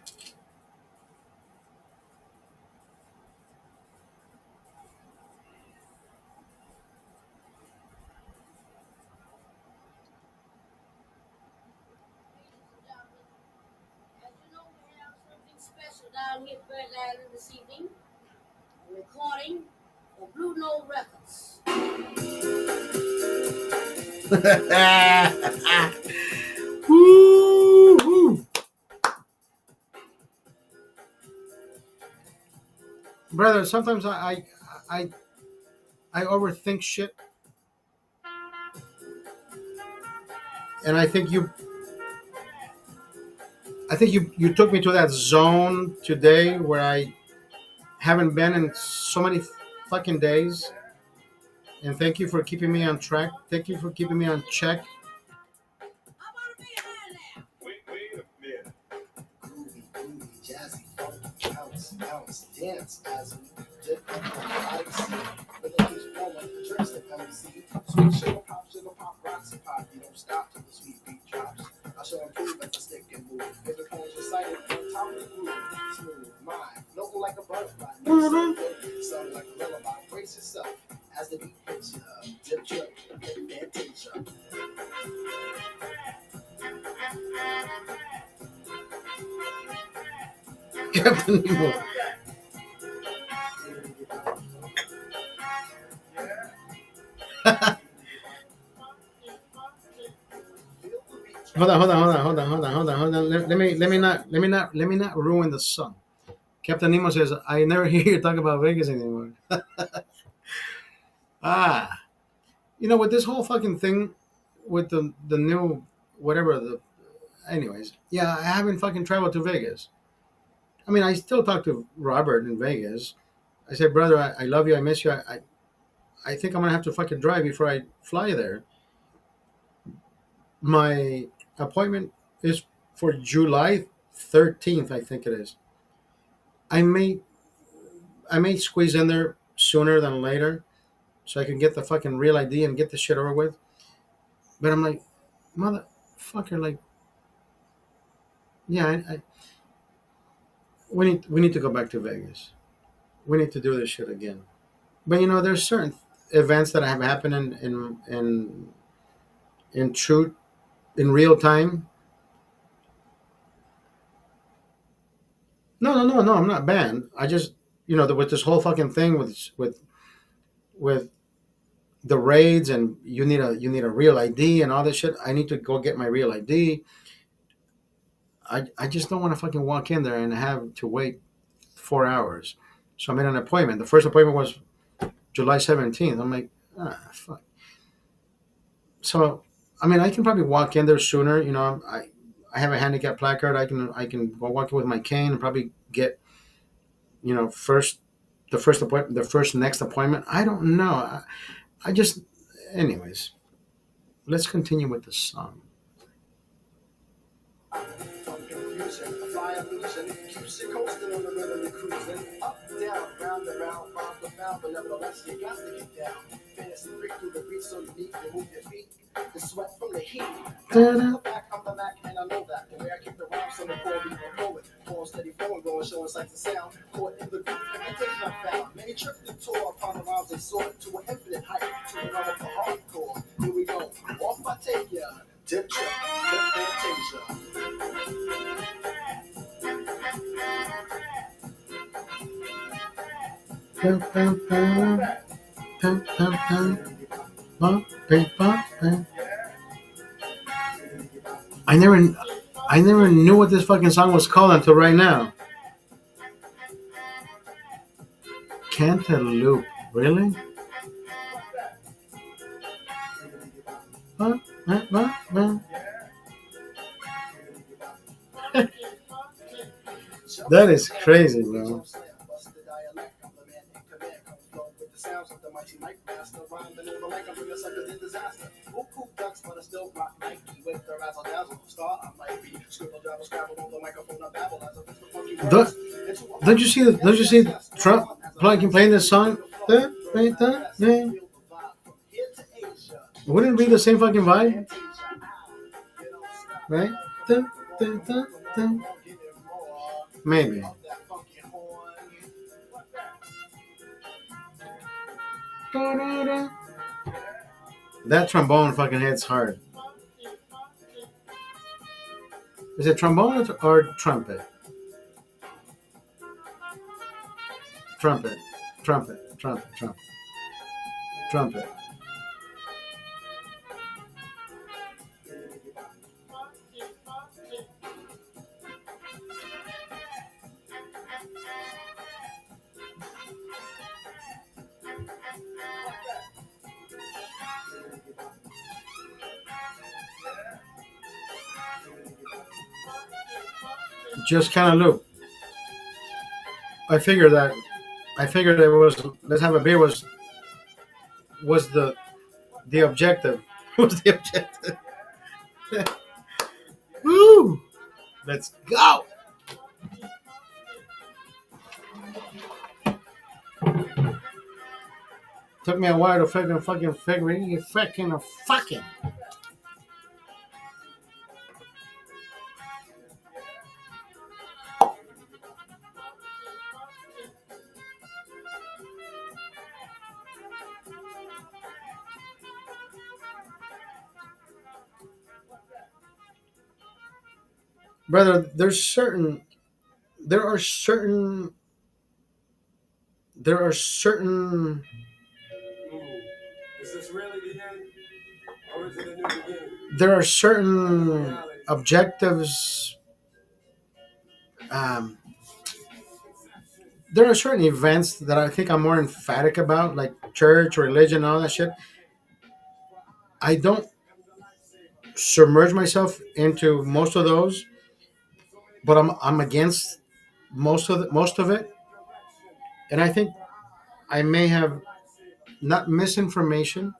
As you know, we have something special down here at Bird Island this evening. A recording of Blue Note Records. Woo-hoo. Brother, sometimes I overthink shit, and I think you took me to that zone today where I haven't been in so many fucking days. And thank you for keeping me on track. Thank you for keeping me on check. Wait a minute. Groovy, jazzy, funky, bounce, dance as we dip up on the Odyssey. With the beach flowing, drinks the MC. Sweet sugar pop, rocks and pop. You don't stop till the sweet beat drops. I shall improve as I stick and move. If the poems recited on top of the groove, smooth, mind, nothing like a butterfly. Sound like a lullaby. Brace yourself as the beat hits ya. Dip, trip, fantasia. Captain Nemo. Hold on. Let me not ruin the song. Captain Nemo says, "I never hear you talk about Vegas anymore." With this whole fucking thing, with the new whatever the, anyways, yeah, I haven't fucking traveled to Vegas. I mean, I still talk to Robert in Vegas. I said, brother, I love you, I miss you. I think I'm gonna have to fucking drive before I fly there. My appointment is for July 13th, I think it is. I may squeeze in there sooner than later so I can get the fucking real ID and get the shit over with. But I'm like, motherfucker, like, yeah, we need to go back to Vegas. We need to do this shit again. But there's certain events that have happened in truth, in real time. No, I'm not banned. I just, with this whole fucking thing with the raids, and you need a real ID and all this shit. I need to go get my real ID. I just don't want to fucking walk in there and have to wait 4 hours. So I made an appointment. The first appointment was July 17th. I'm like, fuck. So, I mean, I can probably walk in there sooner. I have a handicap placard. I can go walk in with my cane and probably get, the first next appointment. I don't know. I just, anyways, let's continue with the song. Coasting on the river and cruising up, down, round and round, round and round, but nevertheless you got to get down. Fantasy break through the beat, so you need to move your feet. The sweat from the heat. I'm the back, and I know that. The way I keep the rhymes on the floor, we were forward. Form steady flowing, going, showing sights and sound. Caught in the group, imitation I found. Many tripped and tore upon the rhymes and soared to an infinite height, to the realm of the hardcore. Here we go. Off I take ya. Dip trip, dip fantasia. I never knew what this fucking song was called until right now. Cantaloupe, really? That is crazy, bro. Don't, don't you see? Don't you see Trump playing this song? Wouldn't it be the same fucking vibe, right? Maybe. That trombone fucking hits hard. Is it trombone or trumpet? Trumpet, trumpet, trumpet, trumpet, trumpet. Just kind of loop. I figured it was let's have a beer was the objective. Was the objective. Woo! Let's go. Took me a while to fucking figure it fucking. Brother, there are certain Is this really the end? Or is it a new beginning? there are certain objectives. There are certain events that I think I'm more emphatic about, like church, religion, all that shit. I don't submerge myself into most of those, but I'm against most of it, and I think I may have not misinformation.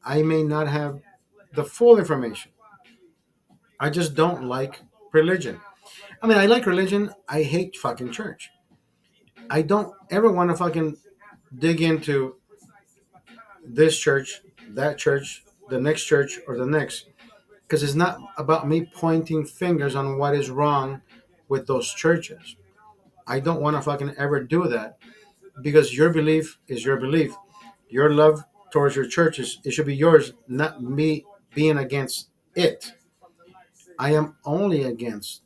I may not have the full information. I just don't like religion. I mean, I like religion. I hate fucking church. I don't ever want to fucking dig into this church, that church, the next church, or the next, because it's not about me pointing fingers on what is wrong with those churches. I don't want to fucking ever do that because your belief is your belief. Your love towards your churches, it should be yours, not me being against it. I am only against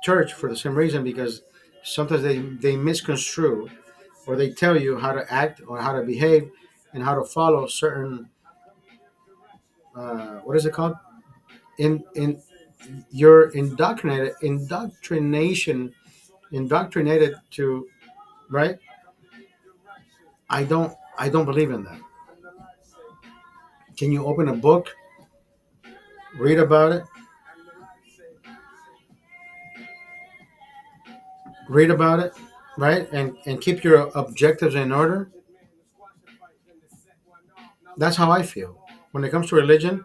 church for the same reason because sometimes they misconstrue or they tell you how to act or how to behave and how to follow certain what is it called in you're indoctrinated to, right. I don't believe in that. Can you open a book, read about it, right, and keep your objectives in order? That's how I feel when it comes to religion.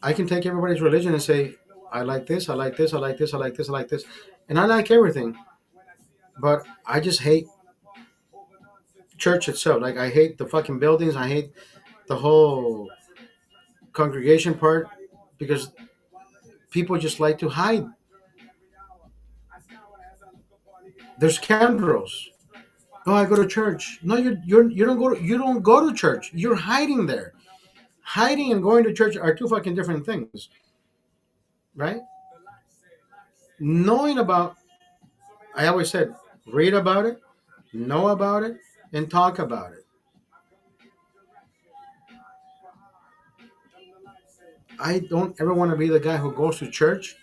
I can take everybody's religion and say, I like this, I like this, I like this, I like this, I like this, and I like everything. But I just hate church itself. Like I hate the fucking buildings. I hate the whole congregation part because people just like to hide. They're scoundrels. Oh, I go to church. No, you don't go to church. You're hiding there. Hiding and going to church are two fucking different things, right? Knowing about, I always said, read about it, know about it, and talk about it. I don't ever want to be the guy who goes to church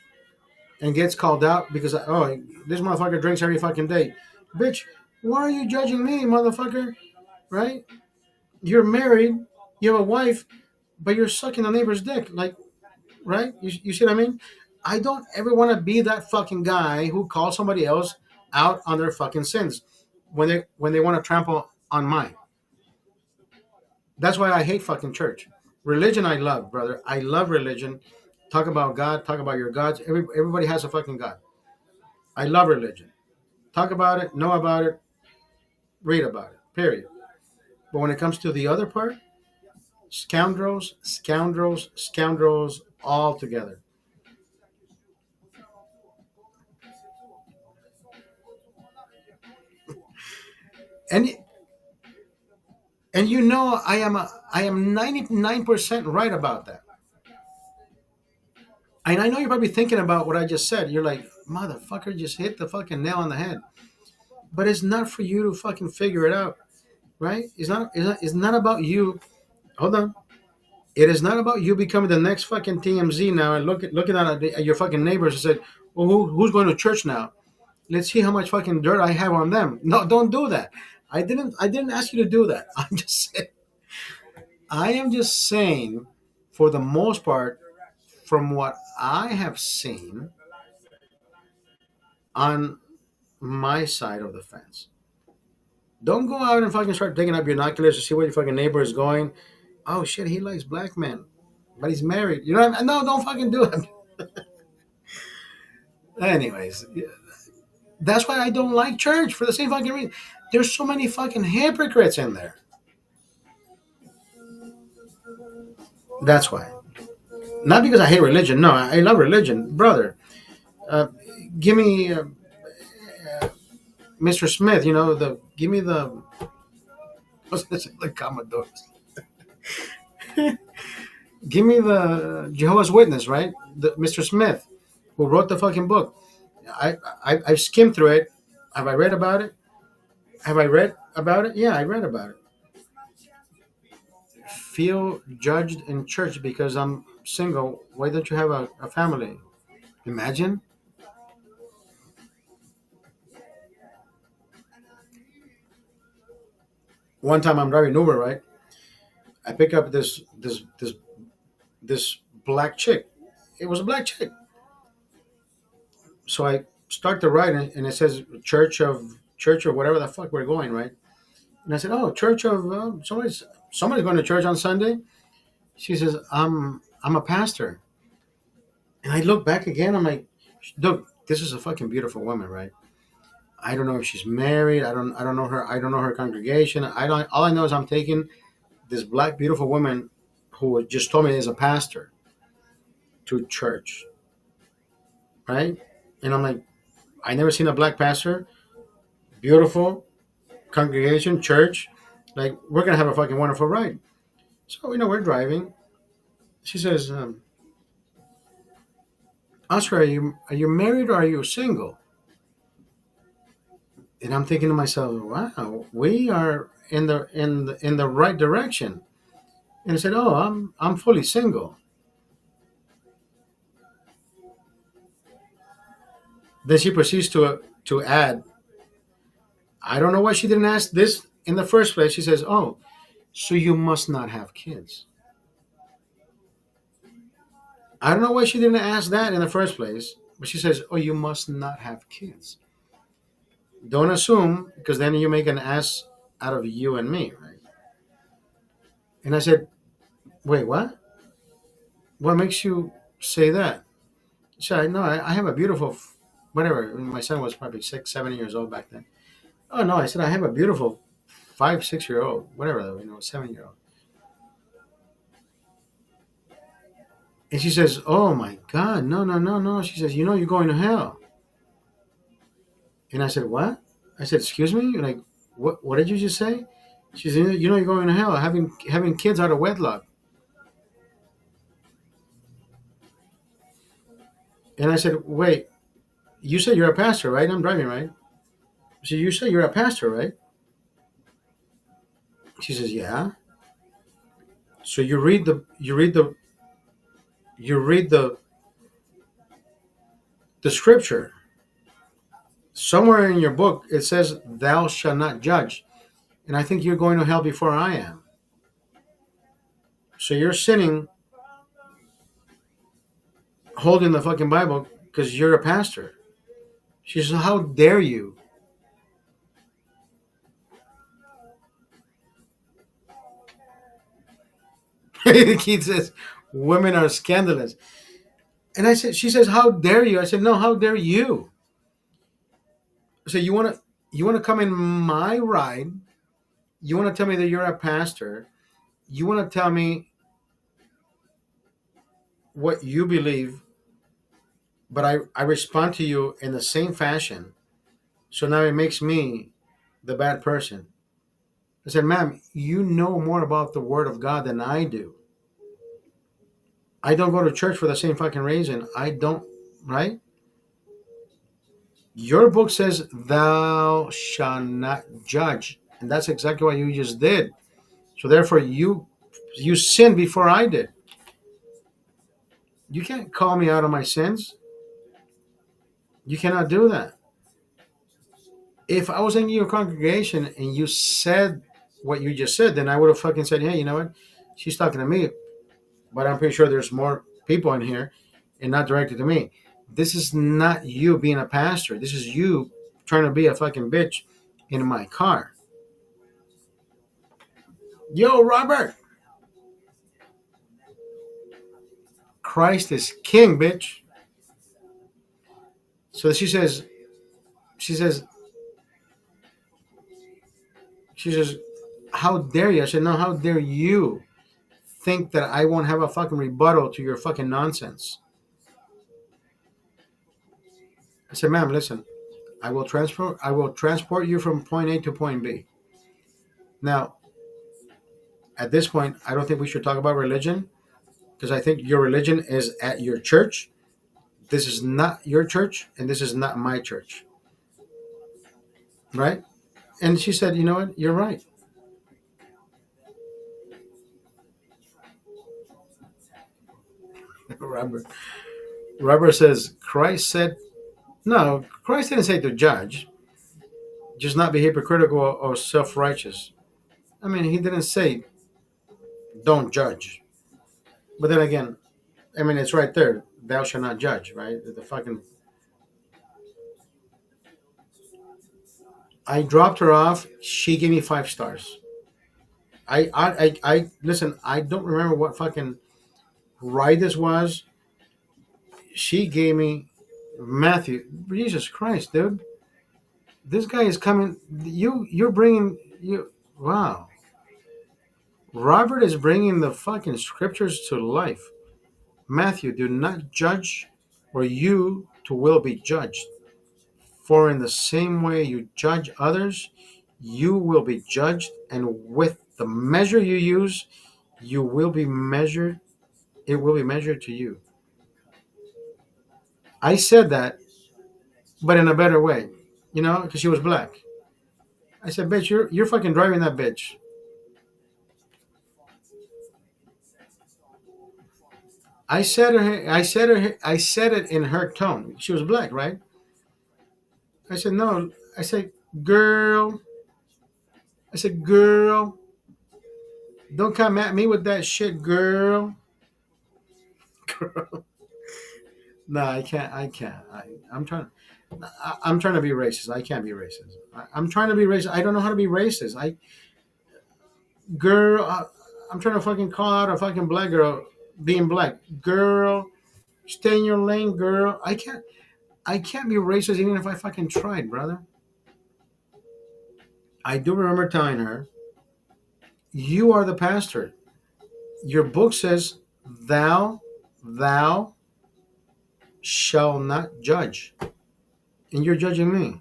and gets called out because this motherfucker drinks every fucking day. Bitch, why are you judging me, motherfucker? Right? You're married, you have a wife, but you're sucking the neighbor's dick. Like, right? You see what I mean? I don't ever want to be that fucking guy who calls somebody else out on their fucking sins when they want to trample on mine. That's why I hate fucking church. Religion I love, brother. I love religion. Talk about God, talk about your gods. Everybody has a fucking God. I love religion. Talk about it, know about it, read about it. Period. But when it comes to the other part, scoundrels, scoundrels, scoundrels all together. And you know I am 99% right about that. And I know you're probably thinking about what I just said. You're like, motherfucker, just hit the fucking nail on the head. But it's not for you to fucking figure it out, right? It's not about you. Hold on. It is not about you becoming the next fucking TMZ now and looking at your fucking neighbors and say, well, who's going to church now? Let's see how much fucking dirt I have on them. No, don't do that. I didn't ask you to do that. I am just saying, for the most part, from what I have seen on my side of the fence, don't go out and fucking start taking up binoculars to see where your fucking neighbor is going. Oh shit, he likes black men, but he's married. You know what I mean? No, don't fucking do it. Anyways, that's why I don't like church, for the same fucking reason. There's so many fucking hypocrites in there. That's why. Not because I hate religion. No, I love religion, brother. Give me Mr. Smith. You know, give me the what's this? The Commodores. Give me the Jehovah's Witness, right? Mr. Smith, who wrote the fucking book. I've skimmed through it. Have I read about it? Have I read about it? Yeah, I read about it. Feel judged in church because I'm single. Why don't you have a family? Imagine. One time I'm driving Uber, right? I pick up this black chick. It was a black chick. So I start the ride and it says church of whatever the fuck we're going, right? And I said, oh, church of somebody's going to church on Sunday. She says, I'm a pastor. And I look back again. I'm like, look, this is a fucking beautiful woman, right? I don't know if she's married. I don't know her. I don't know her congregation. All I know is I'm taking this black beautiful woman who just told me is a pastor to church, right? And I'm like, I never seen a black pastor. Beautiful congregation, church. Like, we're gonna have a fucking wonderful ride. So we're driving. She says, Oscar, are you married or are you single? And I'm thinking to myself, wow, we are in the right direction. And I said, oh, I'm fully single. Then she proceeds to add, I don't know why she didn't ask this in the first place. She says, oh, so you must not have kids. I don't know why she didn't ask that in the first place. But she says, oh, you must not have kids. Don't assume, because then you make an ass out of you and me, right? And I said, wait, what? What makes you say that? She said, no, I have a beautiful, whatever. My son was probably 6, 7 years old back then. Oh, no, I said, I have a beautiful 5, 6-year-old, whatever, 7-year-old. And she says, oh, my God, no. She says, you're going to hell. And I said, what? I said, excuse me? Like, what did you just say? She said, you're going to hell, having kids out of wedlock. And I said, wait, you said you're a pastor, right? I'm driving, right? So you say you're a pastor, right? She says, yeah. So you read the scripture. Somewhere in your book it says, thou shalt not judge. And I think you're going to hell before I am. So you're sinning holding the fucking Bible because you're a pastor. She says, how dare you? Keith says, women are scandalous. And I said, she says, how dare you? I said, no, how dare you? So you want to come in my ride? You want to tell me that you're a pastor? You want to tell me what you believe, but I respond to you in the same fashion. So now it makes me the bad person. I said, ma'am, you know more about the Word of God than I do. I don't go to church for the same fucking reason. I don't, right? Your book says, thou shalt not judge. And that's exactly what you just did. So therefore, you sinned before I did. You can't call me out of my sins. You cannot do that. If I was in your congregation and you said what you just said, then I would have fucking said, hey, you know what? She's talking to me, but I'm pretty sure there's more people in here and not directed to me. This is not you being a pastor. This is you trying to be a fucking bitch in my car. Yo, Robert. Christ is king, bitch. So she says, how dare you? I said, no, how dare you think that I won't have a fucking rebuttal to your fucking nonsense? I said, ma'am, listen, I will transport you from point A to point B. Now, at this point, I don't think we should talk about religion because I think your religion is at your church. This is not your church, and this is not my church. Right? And she said, you know what? You're right. Robert says, Christ said, no, Christ didn't say to judge, just not be hypocritical or self-righteous. I mean, he didn't say don't judge. But then again, I mean, it's right there. Thou shalt not judge, right? The fucking. I dropped her off. She gave me 5 stars. I listen. I don't remember what fucking ride this was. She gave me Matthew. Jesus Christ, dude. This guy is coming. You're bringing you. Wow. Robert is bringing the fucking scriptures to life. Matthew, do not judge, or you too will be judged. For in the same way you judge others, you will be judged, and with the measure you use, you will be measured. It will be measured to you. I said that, but in a better way, because she was black. I said, "Bitch, you're fucking driving that bitch." I said it in her tone. She was black, right? I said, no. I said, girl. Don't come at me with that shit, girl. Girl. No, I can't. I'm trying. I'm trying to be racist. I can't be racist. I'm trying to be racist. I don't know how to be racist. I'm trying to fucking call out a fucking black girl being black. Girl, stay in your lane, girl. I can't be racist even if I fucking tried, brother. I do remember telling her, you are the pastor. Your book says, thou shall not judge. And you're judging me.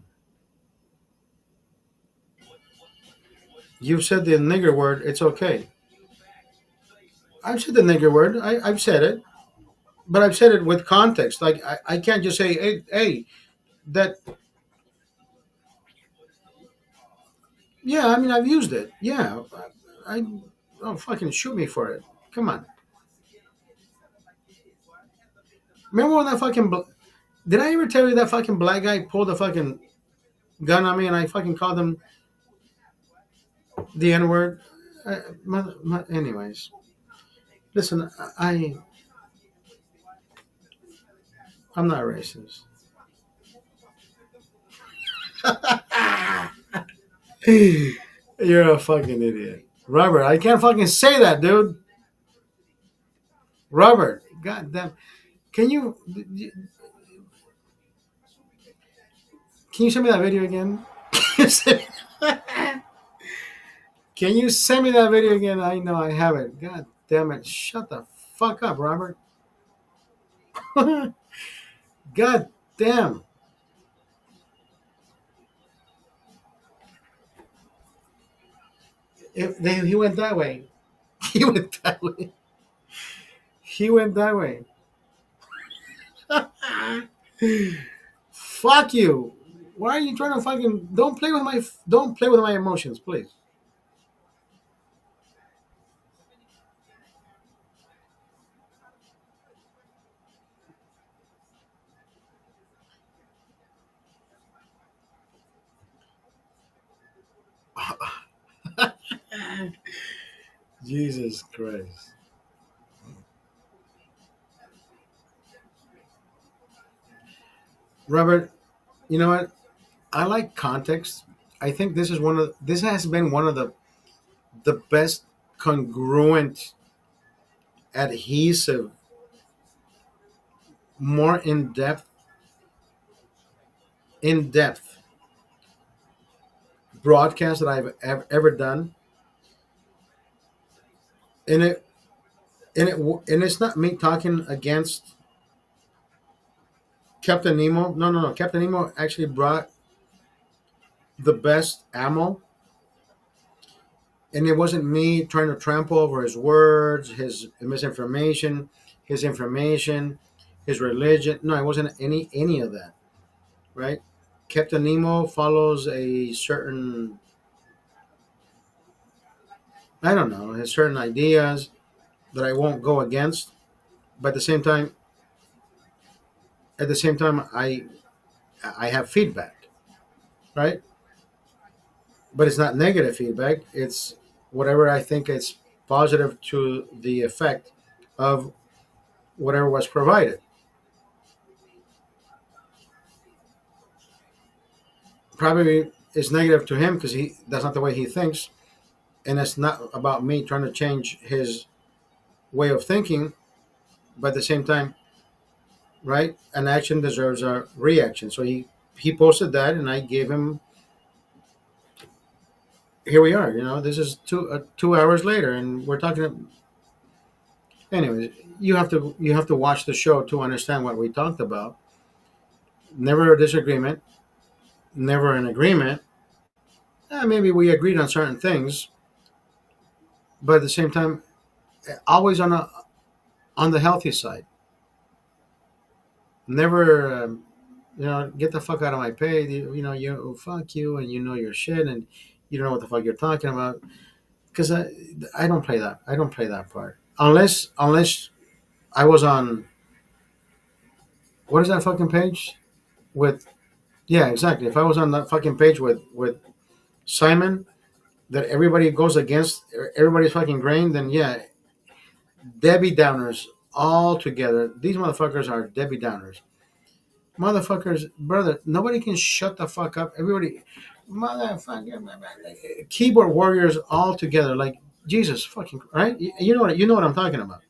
You've said the nigger word, it's okay. I've said the nigger word. I've said it. But I've said it with context. Like, I can't just say, hey, that... Yeah, I mean, I've used it. Yeah. Oh, fucking shoot me for it. Come on. Remember when that fucking... Did I ever tell you that fucking black guy pulled a fucking gun on me and I fucking called him the N-word? Anyways. Listen, I'm not racist. You're a fucking idiot. Robert, I can't fucking say that, dude. Robert, goddamn. Can you can you send me that video again? Can you send me that video again? I know I have it. God damn it. Shut the fuck up, Robert. God damn. He went that way. He went that way. He went that way. Fuck you. Why are you trying to fucking don't play with my emotions, please. Jesus Christ. Robert, you know what? I like context. I think this has been one of the best congruent, adhesive, more in depth broadcast that I've ever done. And it's not me talking against Captain Nemo. No, no, no. Captain Nemo actually brought the best ammo, and it wasn't me trying to trample over his words, his misinformation, his information, his religion. No, it wasn't any of that. Right? Captain Nemo follows a certain, I don't know, has certain ideas that I won't go against, but at the same time, I have feedback, right? But it's not negative feedback. It's whatever I think is positive to the effect of whatever was provided. Probably it's negative to him because that's not the way he thinks, and it's not about me trying to change his way of thinking. But at the same time, right, an action deserves a reaction. So he posted that, and I gave him. Here we are. This is 2 hours later, and we're talking. Anyways, you have to watch the show to understand what we talked about. Never a disagreement, never an agreement. Maybe we agreed on certain things, but at the same time, always on the healthy side. Never, get the fuck out of my pay. You fuck you, and you know your shit, and you don't know what the fuck you're talking about. Because I don't play that. I don't play that part unless I was on. What is that fucking page? With Yeah, exactly. If I was on that fucking page with Simon, that everybody goes against everybody's fucking grain, then yeah, Debbie Downers all together. These motherfuckers are Debbie Downers. Motherfuckers, brother, nobody can shut the fuck up. Everybody, motherfucker, keyboard warriors all together. Like, Jesus fucking, right? You know what I'm talking about.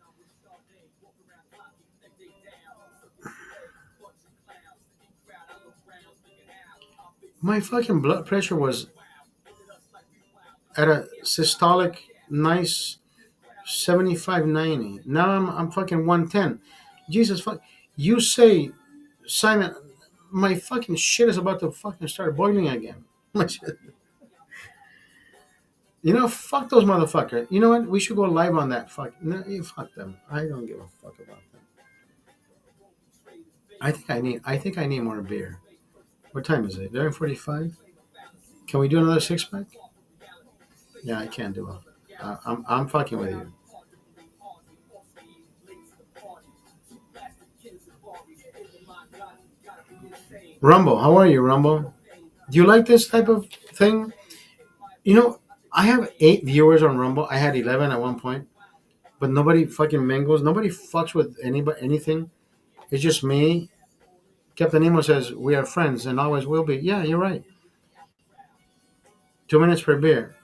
My fucking blood pressure was at a systolic nice 75/90. Now I'm fucking 110. Jesus fuck. You say, Simon, my fucking shit is about to fucking start boiling again. My shit. Fuck those motherfuckers. You know what? We should go live on that. No, fuck them. I don't give a fuck about them. I think I need more beer. What time is it? 11:45. Can we do another 6-pack? Yeah, I can't do it. I'm fucking with you. Rumble, how are you, Rumble? Do you like this type of thing? I have 8 viewers on Rumble. I had 11 at one point, but nobody fucking mingles. Nobody fucks with anybody, anything. It's just me Captain Nemo says, we are friends and always will be. Yeah, you're right. 2 minutes per beer.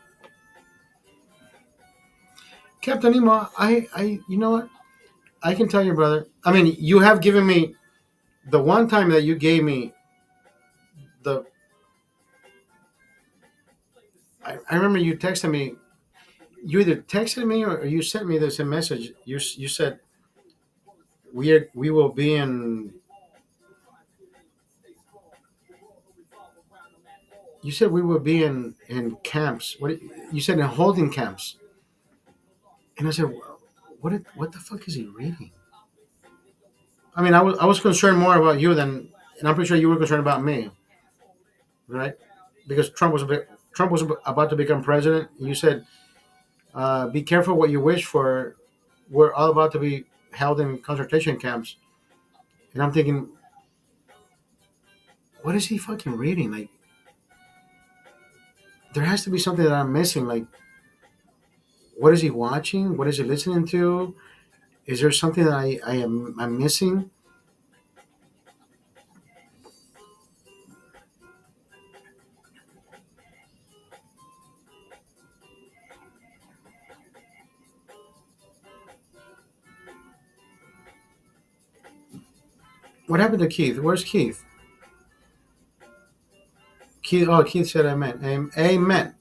Captain Nemo, you know what? I can tell you, brother. I mean, you have given me the one time that you gave me the. I remember you texted me. You either texted me or you sent me this a message. You said we will be in. You said we will be in camps. What you said in holding camps, and I said, what the fuck is he reading? I mean, I was concerned more about you than, and I'm pretty sure you were concerned about me, right? Because Trump was about to become president. You said, "Be careful what you wish for. We're all about to be held in concentration camps." And I'm thinking, what is he fucking reading? Like, there has to be something that I'm missing. Like, what is he watching? What is he listening to? Is there something that I'm missing? What happened to Keith? Where's Keith? Keith. Oh, Keith said amen. Amen.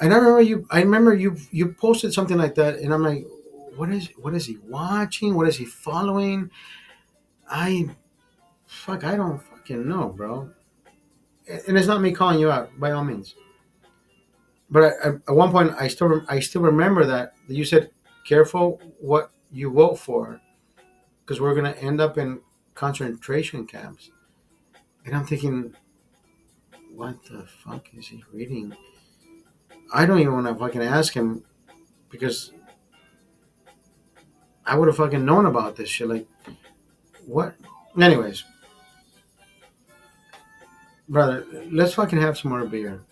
And I remember you posted something like that, and I'm like, what is he watching? What is he following? I I don't fucking know, bro. And it's not me calling you out, by all means. But at one point, I still remember that you said, "Careful what you vote for, because we're gonna end up in concentration camps." And I'm thinking, what the fuck is he reading? I don't even want to fucking ask him, because I would have fucking known about this shit. Like, what? Anyways, brother, let's fucking have some more beer.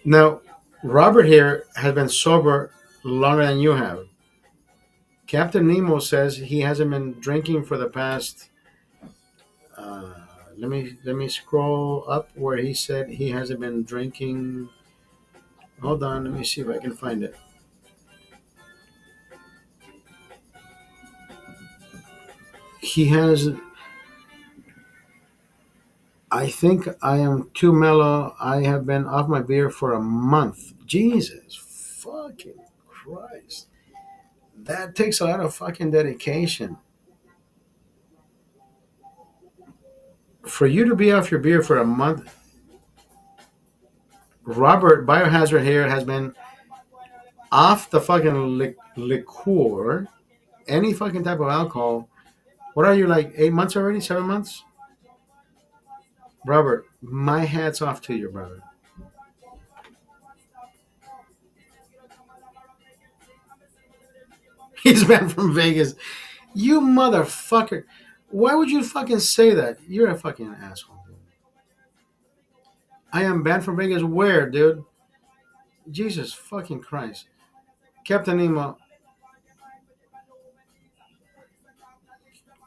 Now, Robert here has been sober longer than you have. Captain Nemo says he hasn't been drinking for the past. Let me scroll up where he said he hasn't been drinking. Hold on, let me see if I can find it. He has. I think I am too mellow. I have been off my beer for a month. Jesus fucking Christ. That takes a lot of fucking dedication. For you to be off your beer for a month, Robert Biohazard here has been off the fucking liqueur, any fucking type of alcohol. What are you, like 8 months already? 7 months? Robert, my hat's off to you, brother. He's banned from Vegas. You motherfucker. Why would you fucking say that? You're a fucking asshole, dude. I am banned from Vegas. Where, dude? Jesus fucking Christ. Captain Nemo.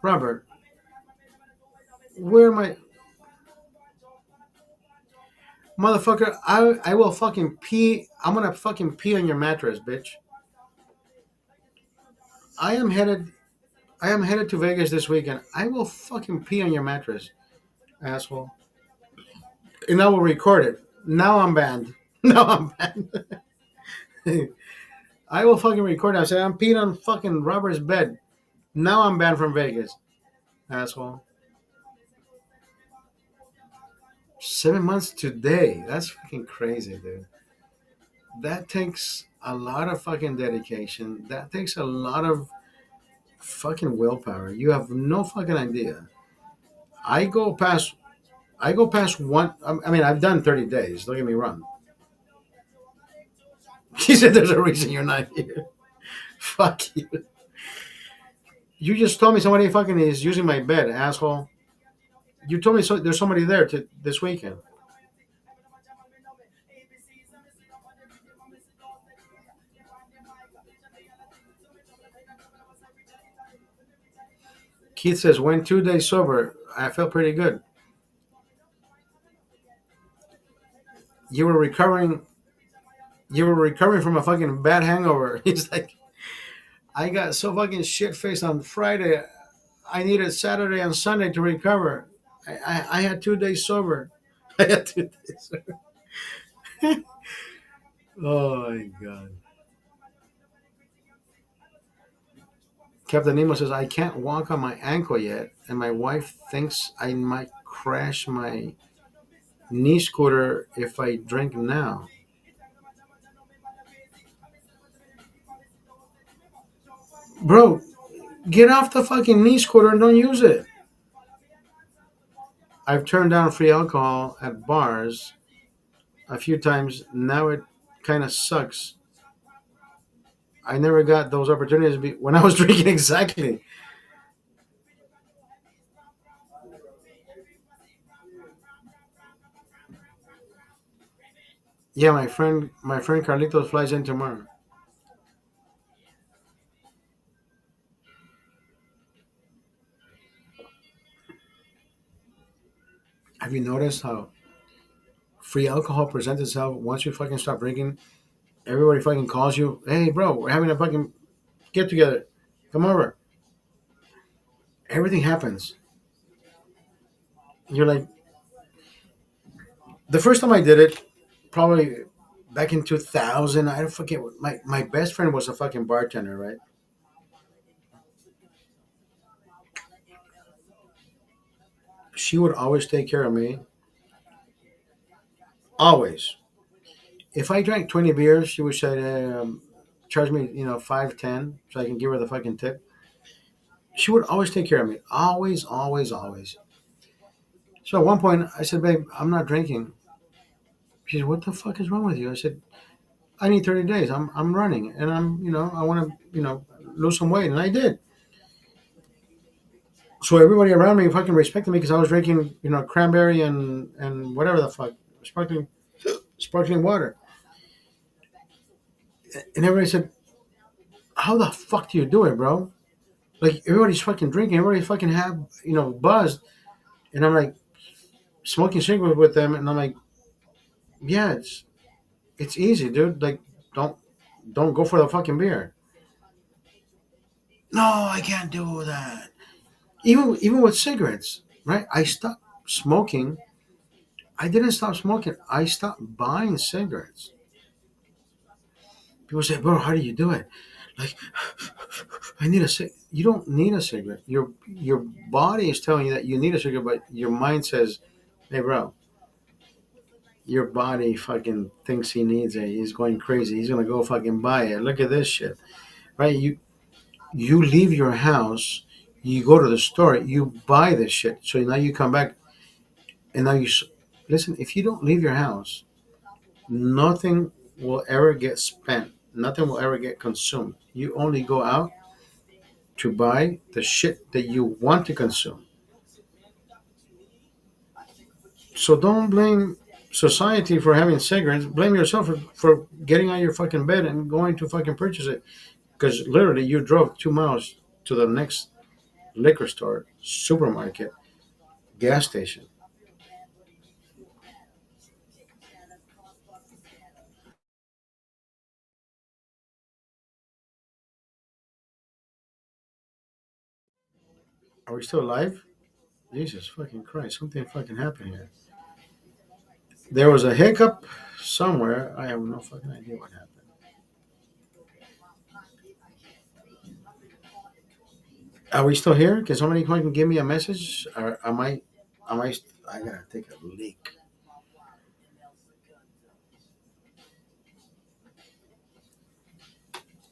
Robert. Where am I? Motherfucker, I will fucking pee. I'm gonna fucking pee on your mattress, bitch. I am headed to Vegas this weekend. I will fucking pee on your mattress, asshole. And I will record it. Now I'm banned. Now I'm banned. I will fucking record it. I say I'm peeing on fucking Robert's bed. Now I'm banned from Vegas, asshole. 7 months today. That's fucking crazy, dude. That takes a lot of fucking dedication. That takes a lot of fucking willpower. You have no fucking idea. I go past one. I mean, I've done 30 days. Don't get me wrong. He said there's a reason you're not here. Fuck you. You just told me somebody fucking is using my bed, asshole. You told me there's somebody there this weekend. Keith says, went 2 days sober. I felt pretty good. You were recovering from a fucking bad hangover. He's like, I got so fucking shit faced on Friday. I needed Saturday and Sunday to recover. I had 2 days sober. I had 2 days sober. Oh my god. Captain Nemo says, I can't walk on my ankle yet, and my wife thinks I might crash my knee scooter if I drink now. Bro, get off the fucking knee scooter and don't use it. I've turned down free alcohol at bars a few times. Now it kind of sucks. I never got those opportunities when I was drinking. Exactly. Yeah, my friend Carlitos flies in tomorrow. Have you noticed how free alcohol presents itself once you fucking stop drinking? Everybody fucking calls you, hey bro, we're having a fucking get together. Come over. Everything happens. You're like, the first time I did it, probably back in 2000, I don't forget. My best friend was a fucking bartender, right? She would always take care of me. Always. If I drank 20 beers, she would say, charge me, 5, 10, so I can give her the fucking tip. She would always take care of me. Always, always, always. So at one point, I said, babe, I'm not drinking. She said, what the fuck is wrong with you? I said, I need 30 days. I'm running, and I want to, lose some weight, and I did. So everybody around me fucking respected me because I was drinking, cranberry and whatever the fuck, sparkling water. And everybody said, how the fuck do you do it, bro? Like, everybody's fucking drinking, everybody's fucking buzzed. And I'm like, smoking cigarettes with them, and I'm like, yeah, it's easy, dude. Like, don't go for the fucking beer. No, I can't do that. Even with cigarettes, right? I stopped smoking. I didn't stop smoking. I stopped buying cigarettes. People say, bro, how do you do it? Like, I need a cigarette. You don't need a cigarette. Your body is telling you that you need a cigarette, but your mind says, hey, bro, your body fucking thinks he needs it. He's going crazy. He's going to go fucking buy it. Look at this shit. Right? You leave your house, you go to the store, you buy this shit. So now you come back, and now listen, if you don't leave your house, nothing will ever get spent. Nothing will ever get consumed. You only go out to buy the shit that you want to consume. So don't blame society for having cigarettes. Blame yourself for getting out of your fucking bed and going to fucking purchase it. Because literally you drove 2 miles to the next liquor store, supermarket, gas station. Are we still live? Jesus fucking Christ, something fucking happened here. There was a hiccup somewhere. I have no fucking idea what happened. Are we still here? Can somebody fucking give me a message? Or I gotta take a leak.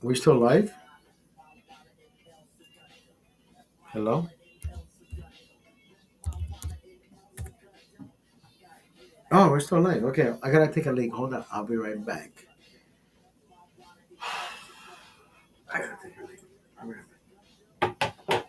We still live? Hello? Oh, we're still live. Okay, I gotta take a leak. Hold on, I'll be right back. I gotta take a leak. I'll be right back.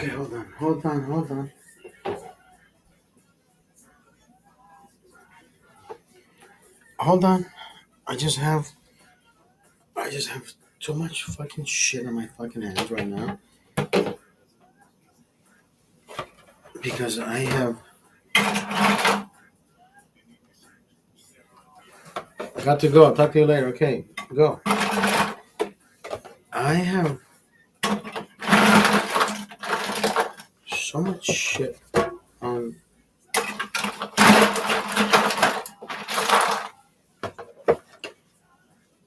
Okay, hold on. Hold on. I just have too much fucking shit on my fucking hands right now. Because I have got to go. I'll talk to you later. Okay, go. I have so much shit on.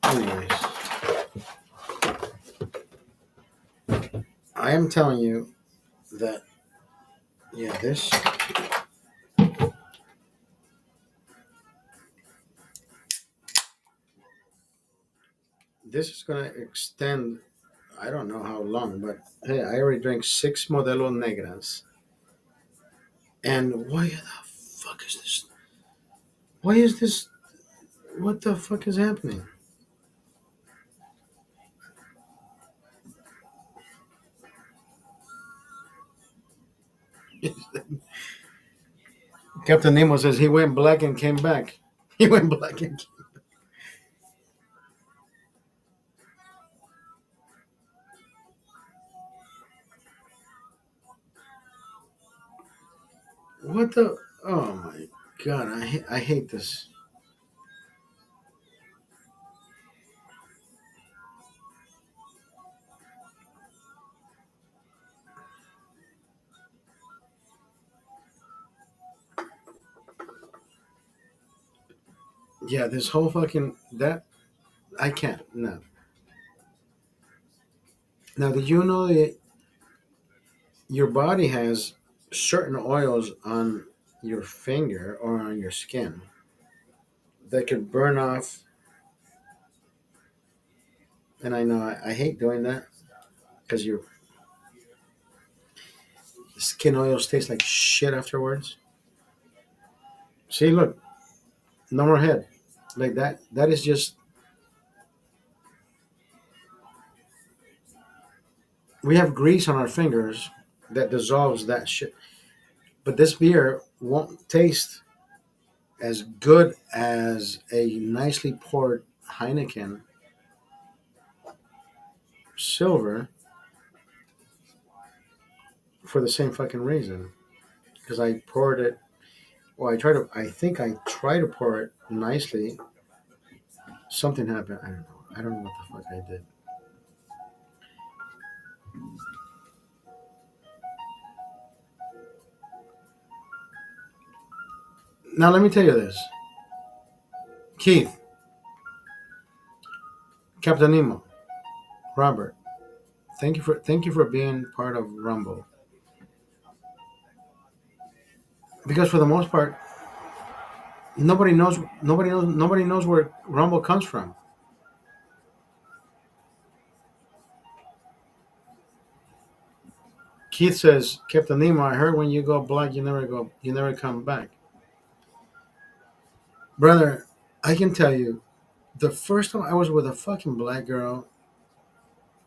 Anyways, I am telling you that, yeah, this is gonna extend. I don't know how long, but hey, I already drank 6 Modelo Negras. And why the fuck is this? Why is this? What the fuck is happening? Captain Nemo says he went black and came back. He went black and came. What the? Oh my god! I hate this. Yeah, this whole fucking that I can't. No. Now, did you know that your body has certain oils on your finger or on your skin that could burn off? And I know I hate doing that because your skin oils taste like shit afterwards. See, look, no more head. Like that. That is just. We have grease on our fingers that dissolves that shit. But this beer won't taste as good as a nicely poured Heineken Silver for the same fucking reason. Because I poured it. Well, I think I tried to pour it nicely. Something happened. I don't know. I don't know what the fuck I did. Now let me tell you this, Keith, Captain Nemo, Robert. Thank you for being part of Rumble. Because for the most part, nobody knows where Rumble comes from. Keith says, Captain Nemo, I heard when you go black, you never come back. Brother, I can tell you, the first time I was with a fucking black girl,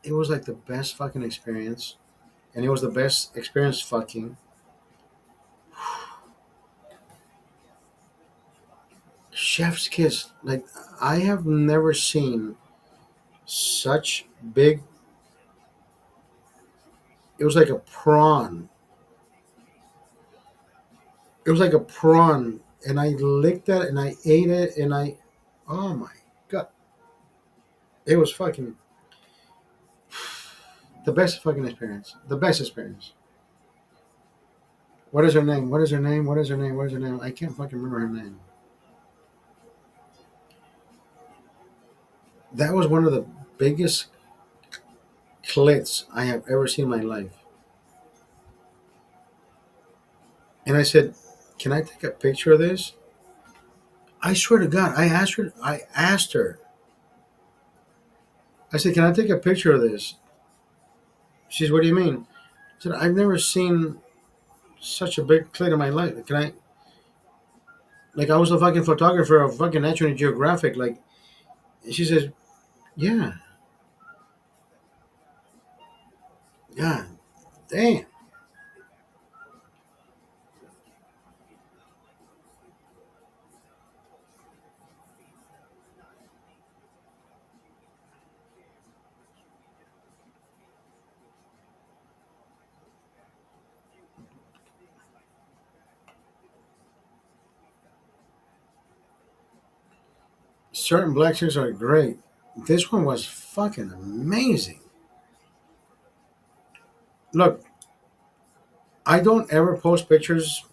it was like the best fucking experience. And it was the best experience fucking. Chef's kiss. Like, I have never seen such big. It was like a prawn. It was like a prawn. And I licked that and I ate it and oh my god. It was fucking the best fucking experience. The best experience. What is her name? What is her name? What is her name? What is her name? I can't fucking remember her name. That was one of the biggest clits I have ever seen in my life. And I said, can I take a picture of this? I swear to God, I asked her. I said, can I take a picture of this? She said, what do you mean? I said, I've never seen such a big clit in my life. Can I? Like, I was a fucking photographer of fucking National Geographic. Like, she says, yeah. God damn. certain black chicks are great. This one was fucking amazing. Look, I don't ever post pictures,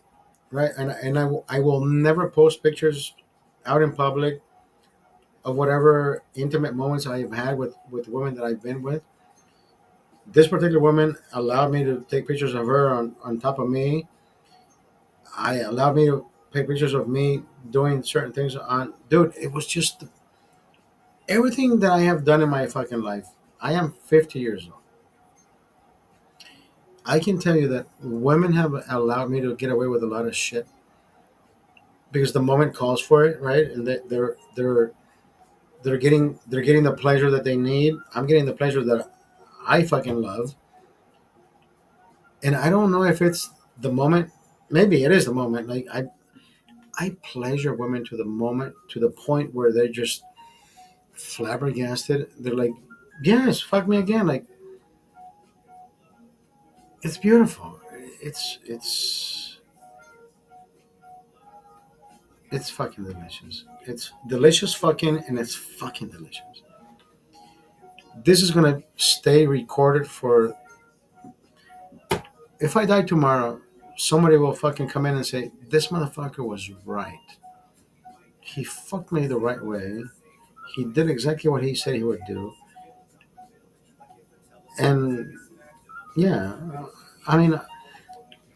right? I will never post pictures out in public of whatever intimate moments I've had with women that I've been with. This particular woman allowed me to take pictures of her on top of me. I allowed me to take pictures of me doing certain things on. Dude, it was just everything that I have done in my fucking life. I am 50 years old. I can tell you that women have allowed me to get away with a lot of shit because the moment calls for it, right? And they're getting the pleasure that they need. I'm getting the pleasure that I fucking love. And I don't know if it's the moment. Maybe it is the moment. Like I pleasure women to the moment, to the point where they're just flabbergasted. They're like, yes, fuck me again. Like, it's beautiful. It's it's fucking delicious. It's delicious fucking, and it's fucking delicious. This is gonna stay recorded for. If I die tomorrow, somebody will fucking come in and say, this motherfucker was right. He fucked me the right way. He did exactly what he said he would do. And yeah, I mean,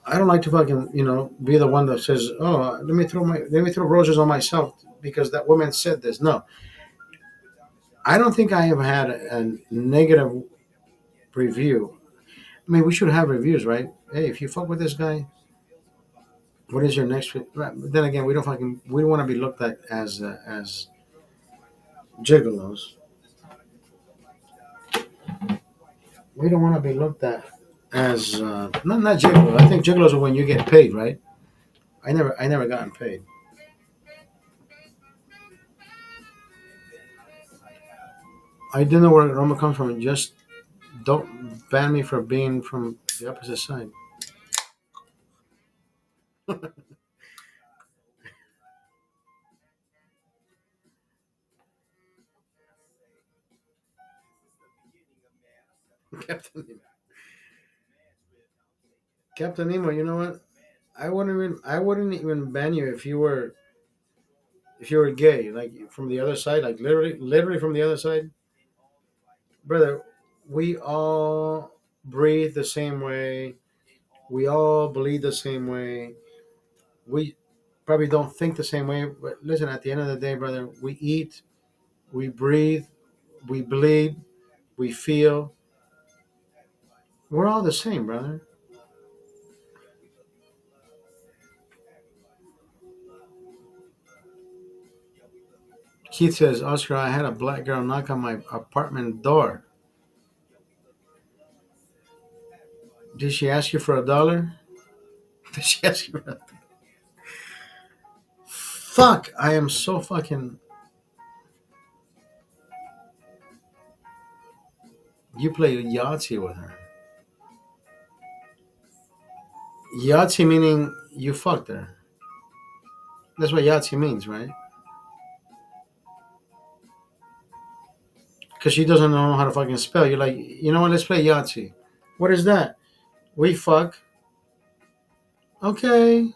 I don't like to fucking be the one that says, oh, let me throw roses on myself because that woman said this. No, I don't think I have had a negative review. I mean, we should have reviews, right? Hey, if you fuck with this guy, what is your next? Right, but then again, we don't want to be looked at as gigolos. We don't want to be looked at as not gigolos. I think gigolos are when you get paid, right? I never gotten paid. I don't know where Roma comes from. Just don't ban me for being from the opposite side. Captain Nemo. Captain Nemo, you know what? I wouldn't even ban you if you were gay, like from the other side, like literally from the other side. Brother, we all breathe the same way. We all bleed the same way. We probably don't think the same way, but listen, at the end of the day, brother, we eat, we breathe, we bleed, we feel. We're all the same, brother. Keith says, Oscar, I had a black girl knock on my apartment door. Did she ask you for $1? Did she ask you for a fuck? I am so fucking. You played Yahtzee with her. Yahtzee meaning you fucked her. That's what Yahtzee means, right? Because she doesn't know how to fucking spell. You're like, you know what? Let's play Yahtzee. What is that? We fuck. Okay.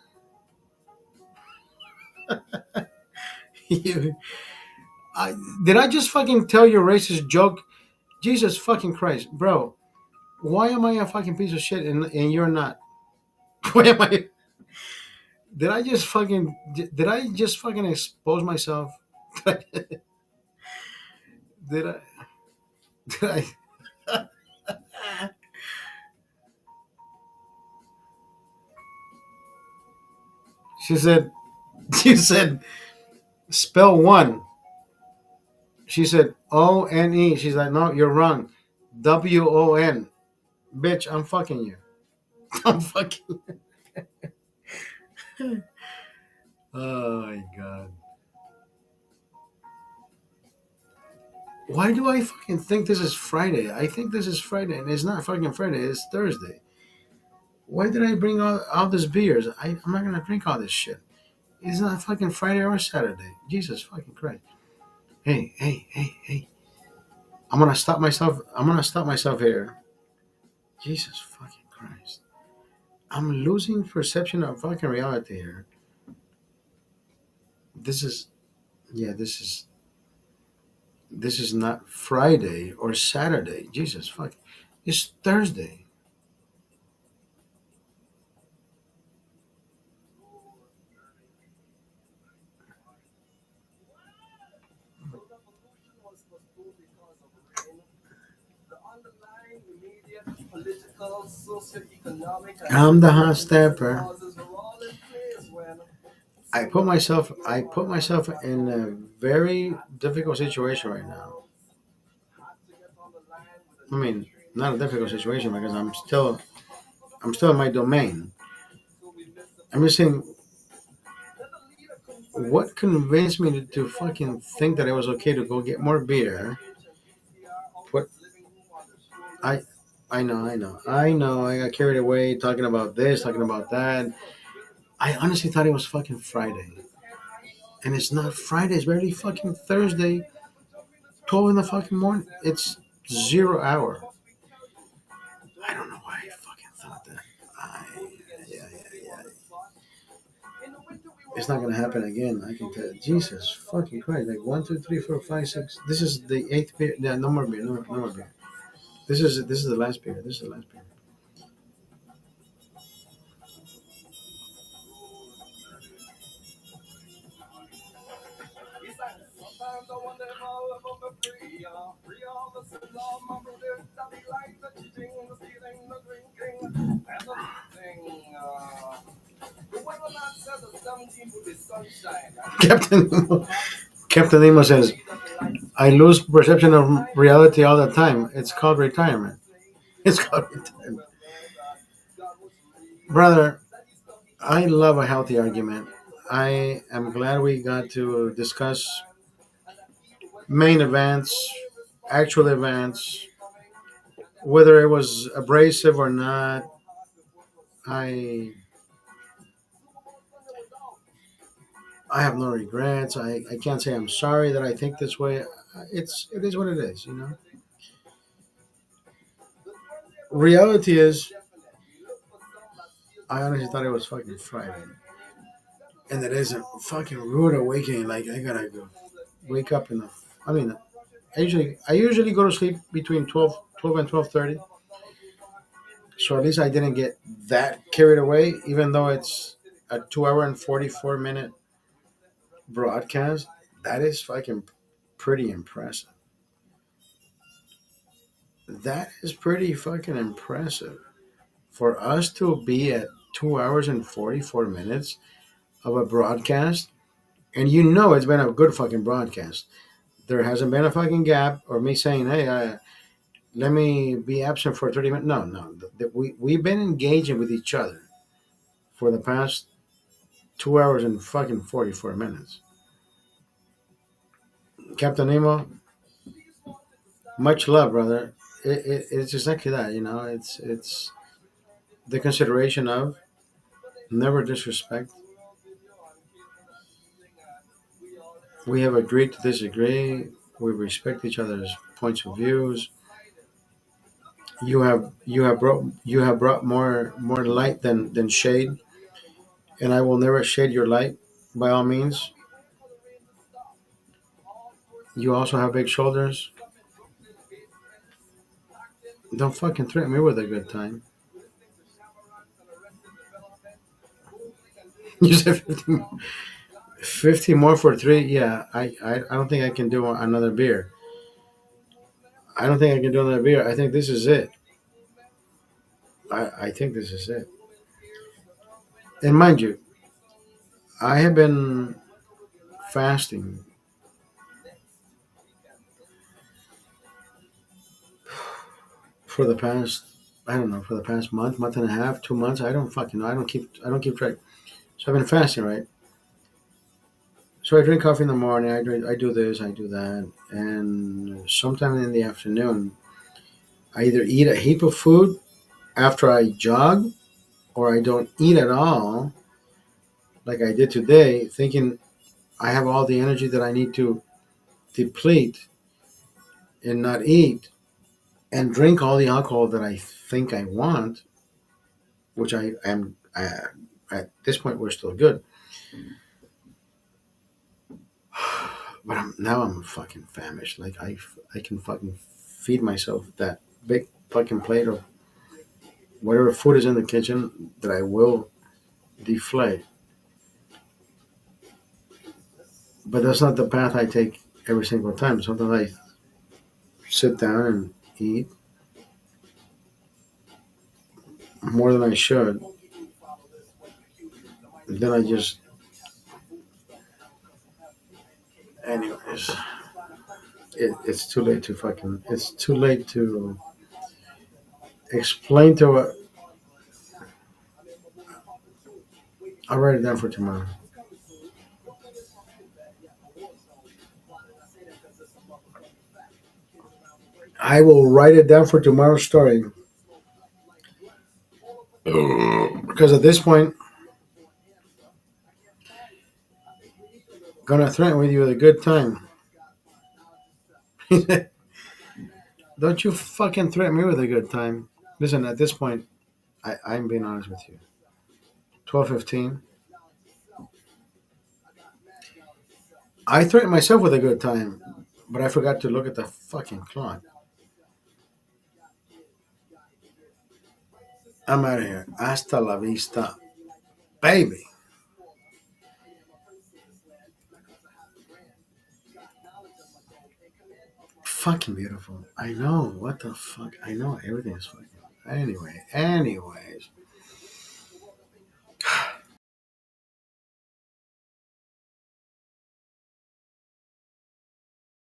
you, I, did I just fucking tell you a racist joke? Jesus fucking Christ, bro. Why am I a fucking piece of shit and you're not? Why am I? Did I just fucking expose myself? did I? Did I? She said. She said. Spell one. She said ONE. She's like, no, you're wrong. WON. Bitch, I'm fucking you. I'm fucking. Oh my god. Why do I fucking think this is Friday? I think this is Friday, and it's not fucking Friday. It's Thursday. Why did I bring all these beers? I'm not gonna drink all this shit. It's not fucking Friday or Saturday. Jesus fucking Christ. Hey. I'm gonna stop myself. I'm gonna stop myself here. Jesus fucking Christ. I'm losing perception of fucking reality here. This is, yeah, this is not Friday or Saturday. Jesus fuck. It's Thursday. I'm the hot stepper. I put myself in a very difficult situation right now. I mean, not a difficult situation because I'm still in my domain. I'm just saying, what convinced me to fucking think that it was okay to go get more beer? Put I I know. I got carried away talking about this, talking about that. I honestly thought it was fucking Friday, and it's not Friday. It's barely fucking Thursday. 12 in the fucking morning. It's 0 hour. I don't know why I fucking thought that. Yeah. It's not gonna happen again. I can tell. Jesus fucking Christ! Like 1, 2, 3, 4, 5, 6. This is the eighth beer. Yeah, no more beer. No more beer. This is the last beer. This is the last beer. Captain Nemo, Captain Nemo says, "I lose perception of reality all the time. It's called retirement. It's called retirement, brother." I love a healthy argument. I am glad we got to discuss main events, actual events, whether it was abrasive or not. I I have no regrets. I can't say I'm sorry that I think this way. It is what it is, you know. Reality is, I honestly thought it was fucking Friday, and it isn't. Fucking rude awakening. Like I gotta go wake up in the. I mean, I usually go to sleep between 12 and 12:30. So at least I didn't get that carried away, even though it's a 2 hour and 44 minute broadcast. That is fucking pretty impressive. That is pretty fucking impressive for us to be at 2 hours and 44 minutes of a broadcast, and it's been a good fucking broadcast. There hasn't been a fucking gap or me saying, "Hey, let me be absent for 30 minutes." No. We've been engaging with each other for the past 2 hours and fucking 44 minutes. Captain Nemo, much love, brother. It's exactly that, It's the consideration of never disrespect. We have agreed to disagree. We respect each other's points of views. You have brought more light than shade, and I will never shade your light. By all means, you also have big shoulders. Don't fucking threaten me with a good time. You said 50 more for three. Yeah, I don't think I can do another beer. I don't think I can do another beer. I think this is it. I think this is it. And mind you, I have been fasting for the past, I don't know, for the past month and a half, 2 months. I don't fucking know. I don't keep track. So I've been fasting, right? So I drink coffee in the morning. I do this. I do that. And sometime in the afternoon, I either eat a heap of food after I jog, or I don't eat at all, like I did today, thinking I have all the energy that I need to deplete and not eat and drink all the alcohol that I think I want, which I am. At this point, we're still good. But now I'm fucking famished. Like I can fucking feed myself that big fucking plate of whatever food is in the kitchen that I will deflate. But that's not the path I take every single time. Sometimes I sit down and eat more than I should. And then I just, anyways, it's too late to fucking, it's too late to explain to a, I'll write it down for tomorrow. I will write it down for tomorrow's story. Because at this point, gonna threaten with you with a good time. Don't you fucking threaten me with a good time. Listen, at this point, I'm being honest with you. 12:15. I threatened myself with a good time, but I forgot to look at the fucking clock. I'm out of here. Hasta la vista, baby. Fucking beautiful. I know. What the fuck? I know everything is fucking. Anyways.